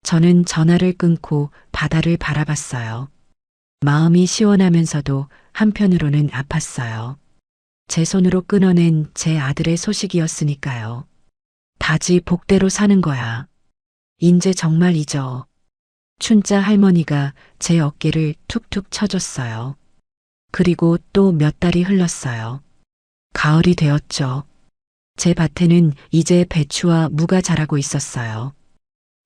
저는 전화를 끊고 바다를 바라봤어요. 마음이 시원하면서도 한편으로는 아팠어요. 제 손으로 끊어낸 제 아들의 소식이었으니까요. 다지 복대로 사는 거야. 인제 정말 잊어. 춘자 할머니가 제 어깨를 툭툭 쳐줬어요. 그리고 또 몇 달이 흘렀어요. 가을이 되었죠. 제 밭에는 이제 배추와 무가 자라고 있었어요.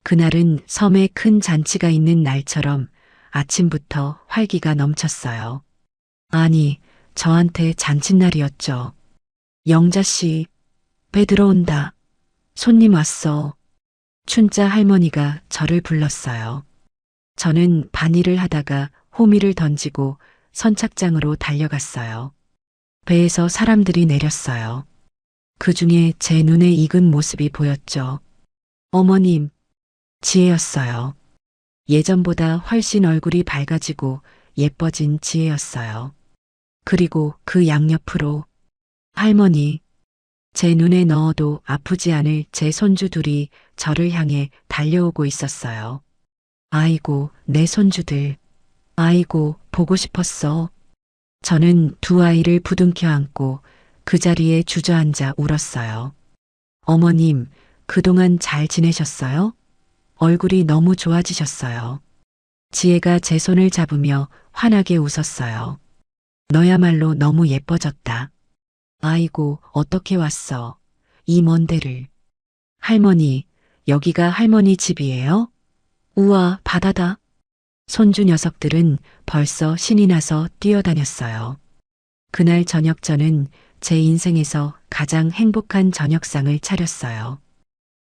그날은 섬에 큰 잔치가 있는 날처럼 아침부터 활기가 넘쳤어요. 아니, 저한테 잔칫날이었죠. 영자씨, 배 들어온다. 손님 왔어. 춘자 할머니가 저를 불렀어요. 저는 반일을 하다가 호미를 던지고 선착장으로 달려갔어요. 배에서 사람들이 내렸어요. 그 중에 제 눈에 익은 모습이 보였죠. 어머님, 지혜였어요. 예전보다 훨씬 얼굴이 밝아지고 예뻐진 지혜였어요. 그리고 그 양옆으로 할머니, 제 눈에 넣어도 아프지 않을 제 손주 둘이 저를 향해 달려오고 있었어요. 아이고, 내 손주들. 아이고, 보고 싶었어. 저는 두 아이를 부둥켜 안고 그 자리에 주저앉아 울었어요. 어머님, 그동안 잘 지내셨어요? 얼굴이 너무 좋아지셨어요. 지혜가 제 손을 잡으며 환하게 웃었어요. 너야말로 너무 예뻐졌다. 아이고, 어떻게 왔어? 이 먼 데를. 할머니, 여기가 할머니 집이에요? 우와, 바다다. 손주 녀석들은 벌써 신이 나서 뛰어다녔어요. 그날 저녁 저는 제 인생에서 가장 행복한 저녁상을 차렸어요.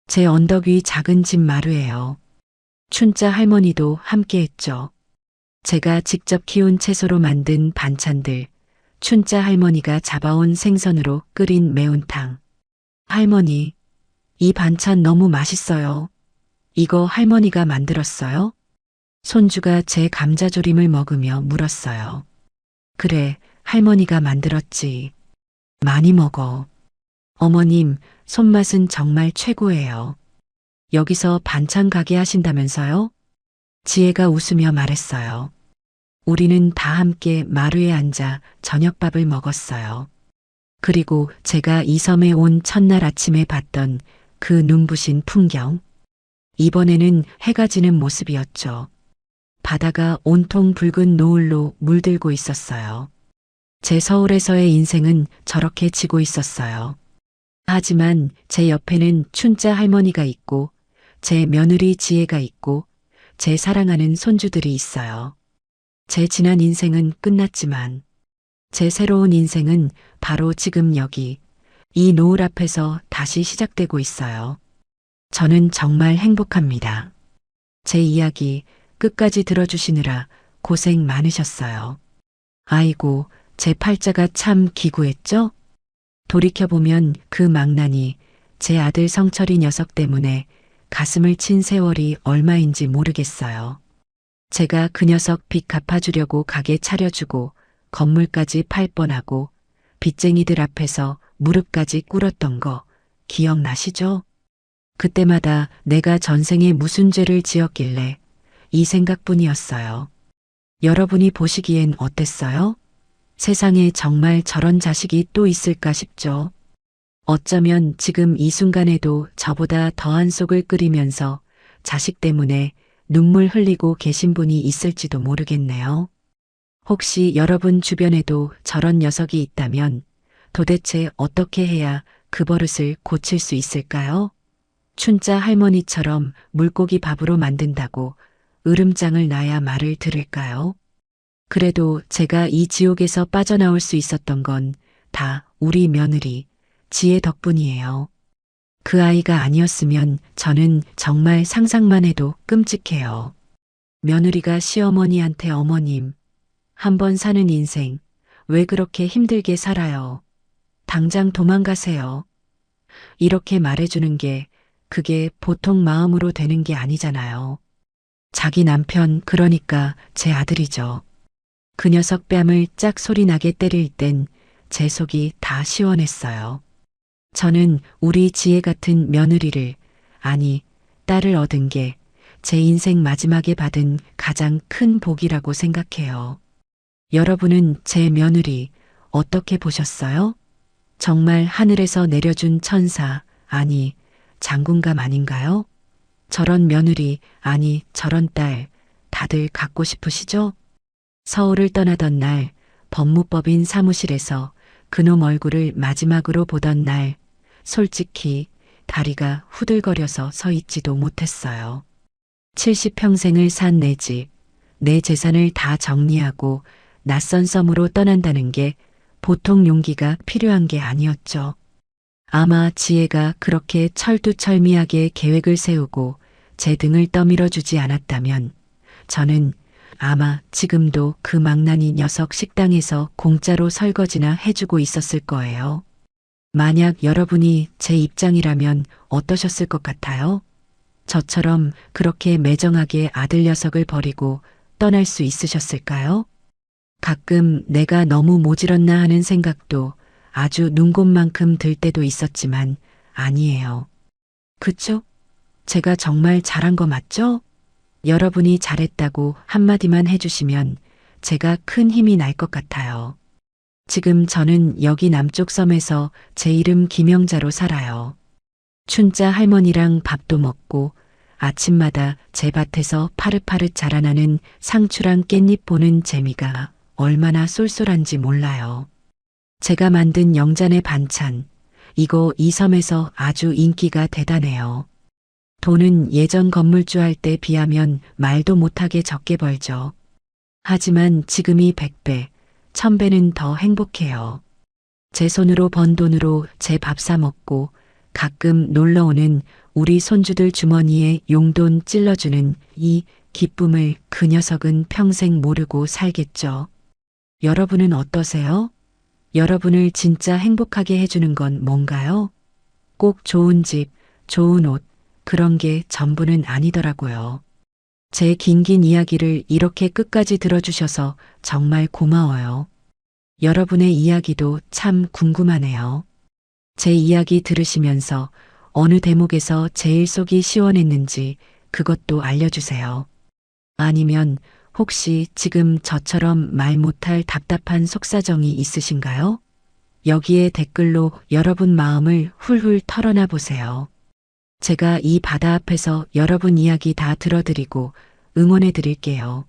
제 언덕 위 작은 집 마루예요. 춘자 할머니도 함께 했죠. 제가 직접 키운 채소로 만든 반찬들, 춘자 할머니가 잡아온 생선으로 끓인 매운탕. 할머니, 이 반찬 너무 맛있어요. 이거 할머니가 만들었어요? 손주가 제 감자조림을 먹으며 물었어요. 그래, 할머니가 만들었지. 많이 먹어. 어머님, 손맛은 정말 최고예요. 여기서 반찬 가게 하신다면서요? 지혜가 웃으며 말했어요. 우리는 다 함께 마루에 앉아 저녁밥을 먹었어요. 그리고 제가 이 섬에 온 첫날 아침에 봤던 그 눈부신 풍경. 이번에는 해가 지는 모습이었죠. 바다가 온통 붉은 노을로 물들고 있었어요. 제 서울에서의 인생은 저렇게 지고 있었어요. 하지만 제 옆에는 춘자 할머니가 있고 제 며느리 지혜가 있고 제 사랑하는 손주들이 있어요. 제 지난 인생은 끝났지만 제 새로운 인생은 바로 지금 여기 이 노을 앞에서 다시 시작되고 있어요. 저는 정말 행복합니다. 제 이야기 끝까지 들어주시느라 고생 많으셨어요. 아이고, 제 팔자가 참 기구했죠? 돌이켜보면 그 망나니 제 아들 성철이 녀석 때문에 가슴을 친 세월이 얼마인지 모르겠어요. 제가 그 녀석 빚 갚아주려고 가게 차려주고 건물까지 팔 뻔하고 빚쟁이들 앞에서 무릎까지 꿇었던 거 기억나시죠? 그때마다 내가 전생에 무슨 죄를 지었길래 이 생각뿐이었어요. 여러분이 보시기엔 어땠어요? 세상에 정말 저런 자식이 또 있을까 싶죠. 어쩌면 지금 이 순간에도 저보다 더한 속을 끓이면서 자식 때문에 눈물 흘리고 계신 분이 있을지도 모르겠네요. 혹시 여러분 주변에도 저런 녀석이 있다면 도대체 어떻게 해야 그 버릇을 고칠 수 있을까요? 춘자 할머니처럼 물고기 밥으로 만든다고 으름장을 놔야 말을 들을까요? 그래도 제가 이 지옥에서 빠져나올 수 있었던 건 다 우리 며느리 지혜 덕분이에요. 그 아이가 아니었으면 저는 정말 상상만 해도 끔찍해요. 며느리가 시어머니한테 어머님, 한 번 사는 인생 왜 그렇게 힘들게 살아요? 당장 도망가세요. 이렇게 말해주는 게 그게 보통 마음으로 되는 게 아니잖아요. 자기 남편, 그러니까 제 아들이죠. 그 녀석 뺨을 짝 소리나게 때릴 땐 제 속이 다 시원했어요. 저는 우리 지혜 같은 며느리를, 아니, 딸을 얻은 게 제 인생 마지막에 받은 가장 큰 복이라고 생각해요. 여러분은 제 며느리 어떻게 보셨어요? 정말 하늘에서 내려준 천사, 아니, 장군감 아닌가요? 저런 며느리, 아니, 저런 딸, 다들 갖고 싶으시죠? 서울을 떠나던 날, 법무법인 사무실에서 그놈 얼굴을 마지막으로 보던 날, 솔직히 다리가 후들거려서 서 있지도 못했어요. 70평생을 산 내 집, 내 재산을 다 정리하고 낯선 섬으로 떠난다는 게 보통 용기가 필요한 게 아니었죠. 아마 지혜가 그렇게 철두철미하게 계획을 세우고 제 등을 떠밀어 주지 않았다면 저는 아마 지금도 그 망나니 녀석 식당에서 공짜로 설거지나 해주고 있었을 거예요. 만약 여러분이 제 입장이라면 어떠셨을 것 같아요? 저처럼 그렇게 매정하게 아들 녀석을 버리고 떠날 수 있으셨을까요? 가끔 내가 너무 모질었나 하는 생각도 아주 눈곱만큼 들 때도 있었지만 아니에요. 그쵸? 제가 정말 잘한 거 맞죠? 여러분이 잘했다고 한마디만 해주시면 제가 큰 힘이 날 것 같아요. 지금 저는 여기 남쪽 섬에서 제 이름 김영자로 살아요. 춘자 할머니랑 밥도 먹고 아침마다 제 밭에서 파릇파릇 자라나는 상추랑 깻잎 보는 재미가 얼마나 쏠쏠한지 몰라요. 제가 만든 영잔의 반찬, 이거 이 섬에서 아주 인기가 대단해요. 돈은 예전 건물주 할 때 비하면 말도 못하게 적게 벌죠. 하지만 지금이 100배, 1000배는 더 행복해요. 제 손으로 번 돈으로 제 밥 사 먹고 가끔 놀러 오는 우리 손주들 주머니에 용돈 찔러주는 이 기쁨을 그 녀석은 평생 모르고 살겠죠. 여러분은 어떠세요? 여러분을 진짜 행복하게 해주는 건 뭔가요? 꼭 좋은 집, 좋은 옷, 그런 게 전부는 아니더라고요. 제 긴긴 이야기를 이렇게 끝까지 들어주셔서 정말 고마워요. 여러분의 이야기도 참 궁금하네요. 제 이야기 들으시면서 어느 대목에서 제일 속이 시원했는지 그것도 알려주세요. 아니면 혹시 지금 저처럼 말 못할 답답한 속사정이 있으신가요? 여기에 댓글로 여러분 마음을 훌훌 털어놔 보세요. 제가 이 바다 앞에서 여러분 이야기 다 들어드리고 응원해 드릴게요.